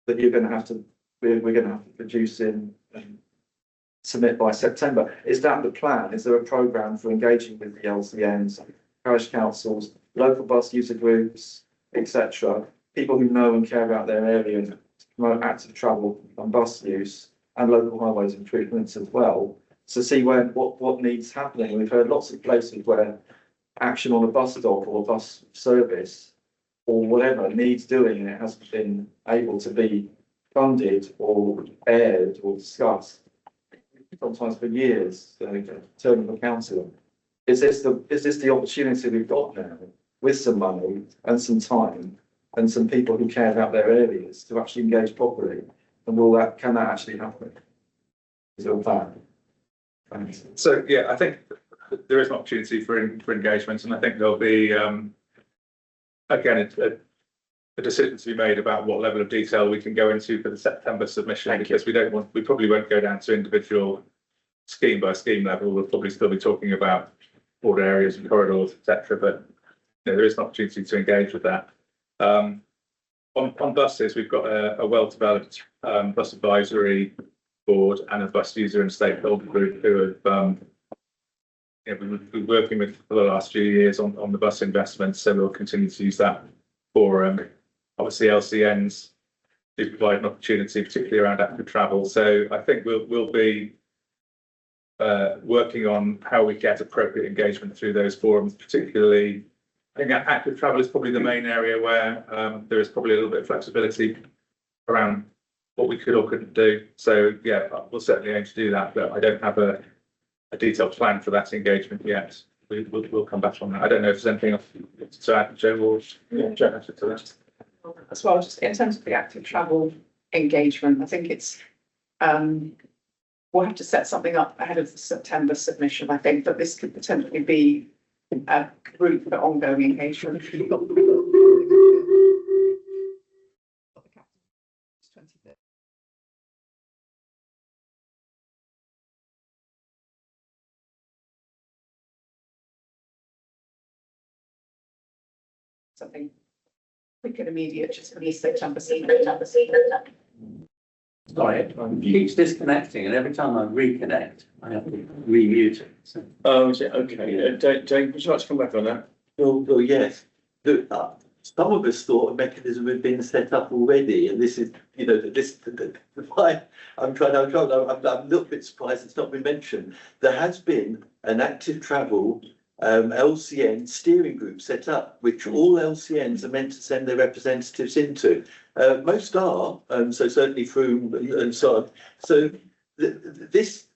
that you're going to have to, we're going to have to produce in and submit by September. Is that the plan? Is there a programme for engaging with the LCNs, parish councils, local bus user groups, etc., people who know and care about their area and promote active travel and bus use and local highways improvements as well, to see what needs happening? We've heard lots of places where action on a bus stop or a bus service or whatever needs doing and it hasn't been able to be funded or aired or discussed, sometimes for years, term of the council. Is this the opportunity we've got now, with some money and some time and some people who care about their areas, to actually engage properly? And can that actually happen? Is there a plan? Thanks. So, yeah, I think there is an opportunity for engagement, and I think there'll be, again, a decision to be made about what level of detail we can go into for the September submission, because we probably won't go down to individual scheme by scheme level. We'll probably still be talking about border areas and corridors, etc. But there is an opportunity to engage with that. On buses, we've got a well-developed bus advisory board and a bus user and stakeholder group who have we've been working with for the last few years on the bus investments, so we'll continue to use that forum. Obviously, LCNs do provide an opportunity, particularly around active travel. So I think we'll be working on how we get appropriate engagement through those forums. Particularly, I think active travel is probably the main area where there is probably a little bit of flexibility around what we could or couldn't do. So yeah, we'll certainly aim to do that, but I don't have a detailed plan for that engagement yet. We'll come back on that. I don't know if there's anything else to add, Joe, or Joe added to that. As well, just in terms of the active travel engagement, I think it's we'll have to set something up ahead of the September submission. I think that this could potentially be a route for ongoing engagement. Something quick and immediate, just for the September. Sorry, it keeps disconnecting, and every time I reconnect, I have to remute it. So. Oh, is it? Okay. Dave, would you like to come back on that? Well, yes. Look, some of us thought a mechanism had been set up already, and this is, why I'm a little bit surprised it's not been mentioned. There has been an active travel LCN steering group set up, which all LCNs are meant to send their representatives into. Most are, so certainly Froome and so on. So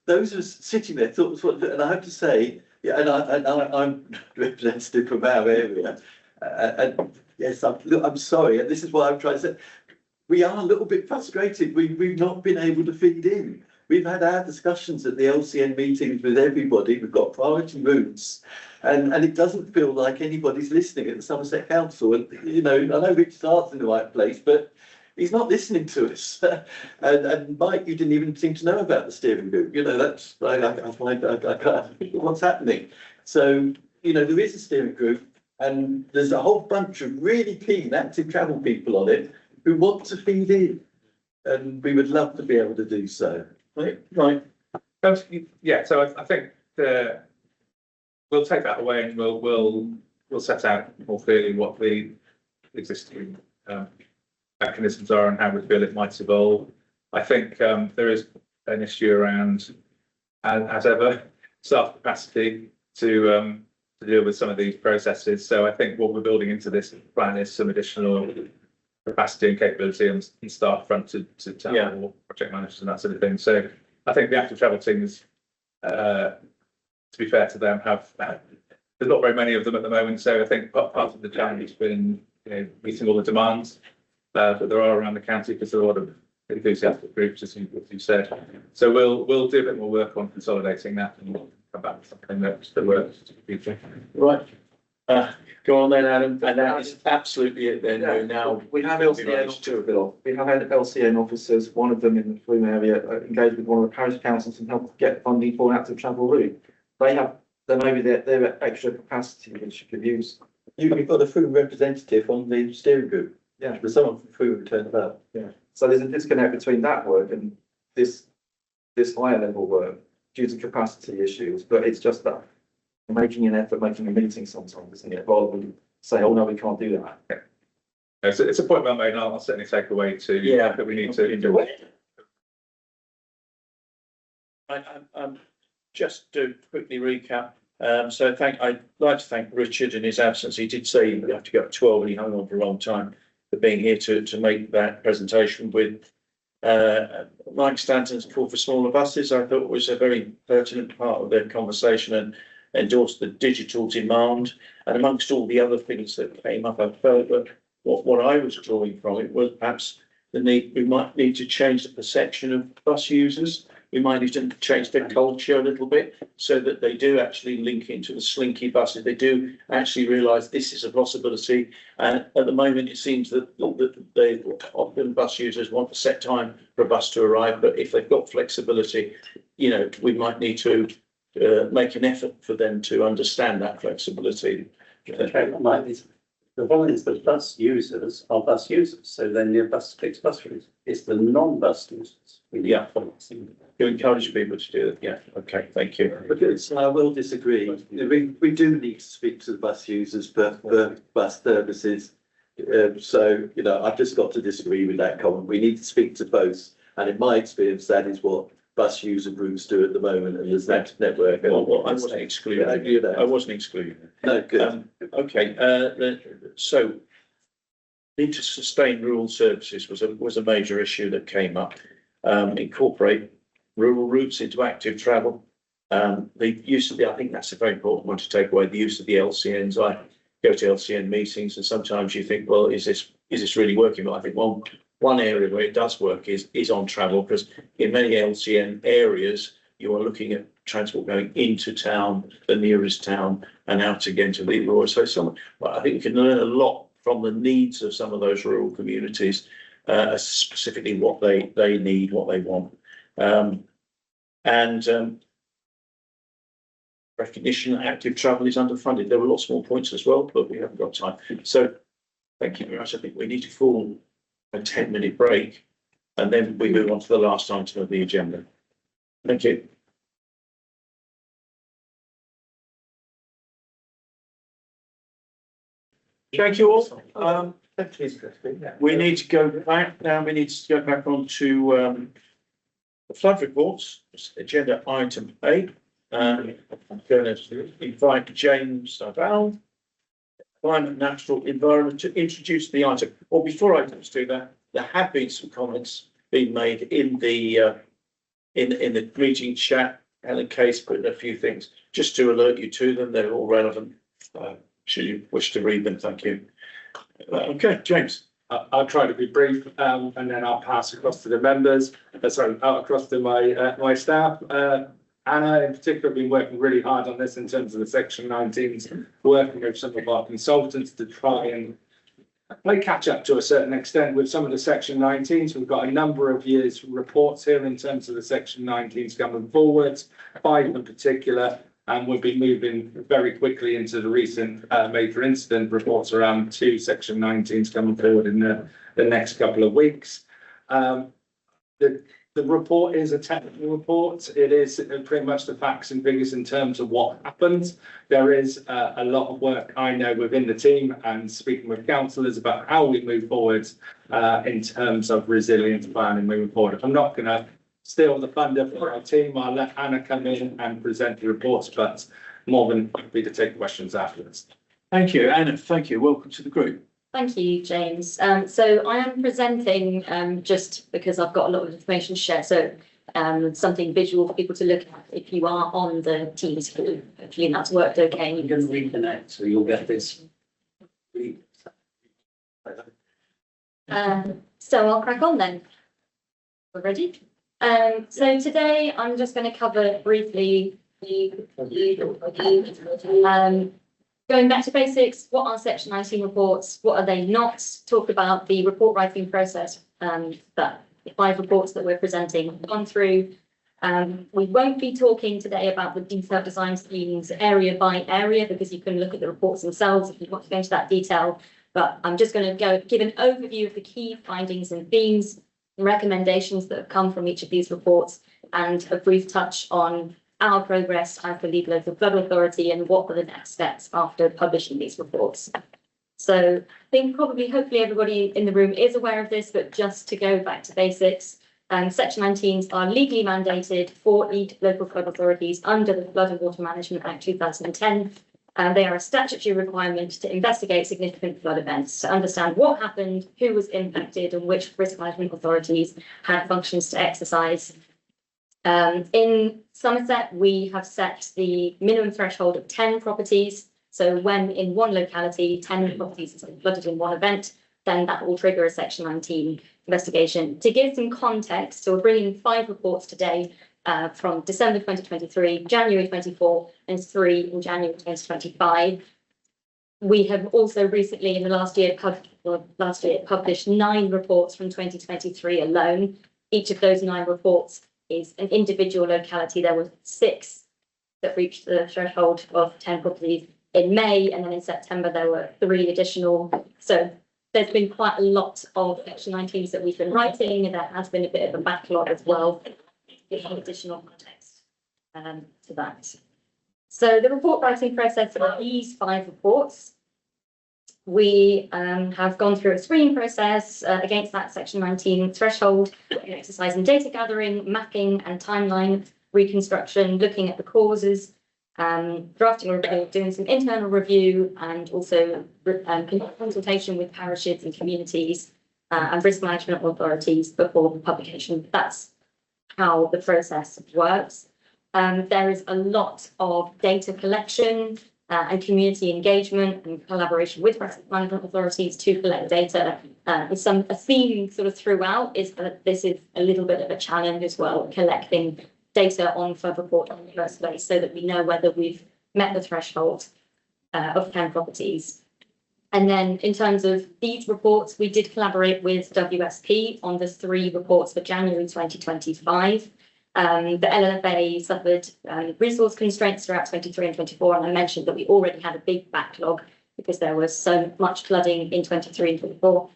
those are sitting there, and I have to say, yeah, and I'm representative from our area, and yes, I'm sorry, and this is why I'm trying to say, we are a little bit frustrated. We've not been able to feed in. We've had our discussions at the LCN meetings with everybody. We've got priority routes, and it doesn't feel like anybody's listening at the Somerset Council. And I know Rich Start's in the right place, but he's not listening to us. and Mike, you didn't even seem to know about the steering group. That's I can't, what's happening. So there is a steering group, and there's a whole bunch of really keen active travel people on it who want to feed in, and we would love to be able to do so. Right. Yeah, so I think we'll take that away, and we'll set out more clearly what the existing mechanisms are and how we feel it might evolve. I think there is an issue around, as ever, staff capacity to deal with some of these processes. So I think what we're building into this plan is some additional capacity and capability and staff front to have more project managers and that sort of thing. So I think the active travel team is to be fair to them, have, there's not very many of them at the moment, so I think part of the challenge has been, meeting all the demands that there are around the county, because there are a lot of enthusiastic groups, as you said. So we'll do a bit more work on consolidating that and we'll come back to something that works. Right. Go on then, Adam, and that is absolutely it then, we're now. We have filthy LCN rich to we have had LCN officers, one of them in the Froome area, engaged with one of the parish councils and helped get funding for an active travel route. There may be their extra capacity which you could use. You've got a Froome representative on the steering group. Yeah. There's someone from Froome turned up. Yeah. So there's a disconnect between that work and this higher level work due to capacity issues, but it's just that making an effort, making a meeting sometimes, isn't it? Rather than say, oh no, we can't do that. Yeah. It's a point well made, and I'll certainly take away to that we need to do it. Just to quickly recap, I'd like to thank Richard in his absence. He did say you have to go at 12 and he hung on for a long time for being here to make that presentation with Mike Stanton's call for smaller buses. I thought was a very pertinent part of their conversation and endorsed the digital demand. And amongst all the other things that came up, I felt that what I was drawing from it was perhaps we might need to change the perception of bus users. We might need to change their culture a little bit so that they do actually link into the slinky buses. They do actually realise this is a possibility. And at the moment, it seems that they often bus users want a set time for a bus to arrive. But if they've got flexibility, we might need to make an effort for them to understand that flexibility. The problem is that bus users are bus users, so they're near fixed bus routes. It's the non-bus users. You encourage people to do that. Yeah. Okay. Thank you. Because I will disagree. We do need to speak to the bus users for bus services. I've just got to disagree with that comment. We need to speak to both. And in my experience, that is what bus user groups do at the moment. And there's that network. Well, I wasn't excluded. I wasn't excluded. No, good. Okay. So need to sustain rural services was a major issue that came up. Incorporate rural routes into active travel. The use of I think that's a very important one to take away, the use of the LCNs. I go to LCN meetings and sometimes you think, well, is this really working? But I think one area where it does work is on travel, because in many LCN areas, you are looking at transport going into town, the nearest town, and out again to the rural. So I think we can learn a lot from the needs of some of those rural communities, specifically what they need, what they want. Recognition that active travel is underfunded. There were lots more points as well, but we haven't got time. So thank you very much. I think we need to form a 10-minute break and then we move on to the last item of the agenda. Thank you. Thank you all. We need to go back now. We need to go back on to the flood reports, agenda item 8. I'm going to invite James Val, Climate Natural Environment, to introduce the item. Well, before I just do that, there have been some comments being made in the meeting chat. Helen Case put in a few things just to alert you to them. They're all relevant. Should you wish to read them, thank you. Okay, James. I'll try to be brief, and then I'll pass across to the members. Across to my staff. Anna, in particular, have been working really hard on this in terms of the Section 19s, working with some of our consultants to try and play catch up to a certain extent with some of the Section 19s. We've got a number of years reports here in terms of the Section 19s coming forward, 5 in particular, and we'll be moving very quickly into the recent major incident reports around 2 Section 19s coming forward in the next couple of weeks. The report is a technical report. It is pretty much the facts and figures in terms of what happened. There is a lot of work I know within the team and speaking with councillors about how we move forward in terms of resilience planning moving forward. I'm not going to steal the thunder for our team. I'll let Anna come in and present the reports, but more than happy to take questions afterwards. Thank you, Anna. Thank you. Welcome to the group. Thank you, James. So I am presenting just because I've got a lot of information to share. So something visual for people to look at if you are on the Teams call. Hopefully that's worked okay. You can reconnect, so you'll get this. So I'll crack on then. We're ready. So today I'm just going to cover briefly going back to basics. What are Section 19 reports? What are they not? Talk about the report writing process that the 5 reports that we're presenting have gone through. We won't be talking today about the detailed design schemes area by area, because you can look at the reports themselves if you want to go into that detail. But I'm just going to give an overview of the key findings and themes, recommendations that have come from each of these reports, and a brief touch on our progress as the lead local flood authority and what are the next steps after publishing these reports. So I think probably, hopefully everybody in the room is aware of this, but just to go back to basics, Section 19s are legally mandated for lead local flood authorities under the Flood and Water Management Act 2010. And they are a statutory requirement to investigate significant flood events, to understand what happened, who was impacted, and which risk management authorities had functions to exercise. In Somerset, we have set the minimum threshold of 10 properties. So when in one locality, 10 properties have been flooded in one event, then that will trigger a Section 19 investigation. To give some context, so we're bringing 5 reports today from December 2023, January 24, and 3 in January 2025. We have also recently, in the last year, published 9 reports from 2023 alone. Each of those 9 reports is an individual locality. There were 6 that reached the threshold of 10 properties in May, and then in September there were 3 additional. So there's been quite a lot of Section 19s that we've been writing, and there has been a bit of a backlog as well. Give some additional context to that. So the report writing process for these 5 reports, we have gone through a screening process against that Section 19 threshold, exercising data gathering, mapping and timeline reconstruction, looking at the causes, drafting a report, doing some internal review, and also consultation with parishes and communities and risk management authorities before publication. That's how the process works. There is a lot of data collection and community engagement and collaboration with risk management authorities to collect data. A theme sort of throughout is that this is a little bit of a challenge as well, collecting data on flood report in the first place, so that we know whether we've met the threshold of 10 properties. And then in terms of these reports, we did collaborate with WSP on the 3 reports for January 2025. The LLFA suffered resource constraints throughout 23 and 24, and I mentioned that we already had a big backlog because there was so much flooding in 23 and 24.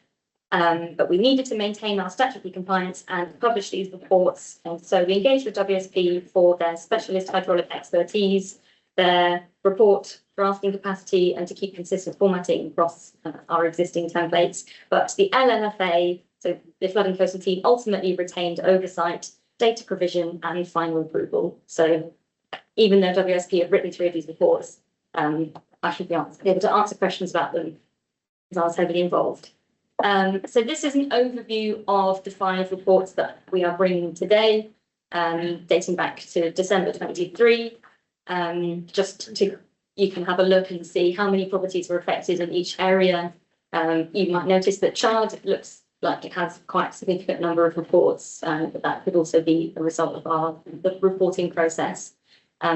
But we needed to maintain our statutory compliance and publish these reports. And so we engaged with WSP for their specialist hydraulic expertise, their report drafting capacity, and to keep consistent formatting across our existing templates. But the LLFA, so the flooding coastal team, ultimately retained oversight, data provision, and final approval. So even though WSP have written 3 of these reports, I should be able to answer questions about them because I was heavily involved. So this is an overview of the 5 reports that we are bringing today, dating back to December 23. Just to, you can have a look and see how many properties were affected in each area. You might notice that Chard looks like it has quite a significant number of reports, but that could also be a result of the reporting process.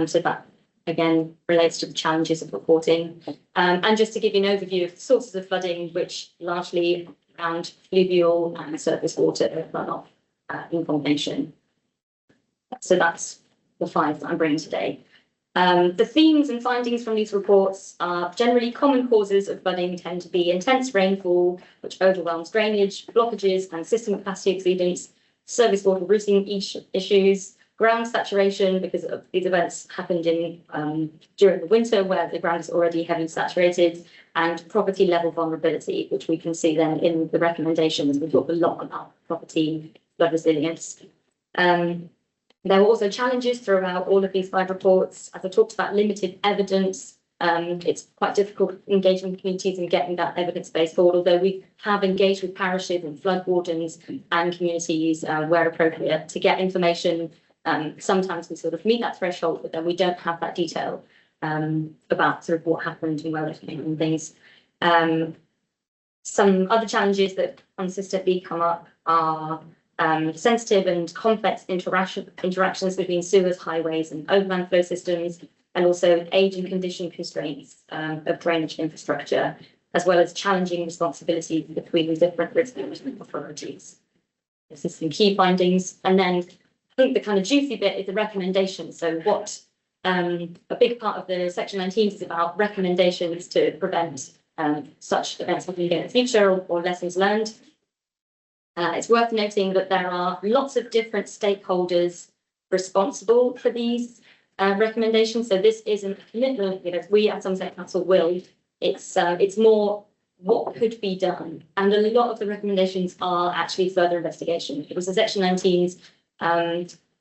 So that again relates to the challenges of reporting. And just to give you an overview of the sources of flooding, which largely around fluvial and surface water runoff in combination. So that's the 5 that I'm bringing today. The themes and findings from these reports are generally common causes of flooding tend to be intense rainfall, which overwhelms drainage, blockages and system capacity exceedance, service water routing issues, ground saturation, because of these events happened during the winter where the ground is already heavily saturated, and property level vulnerability, which we can see then in the recommendations. We talk a lot about property flood resilience. There were also challenges throughout all of these 5 reports. As I talked about, limited evidence It's quite difficult engaging with communities and getting that evidence base forward, although we have engaged with parishes and flood wardens and communities where appropriate to get information. Sometimes we sort of meet that threshold, but then we don't have that detail about sort of what happened and where it came and things. Some other challenges that consistently come up are sensitive and complex interactions between sewers, highways and overland flow systems, and also age and condition constraints of drainage infrastructure, as well as challenging responsibilities between different risk management authorities. This is some key findings. And then I think the kind of juicy bit is the recommendations. So what a big part of the Section 19 is about recommendations to prevent such events happening again in the future or lessons learned. It's worth noting that there are lots of different stakeholders responsible for these recommendations. So this isn't a commitment, we at Somerset Council will. It's more what could be done. And a lot of the recommendations are actually further investigation. It was the Section 19's,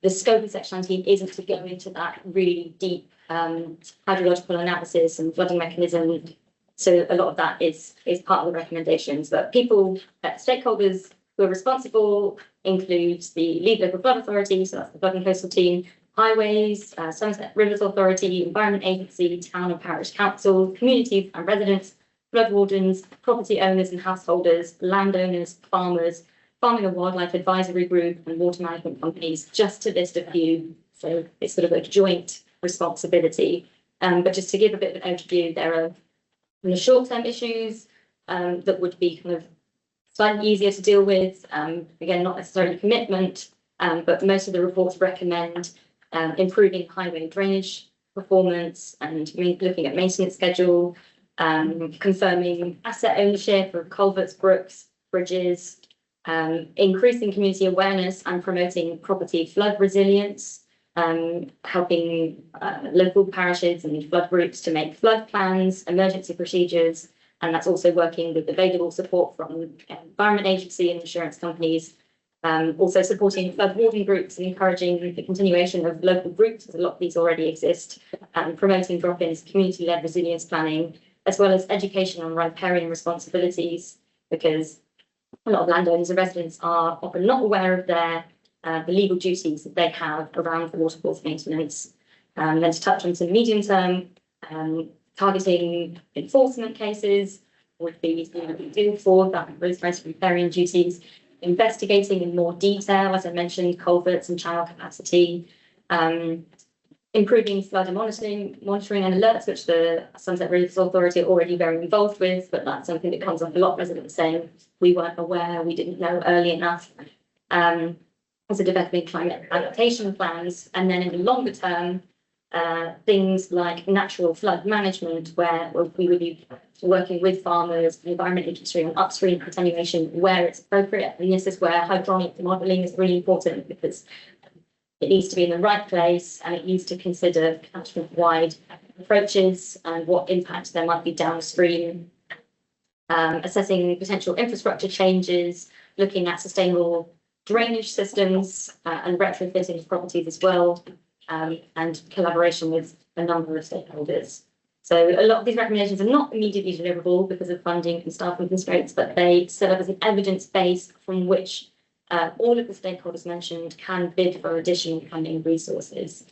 the scope of Section 19 isn't to go into that really deep hydrological analysis and flooding mechanism. So a lot of that is part of the recommendations. But people, stakeholders who are responsible include the Lead Local Flood Authority, so that's the Flood and Coastal Team, Highways, Somerset Rivers Authority, Environment Agency, Town and Parish Council, communities and residents, flood wardens, property owners and householders, landowners, farmers, Farming and Wildlife Advisory Group and water management companies, just to list a few. So it's sort of a joint responsibility. But just to give a bit of an overview, there are the short-term issues that would be kind of slightly easier to deal with. Again, not necessarily commitment, but most of the reports recommend improving highway drainage performance and looking at maintenance schedule, confirming asset ownership of culverts, brooks, bridges, increasing community awareness and promoting property flood resilience, helping local parishes and flood groups to make flood plans, emergency procedures, and that's also working with available support from Environment Agency and insurance companies. Also supporting flood warding groups and encouraging the continuation of local groups, as a lot of these already exist, and promoting drop-ins, community-led resilience planning, as well as education on riparian responsibilities, because a lot of landowners and residents are often not aware of the legal duties that they have around watercourse maintenance. Then to touch on some medium-term, targeting enforcement cases would be deal for that those riparian duties, investigating in more detail, as I mentioned, culverts and channel capacity, improving flood monitoring and alerts, which the Somerset Rivers Authority are already very involved with, but that's something that comes up a lot, residents saying we weren't aware, we didn't know early enough. Also developing climate adaptation plans, and then in the longer term, things like natural flood management, where we would be working with farmers, the Environment Agency on upstream attenuation where it's appropriate. And this is where hydronic modelling is really important, because it needs to be in the right place and it needs to consider catchment-wide approaches and what impact there might be downstream. Assessing potential infrastructure changes, looking at sustainable drainage systems and retrofitting of properties as well, and collaboration with a number of stakeholders. So a lot of these recommendations are not immediately deliverable because of funding and staffing constraints, but they serve as an evidence base from which all of the stakeholders mentioned can bid for additional funding resources.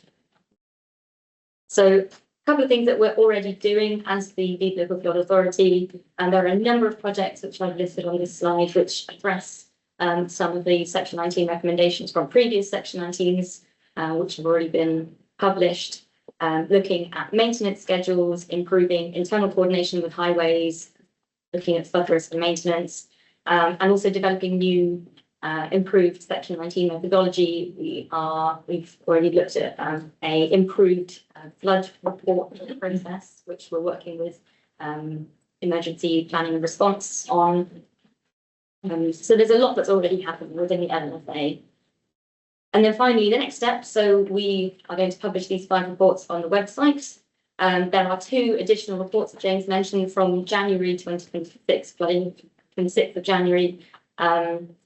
So a couple of things that we're already doing as the Lead Local Flood Authority, and there are a number of projects which I've listed on this slide which address some of the Section 19 recommendations from previous Section 19s, which have already been published, looking at maintenance schedules, improving internal coordination with highways, looking at flood risk and maintenance, and also developing new improved Section 19 methodology. We've already looked at a improved flood report process, which we're working with emergency planning and response on. So there's a lot that's already happened within the LLFA. And then finally, the next step. So we are going to publish these 5 reports on the website. There are 2 additional reports that James mentioned from January 2026, flooding 26th of January,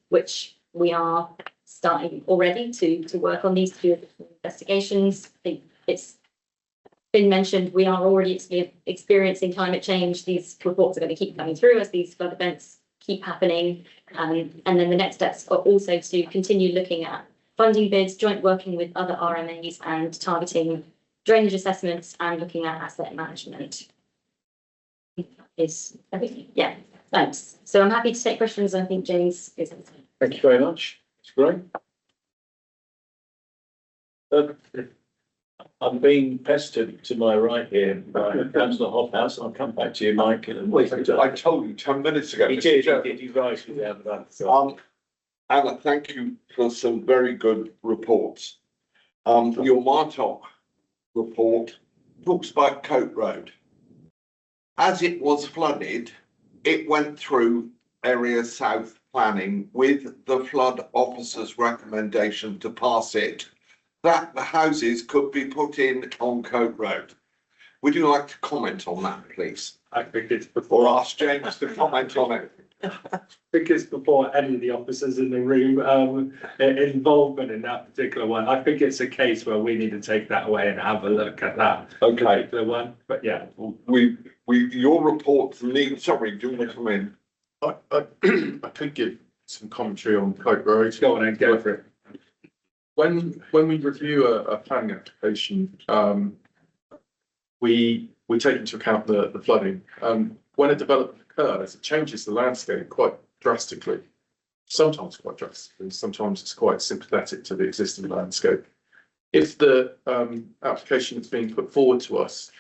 which we are starting already to work on these 2 investigations. I think it's been mentioned, we are already experiencing climate change. These reports are going to keep coming through as these flood events keep happening. And then the next steps are also to continue looking at funding bids, joint working with other RMAs and targeting drainage assessments and looking at asset management. Is everything? Yeah, thanks. So I'm happy to take questions. I think James is. Thank you very much. It's great. I'm being pestered to my right here by Councillor Hobhouse. I'll come back to you, Mike. I told you 10 minutes ago. He did, he right with that. Anna, thank you for some very good reports. Your Martok report talks about Coat Road. As it was flooded, it went through Area South planning with the flood officer's recommendation to pass it, that the houses could be put in on Coat Road. Would you like to comment on that, please? I think it's Or ask James to comment on it? I think it's before any of the officers in the room involvement in that particular one. I think it's a case where we need to take that away and have a look at that particular one. But yeah, your report needs. Sorry, do you want to come in? I could give some commentary on Coat Road. go on and go for it. When we review a planning application, we take into account the flooding. When a development occurs, it changes the landscape quite drastically. Sometimes quite drastically, sometimes it's quite sympathetic to the existing landscape. If the application that's being put forward to us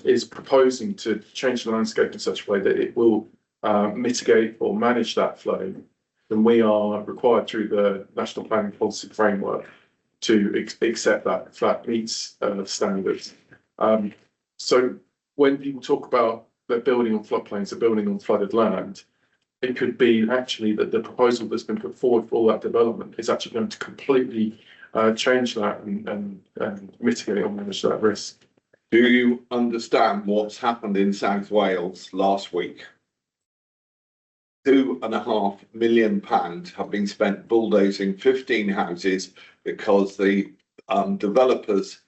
is proposing to change the landscape in such a way that it will mitigate or manage that flooding, then we are required through the National Planning Policy Framework to accept that if that meets standards. So when people talk about they're building on floodplains, they're building on flooded land, it could be actually that the proposal that's been put forward for that development is actually going to completely change that and mitigate or manage that risk. Do you understand what's happened in South Wales last week? £2.5 million have been spent bulldozing 15 houses because the developers'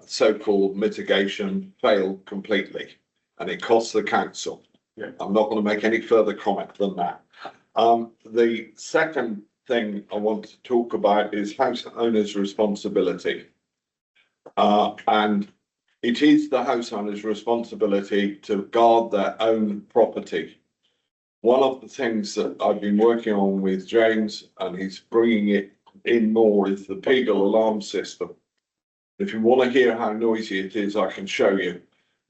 so-called mitigation failed completely, and it costs the council. Yeah. I'm not going to make any further comment than that. The second thing I want to talk about is house owners' responsibility, and it is the house owner's responsibility to guard their own property. One of the things that I've been working on with James, and he's bringing it in more, is the Peagle alarm system. If you want to hear how noisy it is, I can show you.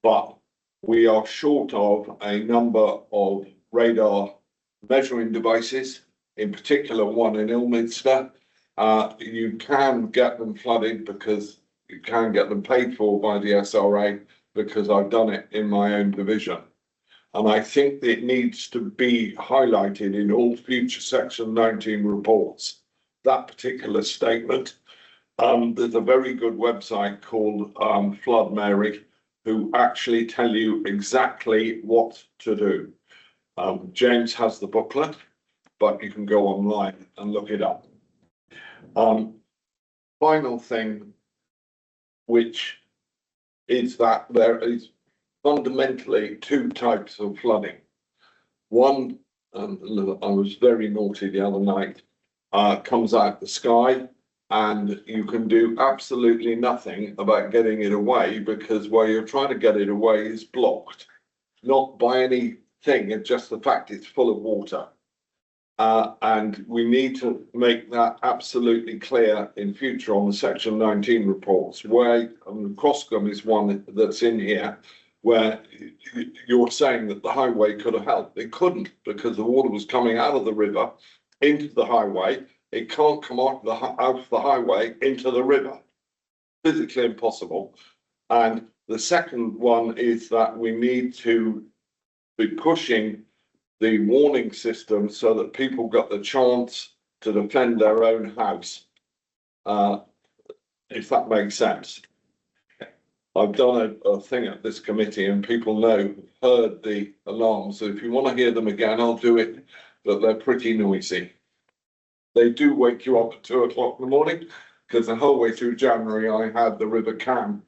But we are short of a number of radar measuring devices, in particular one in Ilminster. You can get them flooded because you can get them paid for by the SRA, because I've done it in my own division. And I think it needs to be highlighted in all future Section 19 reports, that particular statement. There's a very good website called Flood Mary, who actually tell you exactly what to do. James has the booklet, but you can go online and look it up. Final thing, which is that there is fundamentally two types of flooding. One, I was very naughty the other night, comes out the sky, and you can do absolutely nothing about getting it away, because where you're trying to get it away is blocked, not by anything, it's just the fact it's full of water. And we need to make that absolutely clear in future on the Section 19 reports, where Croscombe is one that's in here, where you're saying that the highway could have helped. It couldn't, because the water was coming out of the river into the highway. It can't come out of the highway into the river. Physically impossible. And the second one is that we need to be pushing the warning system so that people got the chance to defend their own house, if that makes sense. I've done a thing at this committee, and people heard the alarms. So if you want to hear them again, I'll do it, but they're pretty noisy. They do wake you up at 2 o'clock in the morning, because the whole way through January, I had the River Cam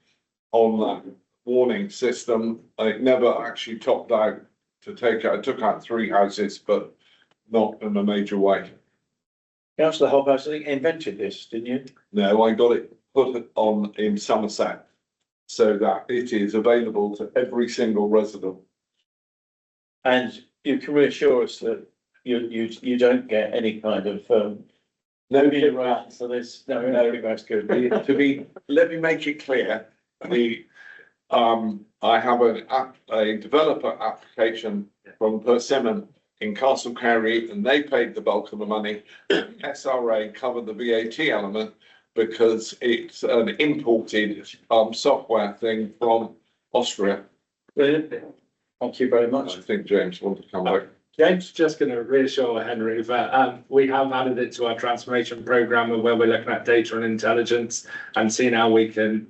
on that warning system. It never actually topped out to take out, it took out 3 houses, but not in a major way. Councillor Hobhouse, I think invented this, didn't you? No, I got it put on in Somerset so that it is available to every single resident. And you can reassure us that you don't get any kind of, No, right, so this, no, that's good. let me make it clear, I have a developer application from Persimmon in Castle Cary, and they paid the bulk of the money. SRA covered the VAT element because it's an imported, software thing from Austria. Brilliant. Thank you very much. I think James wanted to come back. James, just going to reassure Henry that we have added it to our transformation programme where we're looking at data and intelligence and seeing how we can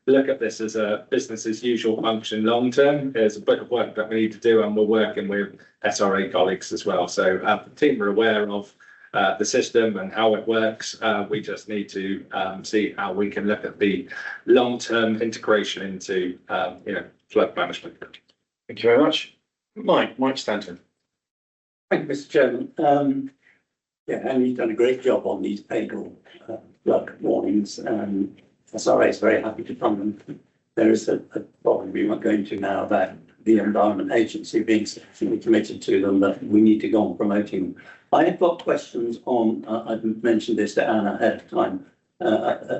look at this as a business as usual function long term. There's a bit of work that we need to do, and we're working with SRA colleagues as well. So the team are aware of the system and how it works. We just need to see how we can look at the long term integration into flood management. Thank you very much. Mike Stanton. Thank you, Mr. Chairman. Henry's done a great job on these paid-all flood warnings. SRA is very happy to fund them. There is a problem we won't go into now about the Environment Agency being sufficiently committed to them, that we need to go on promoting them. I have got questions on, I mentioned this to Anna ahead of time,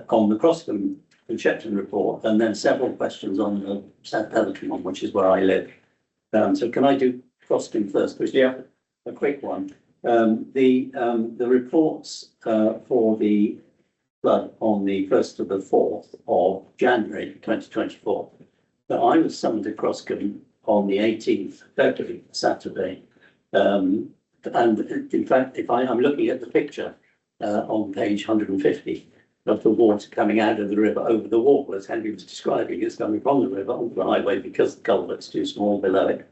on the Crostham and Shepton report, and then several questions on the South Pelican one, which is where I live. So can I do Crostham first, please? Yeah. A quick one. The reports for the flood on the 1st to the 4th of January 2024. But I was summoned to Crostham on the 18th, February, Saturday. And in fact, I'm looking at the picture on page 150 of the water coming out of the river over the wall, as Henry was describing, it's coming from the river onto the highway because the culvert's too small below it.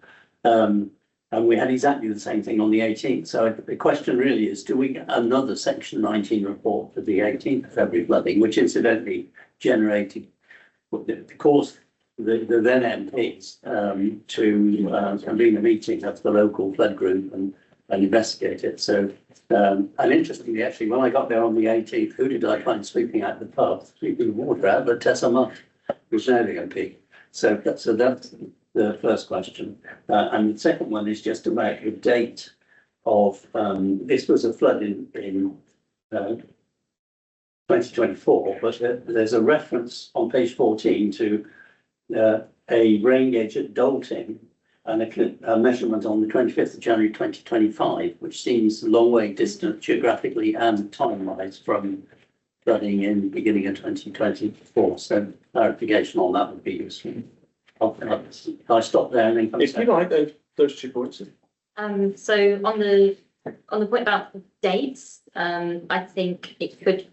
And we had exactly the same thing on the 18th. So the question really is, do we get another Section 19 report for the 18th of February flooding, which incidentally generated, caused the then MPs to convene a meeting of the local flood group and investigate it. So, and interestingly, actually, when I got there on the 18th, who did I find sweeping out the pub, sweeping the water out? But Tessa Mutt, who's now the MP. So that's the first question. And the second one is just about the date of, this was a flood in 2024, but there's a reference on page 14 to a rain gauge at Dolting and a measurement on the 25th of January 2025, which seems a long way distant geographically and time-wise from flooding in the beginning of 2024. So clarification on that would be useful. I stop there and then come If you like those 2 points. So on the point about dates, I think it could,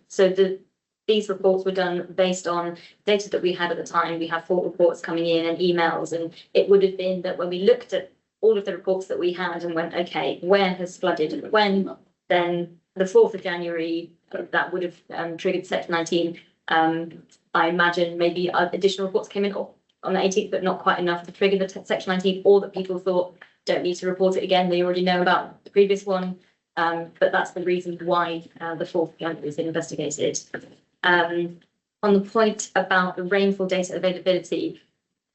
these reports were done based on data that we had at the time. We have 4 reports coming in and emails, and it would have been that when we looked at all of the reports that we had and went, okay, where has flooded when, then the 4th of January, that would have triggered Section 19. I imagine maybe additional reports came in on the 18th, but not quite enough to trigger the Section 19, or that people thought don't need to report it again. They already know about the previous one. But that's the reason why the 4th of January has been investigated. On the point about the rainfall data availability,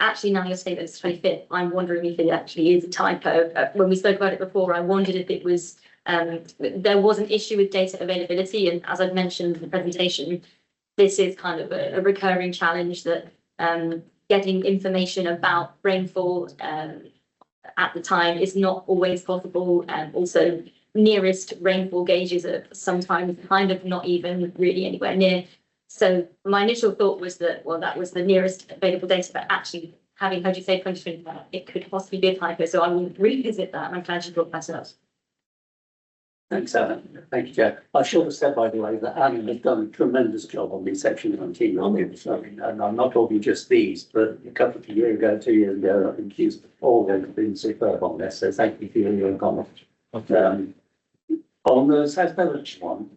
actually now you're saying that it's 25th, I'm wondering if it actually is a typo. When we spoke about it before, I wondered if it was, there was an issue with data availability, and as I've mentioned in the presentation, this is kind of a recurring challenge that getting information about rainfall at the time is not always possible, and also nearest rainfall gauges are sometimes kind of not even really anywhere near. So my initial thought was that, well, that was the nearest available data, but actually having heard you say 2025, it could possibly be a typo. So I will revisit that, and I'm glad you brought that up. Thanks, Anna. Thank you, Jack. I should have said, by the way, that Anna has done a tremendous job on these Section 19 reviews. And I'm not talking just these, but a couple of years ago, 2 years ago, I think she's all been superb on this. So thank you for your comment. On the South Village one,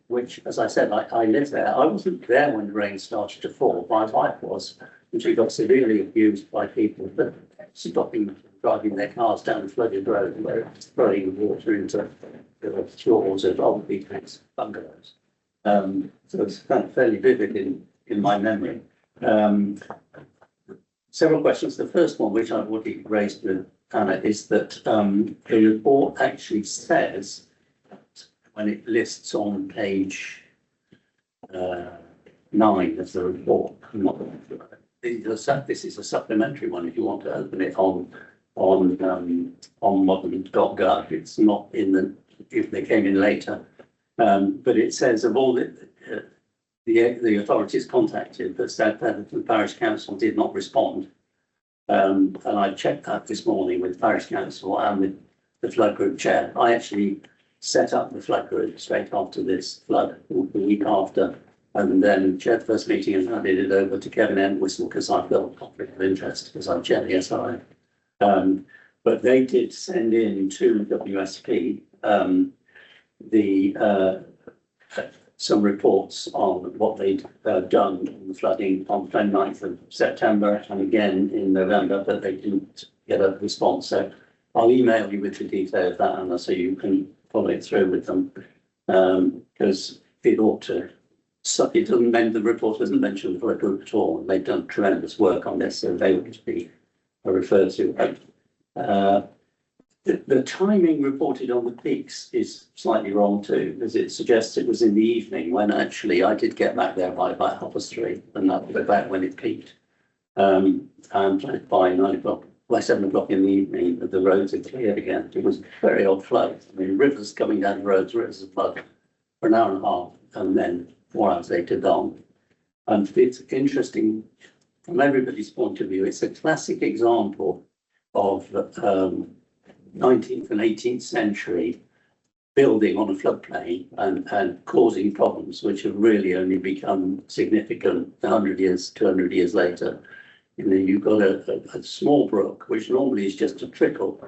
which, as I said, I live there. I wasn't there when the rain started to fall. My wife was, and she got severely abused by people that stopping driving their cars down the flooded road where it's throwing water into the floors of old people's bungalows. So it's kind of fairly vivid in my memory. Several questions. The first one, which I've already raised with Anna, is that the report actually says, when it lists on page 9 of the report, this is a supplementary one if you want to open it on modern.gov. It's not in the, if they came in later, but it says of all the authorities contacted, the South Petherton Parish Council did not respond. And I checked that this morning with Parish Council and with the flood group chair. I actually set up the flood group straight after this flood, the week after, and then chaired the first meeting and handed it over to Kevin Entwistle because I felt a conflict of interest because I'm chair the SRA. But they did send in to WSP some reports on what they'd done on the flooding on the 29th of September and again in November, but they didn't get a response. So I'll email you with the detail of that, Anna, so you can follow it through with them. Because it ought to, it doesn't mention, the report doesn't mention the flood group at all. They've done tremendous work on this, so they ought to be referred to. The timing reported on the peaks is slightly wrong too, because it suggests it was in the evening when actually I did get back there by about 3:30, and that was about when it peaked. And by 9 o'clock, by 7 o'clock in the evening, the roads had cleared again. It was very odd flow. I mean, rivers coming down the roads, rivers of flood for an hour and a half, and then 4 hours later gone. And it's interesting from everybody's point of view. It's a classic example of 19th and 18th century building on a floodplain and causing problems which have really only become significant 100 years, 200 years later. You know, you've got a small brook, which normally is just a trickle,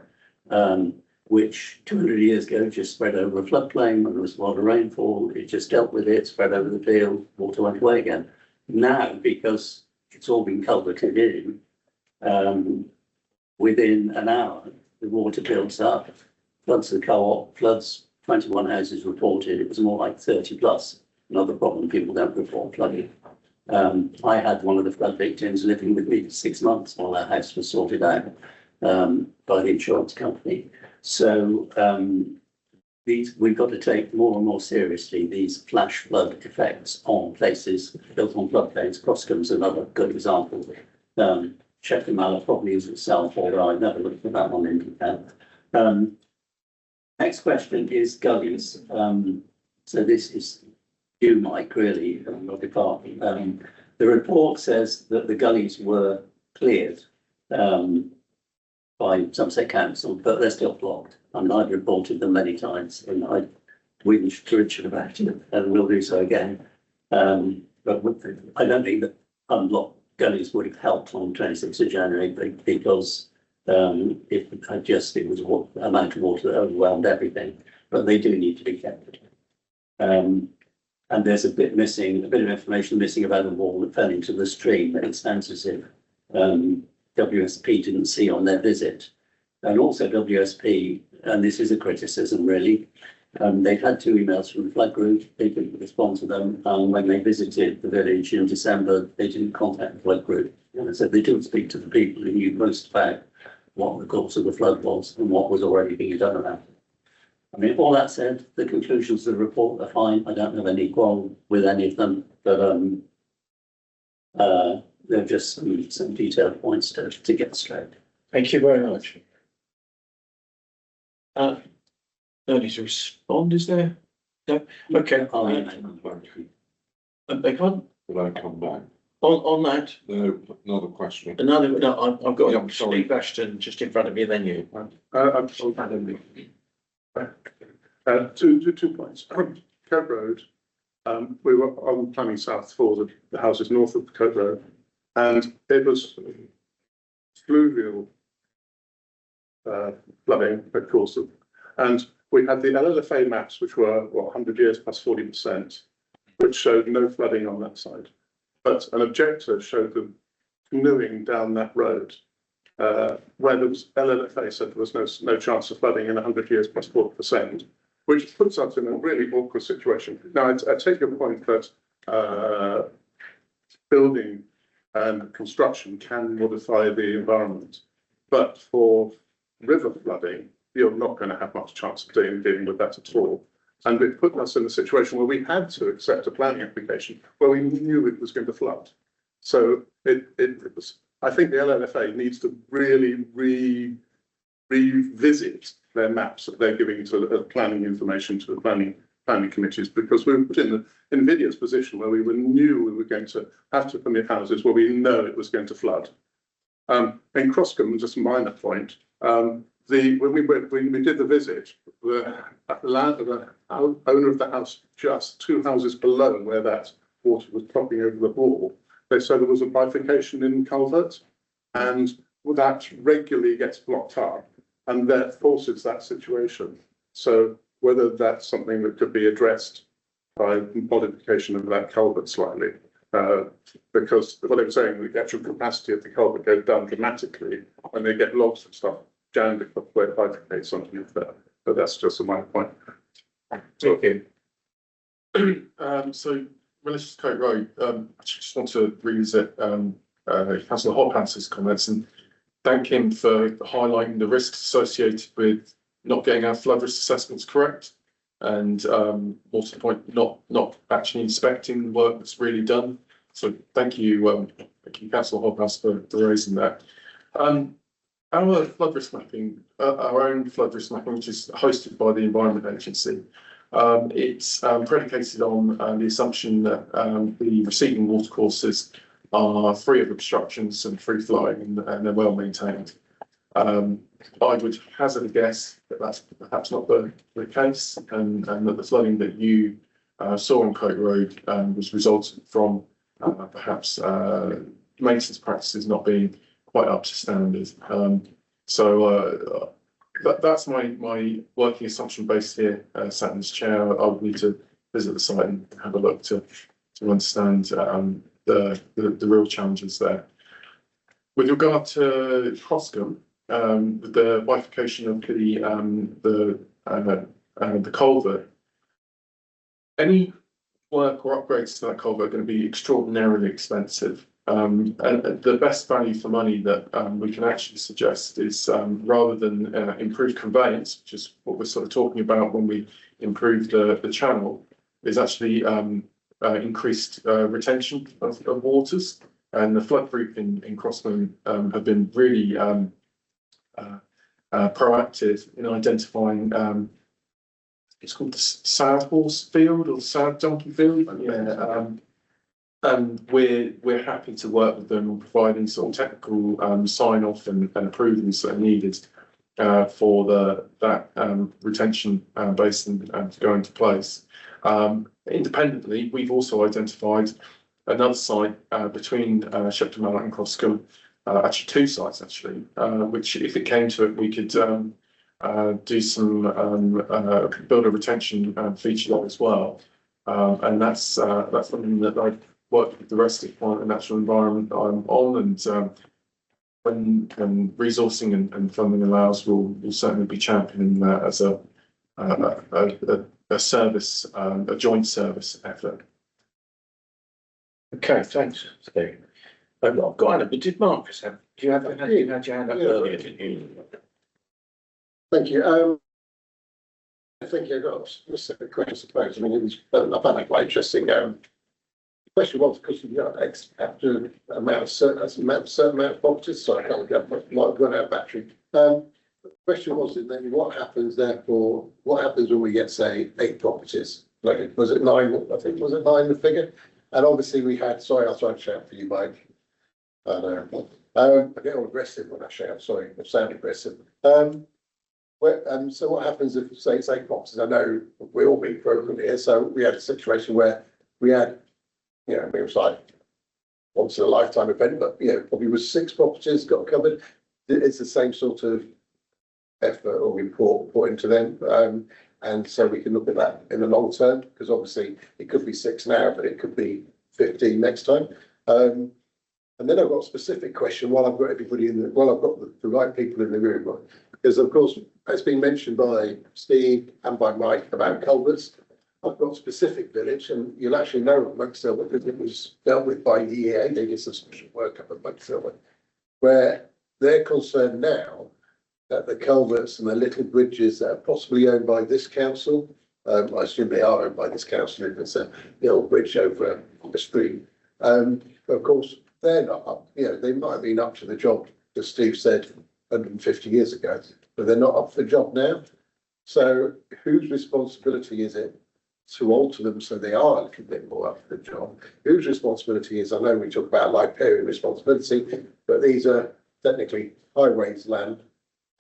which 200 years ago just spread over a floodplain. When there was a lot of rainfall, it just dealt with it, spread over the field, water went away again. Now, because it's all been culverted in, within an hour, the water builds up, floods the co-op, floods 21 houses reported. It was more like 30 plus. Another problem, people don't report flooding. I had one of the flood victims living with me for 6 months while our house was sorted out by the insurance company. So we've got to take more and more seriously these flash flood effects on places built on floodplains. Croscombe's another good example. Sheffield Mallet probably is itself, although I've never looked at that one in detail. Next question is gullies. So this is you, Mike, really, from your department. The report says that the gullies were cleared by Somerset Council, but they're still blocked. I mean, I've reported them many times, and I whinged to Richard about it, and will do so again. But I don't think that unblocked gullies would have helped on 26th of January because it was a amount of water that overwhelmed everything, but they do need to be kept. And there's a bit of information missing about the wall that fell into the stream. It sounds as if WSP didn't see on their visit. And also WSP, and this is a criticism really, they had 2 emails from the flood group. They didn't respond to them. And when they visited the village in December, they didn't contact the flood group. And so they didn't speak to the people who knew most about what the cause of the flood was and what was already being done about it. I mean, all that said, the conclusions of the report are fine. I don't have any quarrel with any of them, but they're just some detailed points to get straight. Thank you very much. No need to respond, is there? No. Okay. They can't. Will I come back? On that. No, another question. No, I've got Steve Ashton just in front of me, then you. Two points. Coat Road, we were on planning south for the houses north of the Coat Road, and it was fluvial flooding, of course, and we had the LLFA maps, which were, 100 years plus 40%, which showed no flooding on that side. But an objector showed them canoeing down that road, where there was LLFA said there was no chance of flooding in 100 years plus 40%, which puts us in a really awkward situation. Now, I take your point that building and construction can modify the environment, but for river flooding, you're not going to have much chance of dealing with that at all. And it put us in a situation where we had to accept a planning application where we knew it was going to flood. So it was, I think the LLFA needs to really revisit their maps that they're giving to planning information to the planning committees, because we were put in NVIDIA's position where knew we were going to have to permit houses where we know it was going to flood. In Croscombe, just a minor point, when we did the visit, the owner of the house just 2 houses below where that water was dropping over the wall, they said there was a bifurcation in culvert, and that regularly gets blocked up, and that forces that situation. So whether that's something that could be addressed by modification of that culvert slightly, because what they were saying, the actual capacity of the culvert goes down dramatically when they get logs and stuff jammed where it bifurcates underneath there. But that's just a minor point. Okay. So Religious Coat Road, I just want to revisit Councillor Hophance's comments and thank him for highlighting the risks associated with not getting our flood risk assessments correct, and more to the point, not actually inspecting the work that's really done. So thank you, Councillor Hophance for raising that. Our flood risk mapping, our own flood risk mapping, which is hosted by the Environment Agency, it's predicated on the assumption that the receiving watercourses are free of obstructions and free flowing, and they're well maintained. I would hazard a guess that that's perhaps not the case, and that the flooding that you saw on Coat Road was resultant from perhaps maintenance practices not being quite up to standard. So that's my working assumption based here, sat in this chair. I would need to visit the site and have a look to understand the real challenges there. With regard to Croscombe, the bifurcation of the culvert, any work or upgrades to that culvert are going to be extraordinarily expensive. And the best value for money that we can actually suggest is rather than improved conveyance, which is what we're sort of talking about when we improve the channel, is actually increased retention of waters. And the flood group in Croscombe have been really proactive in identifying. It's called the Sad Horse Field or the Sad Donkey Field. Yeah. And we're happy to work with them on providing sort of technical sign off and approvals that are needed for that retention basin to go into place. Independently, we've also identified another site between Shepton Mallet and Croscombe, actually 2 sites actually, which if it came to it, we could do some build a retention feature there as well. And that's something that I've worked with the rest of the natural environment I'm on, and when resourcing and funding allows, we'll certainly be championing that as a service, a joint service effort. Okay, thanks, Steve. I've got but did Marcus have? Do you have your hand up earlier? Didn't you? Thank you. I think I've got a specific question, I suppose. I mean, it was, I found it quite interesting. The question was, because you've got after a certain amount of properties, so I can't get might run out of battery. The question was then what happens therefore, what happens when we get, say, 8 properties? Like, was it 9? I think, was it 9 the figure? And obviously we had, sorry, I'll try and shout for you, Mike. I know. I get all aggressive when I shout, sorry, I sound aggressive. So what happens if, say, it's 8 properties? I know we're all being programmed here, so we had a situation where we had, you know, it was like once in a lifetime event, but, you know, probably was 6 properties got covered. It's the same sort of effort or report put into them. And so we can look at that in the long term, because obviously it could be 6 now, but it could be 15 next time. And then I've got a specific question while I've got everybody in the, while I've got the right people in the room, right? Because of course, it's been mentioned by Steve and by Mike about culverts. I've got specific village, and you'll actually know at Monksilver because it was dealt with by the EA. They did some special work up at Monksilver, where they're concerned now that the culverts and the little bridges that are possibly owned by this council, I assume they are owned by this council if it's the old bridge over a stream. Of course, they're not up, they might have been up to the job, as Steve said, 150 years ago, but they're not up for the job now. So whose responsibility is it to alter them so they are a little bit more up for the job? Whose responsibility is, I know we talk about riparian responsibility, but these are technically highways land.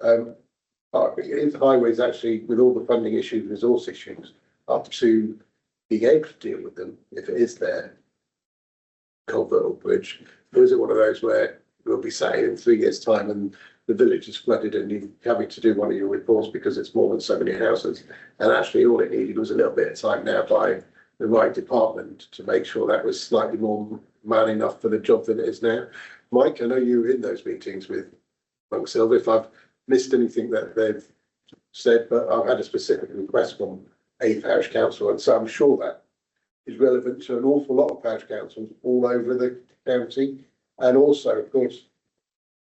If highways actually, with all the funding issues, resource issues, up to being able to deal with them, if it is their culvert or bridge, or is it one of those where we'll be saying in 3 years' time and the village is flooded and you're having to do one of your reports because it's more than so many houses, and actually all it needed was a little bit of time now by the right department to make sure that was slightly more man enough for the job than it is now. Mike, I know you were in those meetings with Monksilver. If I've missed anything that they've said, but I've had a specific request from a parish council, and so I'm sure that is relevant to an awful lot of parish councils all over the county. And also, of course,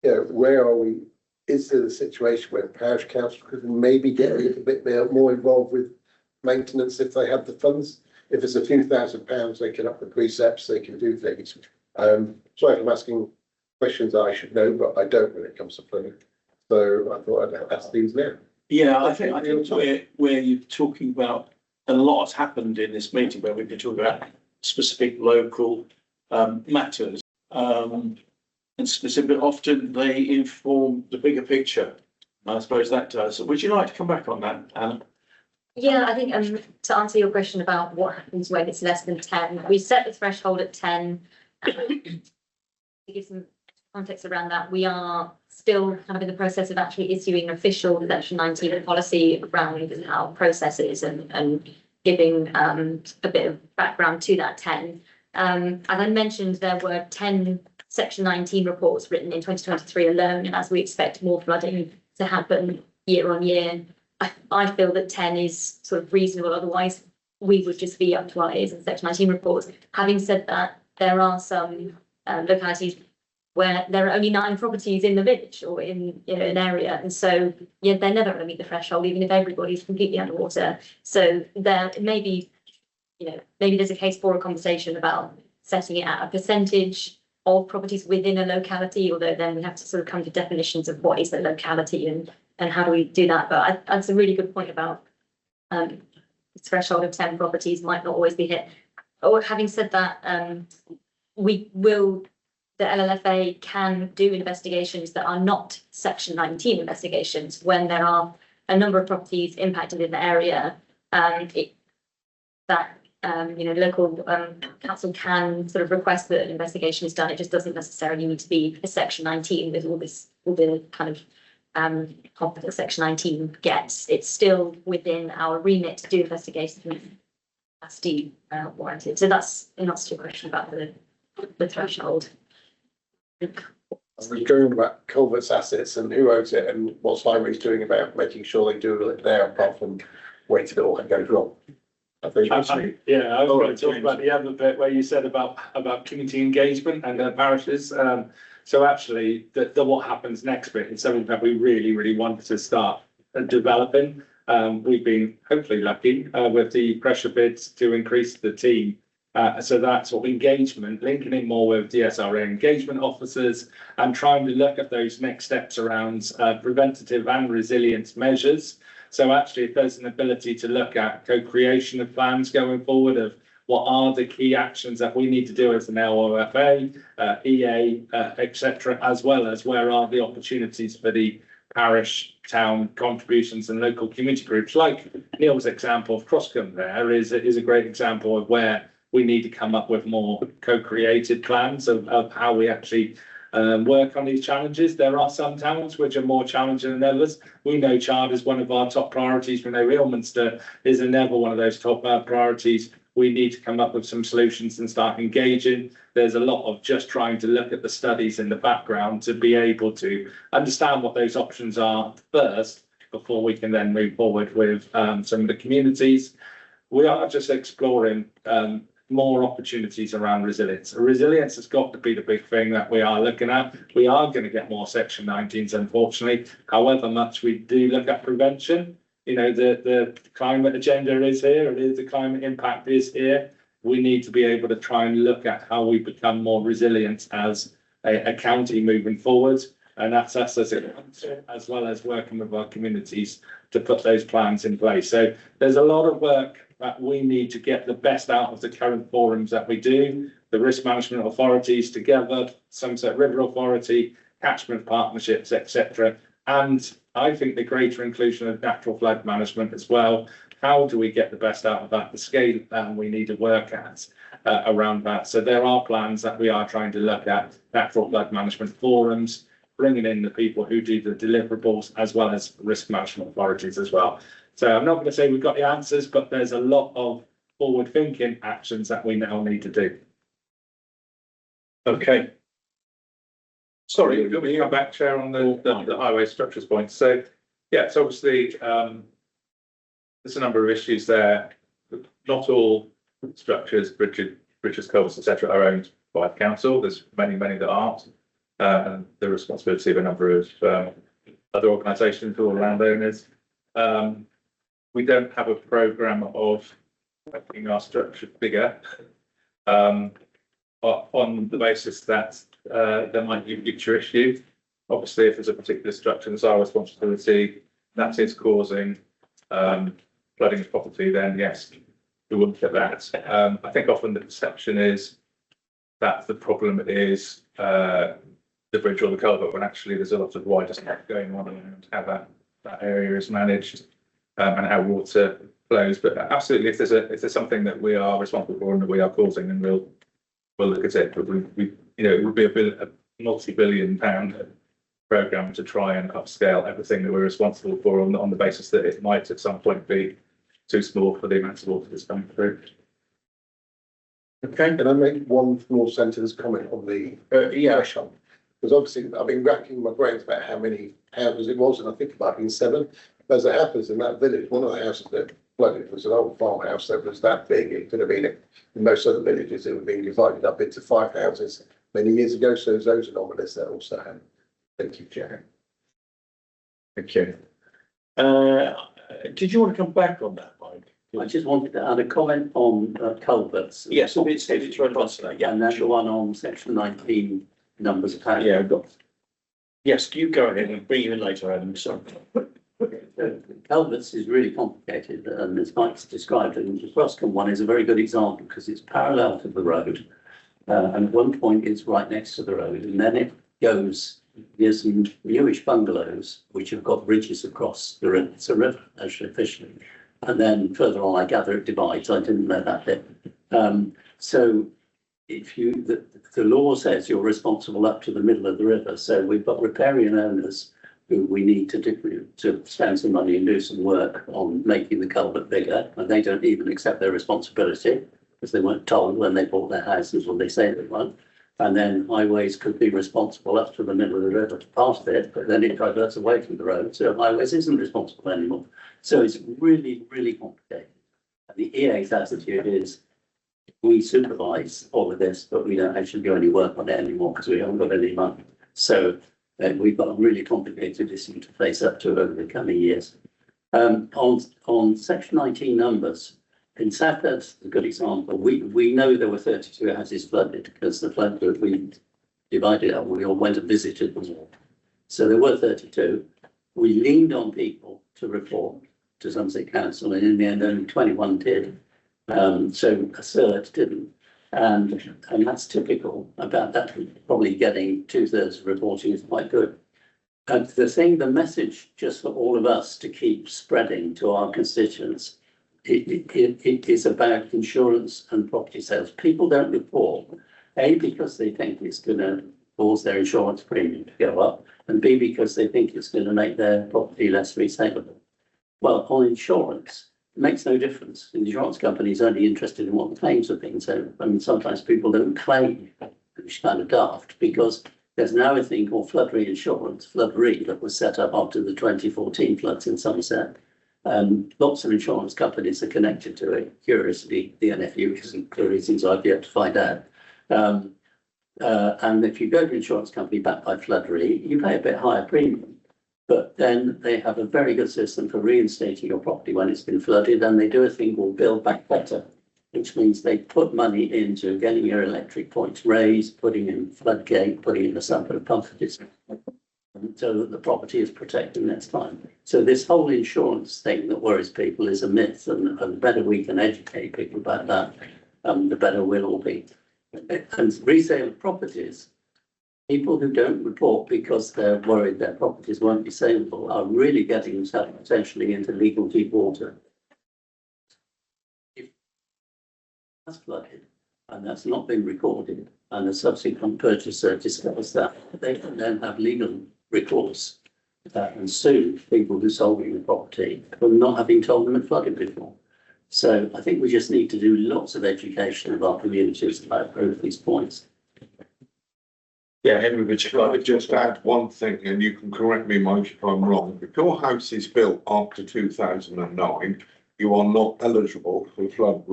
where are we? Is there a situation where parish council could maybe get a little bit more involved with maintenance if they have the funds? If it's a few £1,000s, they can up the precepts, they can do things. Sorry if I'm asking questions I should know, but I don't when it comes to planning. So I thought I'd ask these now. Yeah, I think where you're talking about, and a lot has happened in this meeting where we've been talking about specific local matters, and specific, often they inform the bigger picture. I suppose that does. So would you like to come back on that, Anna? Yeah, I think to answer your question about what happens when it's less than 10, we set the threshold at 10. To give some context around that, we are still kind of in the process of actually issuing an official Section 19 policy around our processes and giving a bit of background to that 10. As I mentioned, there were 10 Section 19 reports written in 2023 alone, and as we expect more flooding to happen year on year, I feel that 10 is sort of reasonable. Otherwise, we would just be up to our ears in Section 19 reports. Having said that, there are some localities where there are only 9 properties in the village or in an area, and so they're never going to meet the threshold, even if everybody's completely underwater. So there may be, maybe there's a case for a conversation about setting it at a percentage of properties within a locality, although then we have to sort of come to definitions of what is the locality and how do we do that. But that's a really good point about the threshold of 10 properties might not always be hit. Or having said that, the LLFA can do investigations that are not Section 19 investigations when there are a number of properties impacted in the area. Local council can sort of request that an investigation is done. It just doesn't necessarily need to be a Section 19 with all the kind of confidence Section 19 gets. It's still within our remit to do investigations capacity warranted. So that's an answer to your question about the threshold. Going on about culverts assets and who owns it and what's highways doing about making sure they do it there apart from wait till it all goes wrong. I think I was going to talk about the other bit where you said about community engagement and parishes. So actually, the what happens next bit is something that we really, really want to start developing. We've been hopefully lucky with the pressure bids to increase the team. So that sort of engagement, linking in more with DSRA engagement officers and trying to look at those next steps around preventative and resilience measures. So actually, if there's an ability to look at co-creation of plans going forward of what are the key actions that we need to do as an LOFA, EA, etc., as well as where are the opportunities for the parish, town contributions and local community groups. Like Neil's example of Crosscombe there is a great example of where we need to come up with more co-created plans of how we actually work on these challenges. There are some towns which are more challenging than others. We know child is one of our top priorities. We know Ilminster is never one of those top priorities. We need to come up with some solutions and start engaging. There's a lot of just trying to look at the studies in the background to be able to understand what those options are first before we can then move forward with some of the communities. We are just exploring more opportunities around resilience. Resilience has got to be the big thing that we are looking at. We are going to get more Section 19s, unfortunately. However much we do look at prevention, you know, the climate agenda is here, the climate impact is here. We need to be able to try and look at how we become more resilient as a county moving forward. And that's us as a council, as well as working with our communities to put those plans in place. So there's a lot of work that we need to get the best out of the current forums that we do, the risk management authorities together, Somerset River Authority, catchment partnerships, etc. And I think the greater inclusion of natural flood management as well. How do we get the best out of that? The scale we need to work at around that. So there are plans that we are trying to look at, natural flood management forums, bringing in the people who do the deliverables as well as risk management authorities as well. So I'm not going to say we've got the answers, but there's a lot of forward thinking actions that we now need to do. Okay. Sorry, let me come back, Chair, on the highway structures point. So, yeah, so obviously there's a number of issues there. Not all structures, bridges, culverts, etc., are owned by the council. There's many that aren't. And the responsibility of a number of other organisations or landowners. We don't have a programme of making our structure bigger on the basis that there might be a future issue. Obviously, if there's a particular structure that's our responsibility, that is causing flooding of property, then yes, we will look at that. I think often the perception is that the problem is the bridge or the culvert, when actually there's a lot of wider stuff going on around how that area is managed and how water flows. But absolutely, if there's something that we are responsible for and that we are causing, then we'll look at it. But we you know, it would be a multi-billion-pound programme to try and upscale everything that we're responsible for on the basis that it might at some point be too small for the amount of water that's coming through. Okay, can I make one small sentence comment on the threshold? Because obviously I've been racking my brains about how many houses it was, and I think it might have been 7. As it happens, in that village, one of the houses that flooded was an old farmhouse that was that big. It could have been, in most other villages, it would have been divided up into 5 houses many years ago. So there's those anomalies that also happen. Thank you, Chair. Thank you. Did you want to come back on that, Mike? I just wanted to add a comment on culverts. Yes, it's relevant to that. Yeah, and then the one on section 19 numbers of houses. Yeah, I've got. Yes, you go ahead and bring you in later, Adam. Sorry. Culverts is really complicated, and as Mike's described it, the Froscombe one is a very good example because it's parallel to the road, and at one point it's right next to the road, and then it goes. There's some newish bungalows which have got bridges across the river. It's a river, actually, officially. And then further on, I gather it divides. I didn't know that bit. So if the law says you're responsible up to the middle of the river. So we've got riparian owners who we need to spend some money and do some work on making the culvert bigger. And they don't even accept their responsibility because they weren't told when they bought their houses when they say they weren't. And then highways could be responsible up to the middle of the river to pass it, but then it diverts away from the road. So highways isn't responsible anymore. So it's really, really complicated. And the EA's attitude is we supervise all of this, but we don't actually do any work on it anymore because we haven't got any money. So we've got a really complicated issue to face up to over the coming years. On section 19 numbers, in Safford's a good example. We know there were 32 houses flooded because the flood group, we divided up, we all went and visited them all. So there were 32. We leaned on people to report to Somerset Council, and in the end only 21 did. So a third didn't. And that's typical. About that, probably getting 2/3 of reporting is quite good. And the message just for all of us to keep spreading to our constituents, it is about insurance and property sales. People don't report, A, because they think it's going to cause their insurance premium to go up, and B, because they think it's going to make their property less resaleable. Well, on insurance, it makes no difference. The insurance company is only interested in what the claims have been. So, I mean, sometimes people don't claim, which is kind of daft, because there's now a thing called flood reinsurance, Flood Re, that was set up after the 2014 floods in Somerset. Lots of insurance companies are connected to it. Curiously, the NFU isn't, for reasons I've yet to find out. And if you go to an insurance company backed by Flood Re, you pay a bit higher premium. But then they have a very good system for reinstating your property when it's been flooded, and they do a thing called Build Back Better, which means they put money into getting your electric points raised, putting in floodgate, putting in a separate pump system, so that the property is protected next time. So this whole insurance thing that worries people is a myth, and the better we can educate people about that, the better we'll all be. And resale of properties, people who don't report because they're worried their properties won't be saleable are really getting themselves potentially into legal deep water. If that's flooded and that's not been recorded, and the subsequent purchaser discovers that, they can then have legal recourse and sue people who sold the property for not having told them it flooded before. So I think we just need to do lots of education of our communities about both these points. Yeah, Henry, if I could just add one thing, and you can correct me, Mike, if I'm wrong. If your house is built after 2009, you are not eligible for flood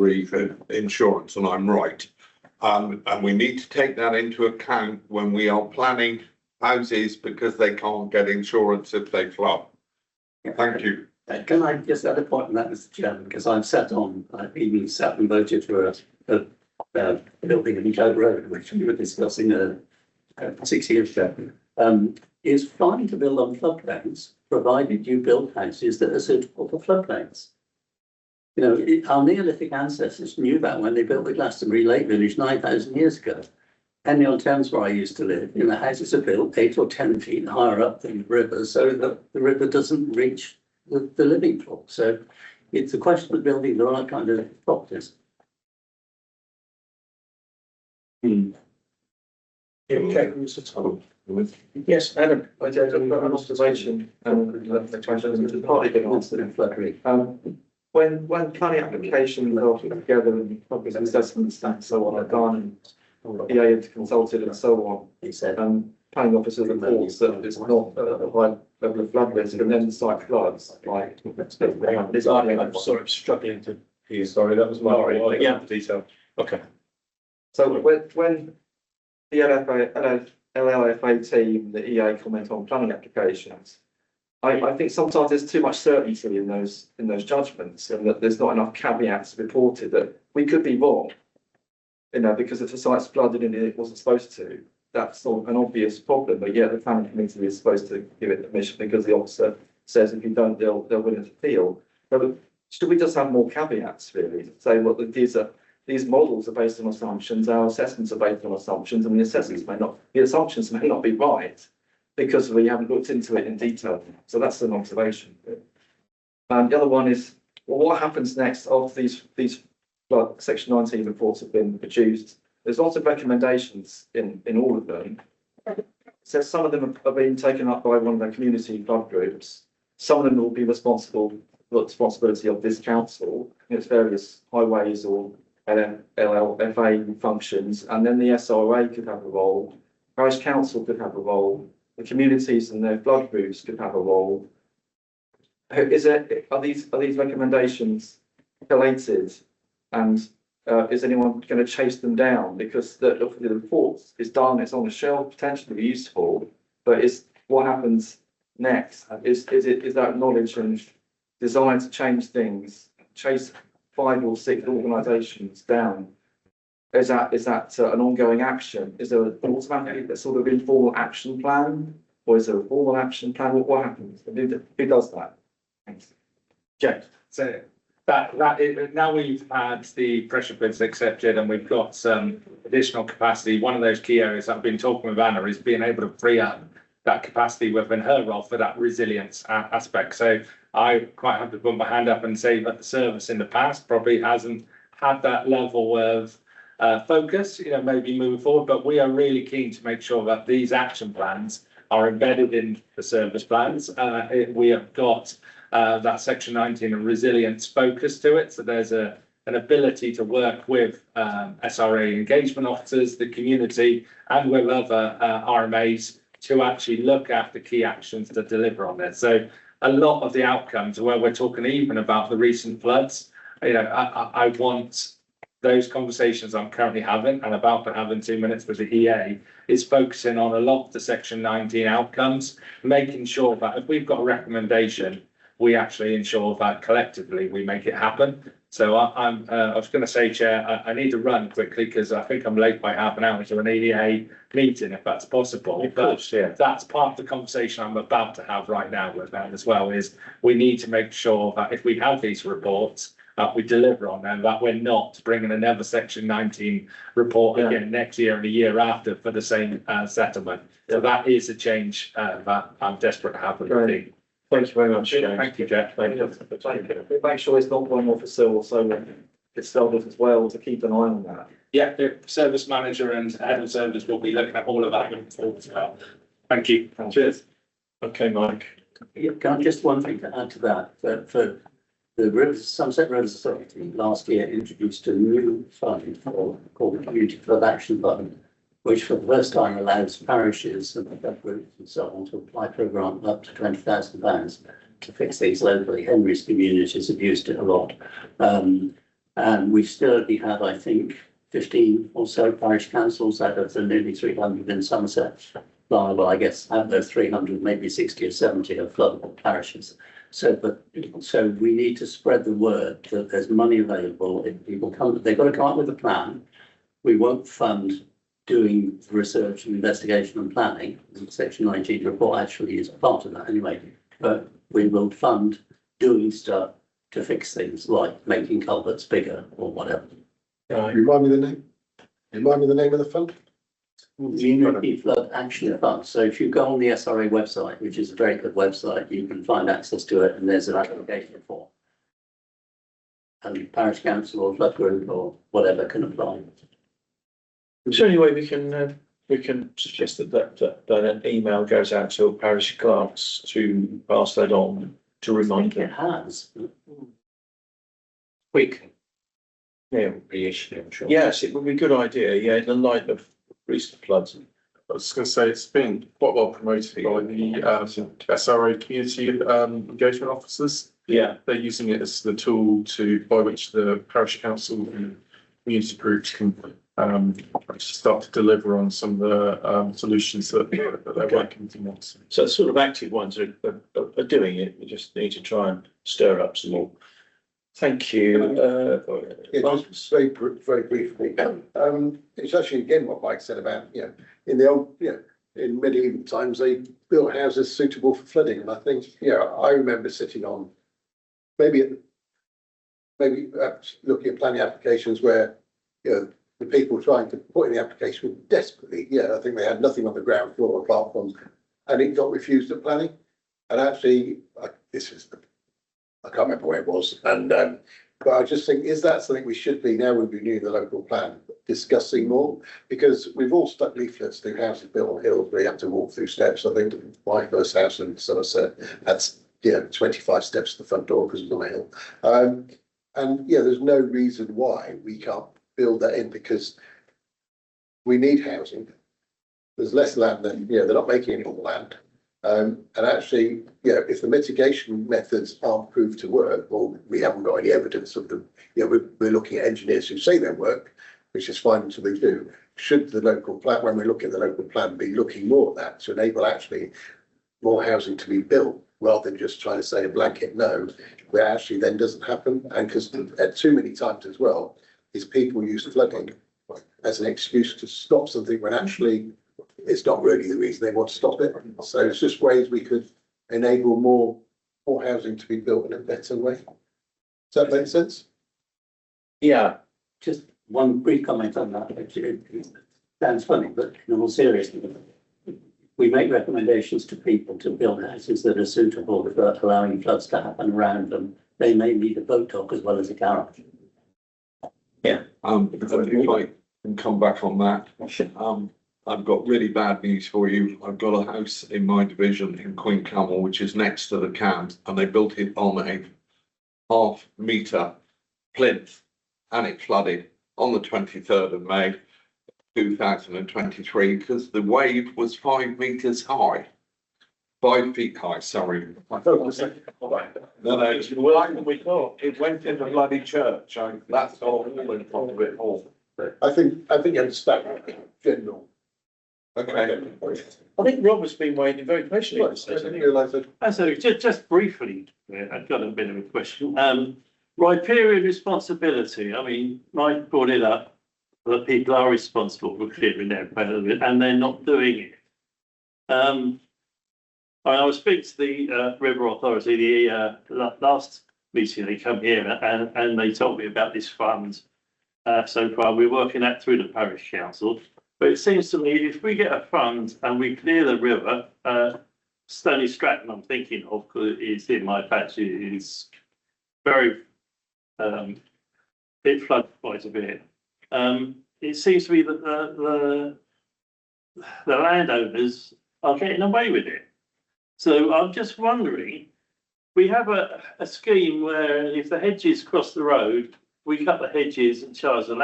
insurance, and I'm right. And we need to take that into account when we are planning houses, because they can't get insurance if they flood. Thank you. Can I just add a point on that, Mr. Chairman? Because I've even sat and voted for a building in Coat Road, which we were discussing 6 years ago. It's fine to build on floodplains, provided you build houses that are suitable for floodplains. You know, our Neolithic ancestors knew that when they built the Glastonbury Lake Village 9,000 years ago. Henley-on-Thames, where I used to live, you know, houses are built 8 or 10 feet higher up than the river, so that the river doesn't reach the living floor. So it's a question of building the right kind of properties. Okay, Mr. Tom. Yes, Adam. I did an observation, the question has partly been answered in Frederick. When planning applications are put together and public assessments and so on are done, and EA had consulted and so on, He said, planning officer reports that it's not a high level of flood risk, and then the site floods, like. I'm sorry, I'm struggling to hear. Sorry, that was my. Sorry, yeah. Detail. Okay. So when the LLFA team, the EA comment on planning applications, I think sometimes there's too much certainty in those judgments, and that there's not enough caveats reported that we could be wrong. You know, because if the site's flooded and it wasn't supposed to, that's sort of an obvious problem, but yet the planning committee is supposed to give it permission because the officer says if you don't, they're willing to appeal. But should we just have more caveats really to say, well, these models are based on assumptions, our assessments are based on assumptions, and the assumptions may not be right because we haven't looked into it in detail. So that's an observation. And the other one is, well, what happens next after these Section 19 reports have been produced? There's lots of recommendations in all of them. So some of them are being taken up by one of the community club groups. Some of them will be responsibility of this council, its various highways or LLFA functions, and then the SRA could have a role, parish council could have a role, the communities and their flood groups could have a role. Are these recommendations collated, and is anyone going to chase them down? Because the report is done, it's on the shelf, potentially useful, but what happens next? Is that knowledge and desire to change things, chase 5 or 6 organisations down? Is that an ongoing action? Is there an automatic sort of informal action plan, or is there a formal action plan? What happens? Who does that? Thanks. James. So now we've had the pressure bids accepted and we've got some additional capacity. One of those key areas that I've been talking with Anna is being able to free up that capacity within her role for that resilience aspect. So I quite have to put my hand up and say that the service in the past probably hasn't had that level of focus, you know, maybe moving forward, but we are really keen to make sure that these action plans are embedded in the service plans. We have got that section 19 and resilience focus to it. So there's an ability to work with SRA engagement officers, the community, and with other RMAs to actually look at the key actions to deliver on this. So a lot of the outcomes where we're talking even about the recent floods, you know, I want those conversations I'm currently having and about to have in 2 minutes with the EA is focusing on a lot of the section 19 outcomes, making sure that if we've got a recommendation, we actually ensure that collectively we make it happen. So I was going to say, Chair, I need to run quickly because I think I'm late by half an hour to an EA meeting, if that's possible. Of course, yeah. That's part of the conversation I'm about to have right now with them as well, is we need to make sure that if we have these reports, that we deliver on them, that we're not bringing another section 19 report again next year and the year after for the same settlement. So that is a change that I'm desperate to have with the team. Thank you very much. Thank you, Jeff. Thank you. Make sure it's not one more for Sil, so it's sold as well, to keep an eye on that. Yeah, the service manager and head of service will be looking at all of that moving forward as well. Thank you. Cheers. Okay, Mike. Yeah, can I just one thing to add to that, for the Rivers, Sunset Rivers Authority last year introduced a new fund called the Community Flood Action Fund, which for the first time allows parishes and flood groups and so on to apply for a grant up to £20,000 to fix things locally. Henry's communities have used it a lot. And we've still only had, I think, 15 or so parish councils out of the nearly 300 in Somerset. Well, I guess out of those 300, maybe 60 or 70 are floodable parishes. So we need to spread the word that there's money available. If people come, they've got to come up with a plan. We won't fund doing research and investigation and planning. The Section 19 report actually is part of that anyway. But we will fund doing stuff to fix things like making culverts bigger or whatever. Remind me the name. Remind me the name of the fund. Community Flood Action Fund. So if you go on the SRA website, which is a very good website, you can find access to it, and there's an application form. And parish council or flood group or whatever can apply. Is there any way we can suggest that an email goes out to parish clerks to pass that on to remind them? It has. Quick. Yeah, it would be issue, I'm sure. Yes, it would be a good idea, yeah, in the light of recent floods. I was going to say, it's been quite well promoted by the SRA community engagement officers. Yeah. They're using it as the tool by which the parish council and community groups can start to deliver on some of the solutions that they're working towards. So the sort of active ones are doing it, we just need to try and stir up some more. Thank you. Just very briefly. It's actually again what Mike said about, in the old, in medieval times, they built houses suitable for flooding. And I think, I remember sitting on maybe looking at planning applications where, the people trying to put in the application were desperately, I think they had nothing on the ground floor apart from, and it got refused at planning. And actually, I can't remember where it was, and but I just think, is that something we should be, now we've renewed the local plan, discussing more? Because we've all stuck leaflets through houses built on hills where you have to walk through steps. I think my first house in Somerset had 25 steps to the front door because it was on a hill. And there's no reason why we can't build that in, because we need housing. There's less land than, they're not making any more land. And actually, if the mitigation methods aren't proved to work, or we haven't got any evidence of them, we're looking at engineers who say they work, which is fine until they do. Should the local plan, when we look at the local plan, be looking more at that to enable actually more housing to be built, rather than just trying to say a blanket no, where actually then doesn't happen. And because too many times as well, is people use flooding as an excuse to stop something when actually it's not really the reason they want to stop it. So it's just ways we could enable more housing to be built in a better way. Does that make sense? Yeah, just one brief comment on that. It sounds funny, but in all seriousness, we make recommendations to people to build houses that are suitable for allowing floods to happen around them. They may need a boat dock as well as a garage. Yeah. If I can come back on that. I've got really bad news for you. I've got a house in my division in Queen Camel, which is next to the camp, and they built it on a half-metre plinth, and it flooded on the 23rd of May, 2023, because the wave was 5 metres high. 5 feet high, sorry. No, we thought it went in the bloody church. That's all in front of it all. I think you understand general. Okay. I think Rob has been waiting very patiently. I didn't realise that. So just briefly, I've got a bit of a question. Riparian responsibility, I mean, Mike brought it up, that people are responsible for clearing their environment and they're not doing it. I was speaking to the River Authority, the last meeting they come here and they told me about this fund. So far, we're working that through the parish council. But it seems to me if we get a fund and we clear the river, Stony Stratton I'm thinking of, because it's in my patch, it is very, it floods quite a bit. It seems to me that the landowners are getting away with it. So I'm just wondering, we have a scheme where if the hedges cross the road, we cut the hedges and charge the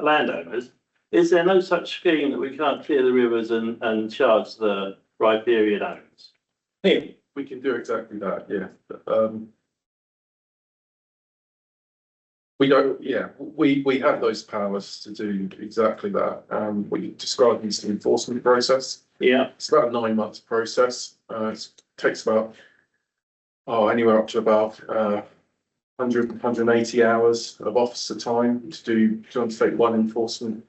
landowners. Is there no such scheme that we can't clear the rivers and charge the riparian owners? Yeah. We can do exactly that, yeah. We don't, yeah, we have those powers to do exactly that. We describe these as the enforcement process. Yeah. It's about a 9-month process. It takes about, anywhere up to about 100, 180 hours of officer time to undertake one enforcement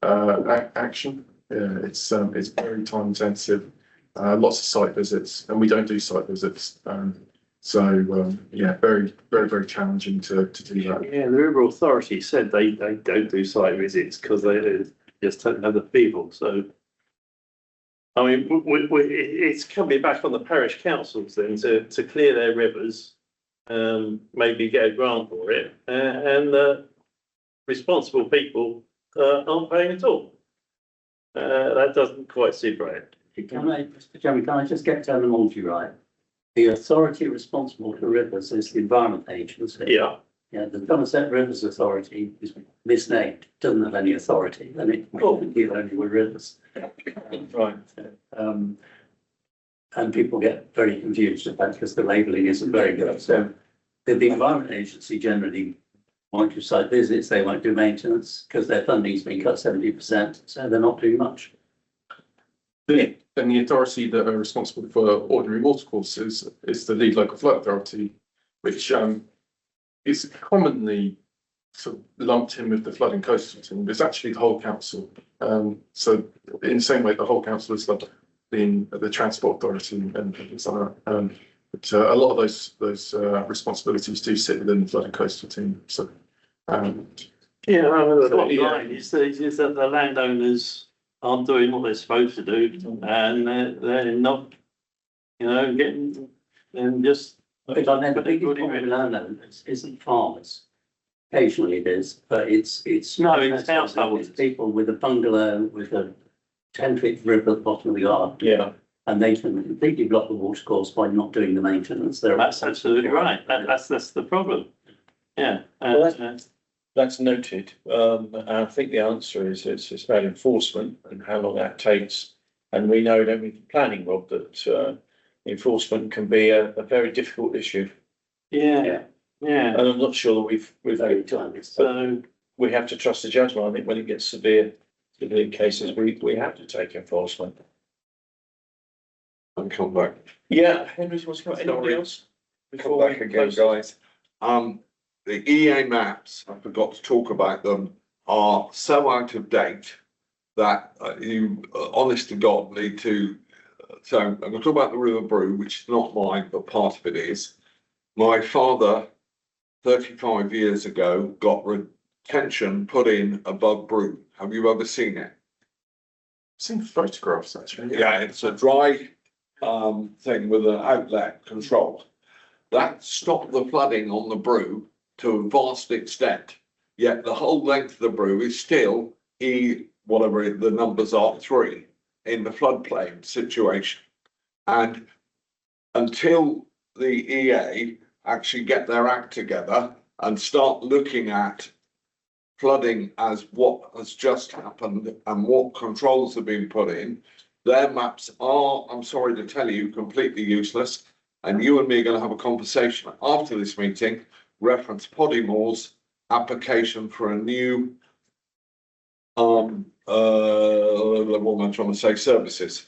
action. Yeah, it's very time intensive, lots of site visits, and we don't do site visits. Yeah, very, very, very challenging to do that. Yeah, the River Authority said they don't do site visits because they just don't have the people. So, I mean, it's coming back on the parish councils then to clear their rivers, maybe get a grant for it, and responsible people aren't paying at all. That doesn't quite seem right. Mr. Chairman, can I just get terminology right? The authority responsible for rivers is the Environment Agency. Yeah. Yeah, the Somerset Rivers Authority is misnamed, doesn't have any authority, and it can deal only with rivers. Right. And people get very confused about because the labelling isn't very good. So the Environment Agency generally won't do site visits, they won't do maintenance because their funding's been cut 70%, so they're not doing much. Then the authority that are responsible for ordinary watercourses is the Lead Local Flood Authority, which is commonly sort of lumped in with the flooding coastal team. It's actually the whole council. So in the same way, the whole council is like the transport authority and things like that. But a lot of those responsibilities do sit within the flooding coastal team. So yeah, I mean, the bottom line is that the landowners aren't doing what they're supposed to do, and they're not, getting and just. But I mean, the biggest problem with landowners isn't farmers. Occasionally it is, but it's it's households. It's people with a bungalow with a 10-foot river at the bottom of the garden. Yeah. And they can completely block the watercourse by not doing the maintenance. That's absolutely right. That's the problem. Yeah. That's noted. I think the answer is it's about enforcement and how long that takes. And we know, don't we, from planning, Rob, that enforcement can be a very difficult issue. Yeah. And I'm not sure that we've so we have to trust the judgment. I think when it gets severe cases, we have to take enforcement. And come back. Yeah, Henry, what's got anything else? Come back again, guys. The EA maps, I forgot to talk about them, are so out of date that you, honest to God, need to. So I'm going to talk about the River Brew, which is not mine, but part of it is. My father, 35 years ago, got retention put in above Brew. Have you ever seen it? I've seen photographs actually. Yeah, it's a dry thing with an outlet control. That stopped the flooding on the Brew to a vast extent. yet the whole length of the brew is still whatever the numbers are, 3 in the floodplain situation. And until the EA actually get their act together and start looking at flooding as what has just happened and what controls have been put in, their maps are, I'm sorry to tell you, completely useless. And you and me are going to have a conversation after this meeting, reference Poddymore's application for a new, what am I trying to say, services.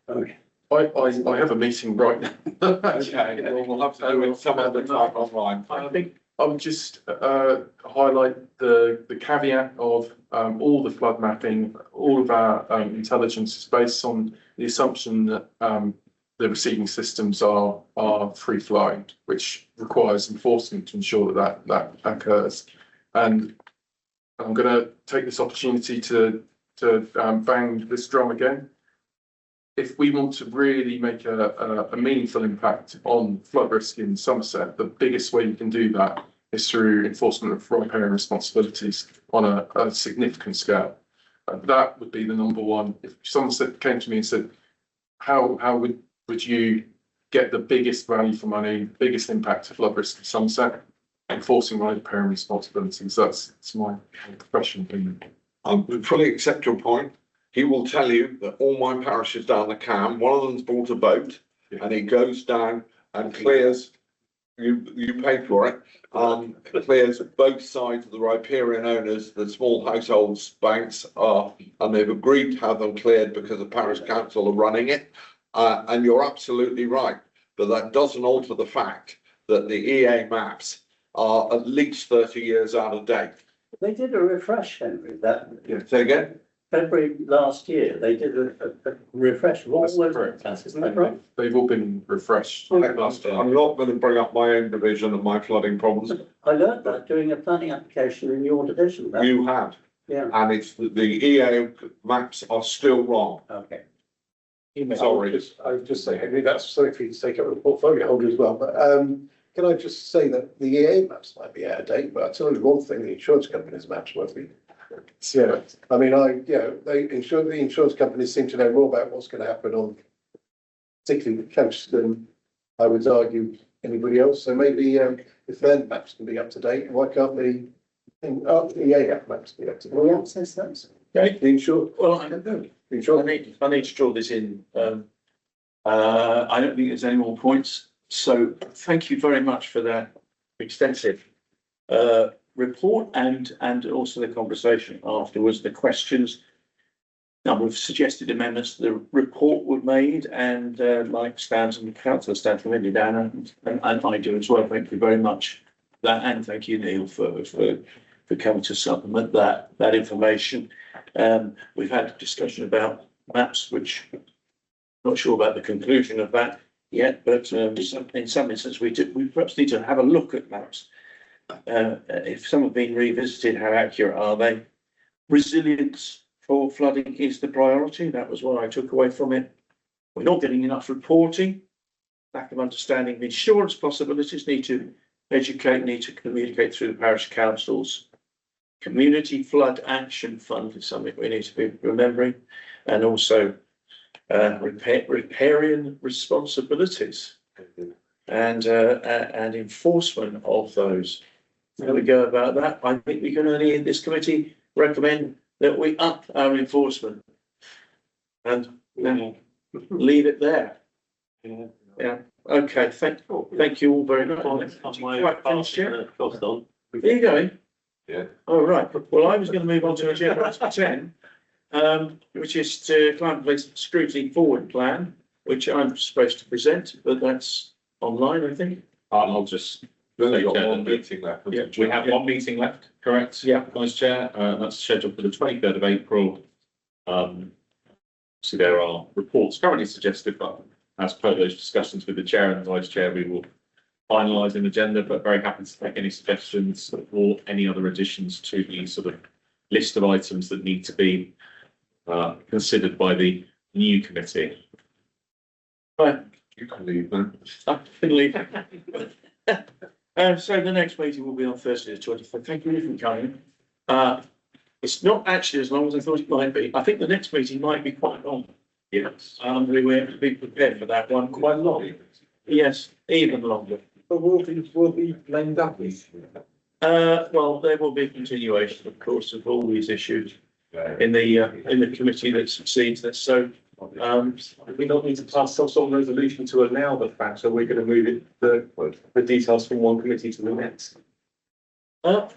Okay. I have a meeting right now. Okay, well, we'll have to do it some other time online. I think I would just highlight the caveat of all the flood mapping, all of our intelligence is based on the assumption that the receiving systems are free flowing, which requires enforcement to ensure that occurs. And I'm going to take this opportunity to bang this drum again. If we want to really make a meaningful impact on flood risk in Somerset, the biggest way you can do that is through enforcement of riparian responsibilities on a significant scale. That would be the number one. If someone came to me and said, how would you get the biggest value for money, biggest impact to flood risk in Somerset? Enforcing riparian responsibilities. That's my professional opinion. I fully accept your point. He will tell you that all my parishes down the Cam, one of them's bought a boat and it goes down and clears, you pay for it, clears both sides of the riparian owners, the small households, banks are, and they've agreed to have them cleared because the parish council are running it. And you're absolutely right, but that doesn't alter the fact that the EA maps are at least 30 years out of date. They did a refresh, Henry, Say again? February last year, they did a refresh of all those maps, isn't that right? They've all been refreshed. I'm not going to bring up my own division and my flooding problems. I learned that doing a planning application in your division. You had. Yeah. And it's the EA maps are still wrong. Okay. Sorry. I would just say, Henry, that's something for you to take up with the portfolio holder as well. But can I just say that the EA maps might be out of date, but I tell you one thing: the insurance company's maps won't be. Yeah, I mean, the insurance companies seem to know more about what's going to happen on, particularly the coast, than I would argue anybody else. So maybe if their maps can be up to date, why can't the EA maps be up to date? Will we access those? Okay. The insurance. Well, I need to draw this in. I don't think there's any more points. So thank you very much for that extensive report and also the conversation afterwards, the questions. Number of suggested amendments to the report were made, and Mike stands and Councillor stands commended, Anna, and I do as well. Thank you very much for that, and thank you, Neil, for coming to supplement that information. We've had a discussion about maps, which I'm not sure about the conclusion of that yet, but in some instances we perhaps need to have a look at maps. If some have been revisited, how accurate are they? Resilience for flooding is the priority. That was what I took away from it. We're not getting enough reporting. Lack of understanding of insurance possibilities. Need to educate, need to communicate through the parish councils. Community Flood Action Fund is something we need to be remembering, and also riparian responsibilities and enforcement of those. How we go about that? I think we can only in this committee recommend that we up our enforcement and leave it there. Yeah. Okay. Thank you all very much. Are you going? Yeah. Oh, right. Well, I was going to move on to agenda item 10, which is to climate place scrutiny forward plan, which I'm supposed to present, but that's online, I think. I'll just. We've got one meeting left. Yeah, we have one meeting left, correct? Yeah. Vice Chair, that's scheduled for the 23rd of April. So there are reports currently suggested, but as per those discussions with the Chair and the Vice Chair, we will finalise an agenda, but very happy to take any suggestions or any other additions to the sort of list of items that need to be considered by the new committee. Right. You can leave then. I can leave. So the next meeting will be on Thursday, the 25th. Thank you for coming. It's not actually as long as I thought it might be. I think the next meeting might be quite long. Yes. We have to be prepared for that one. Quite long. Yes, even longer. But will be named up with. Well, there will be a continuation, of course, of all these issues in the committee that succeeds this. So, We don't need to pass some sort of resolution to allow the fact, so we're going to move it, the details from one committee to the next. no,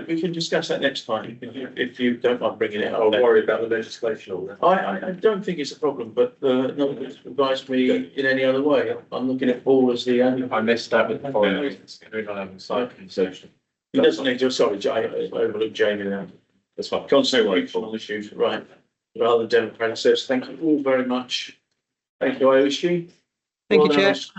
we can discuss that next time if you don't mind bringing it up. I'll worry about the legislation on that. I don't think it's a problem, but no one has advised me in any other way. I'm looking at Paul as the only. I missed that with the foreign. We're not having site concession. He doesn't need to, sorry, I overlooked Jamie now. That's fine. Constitutional issues, right, rather than democratic. So thank you all very much. Thank you, Aishi. Thank you, Well done. Chair.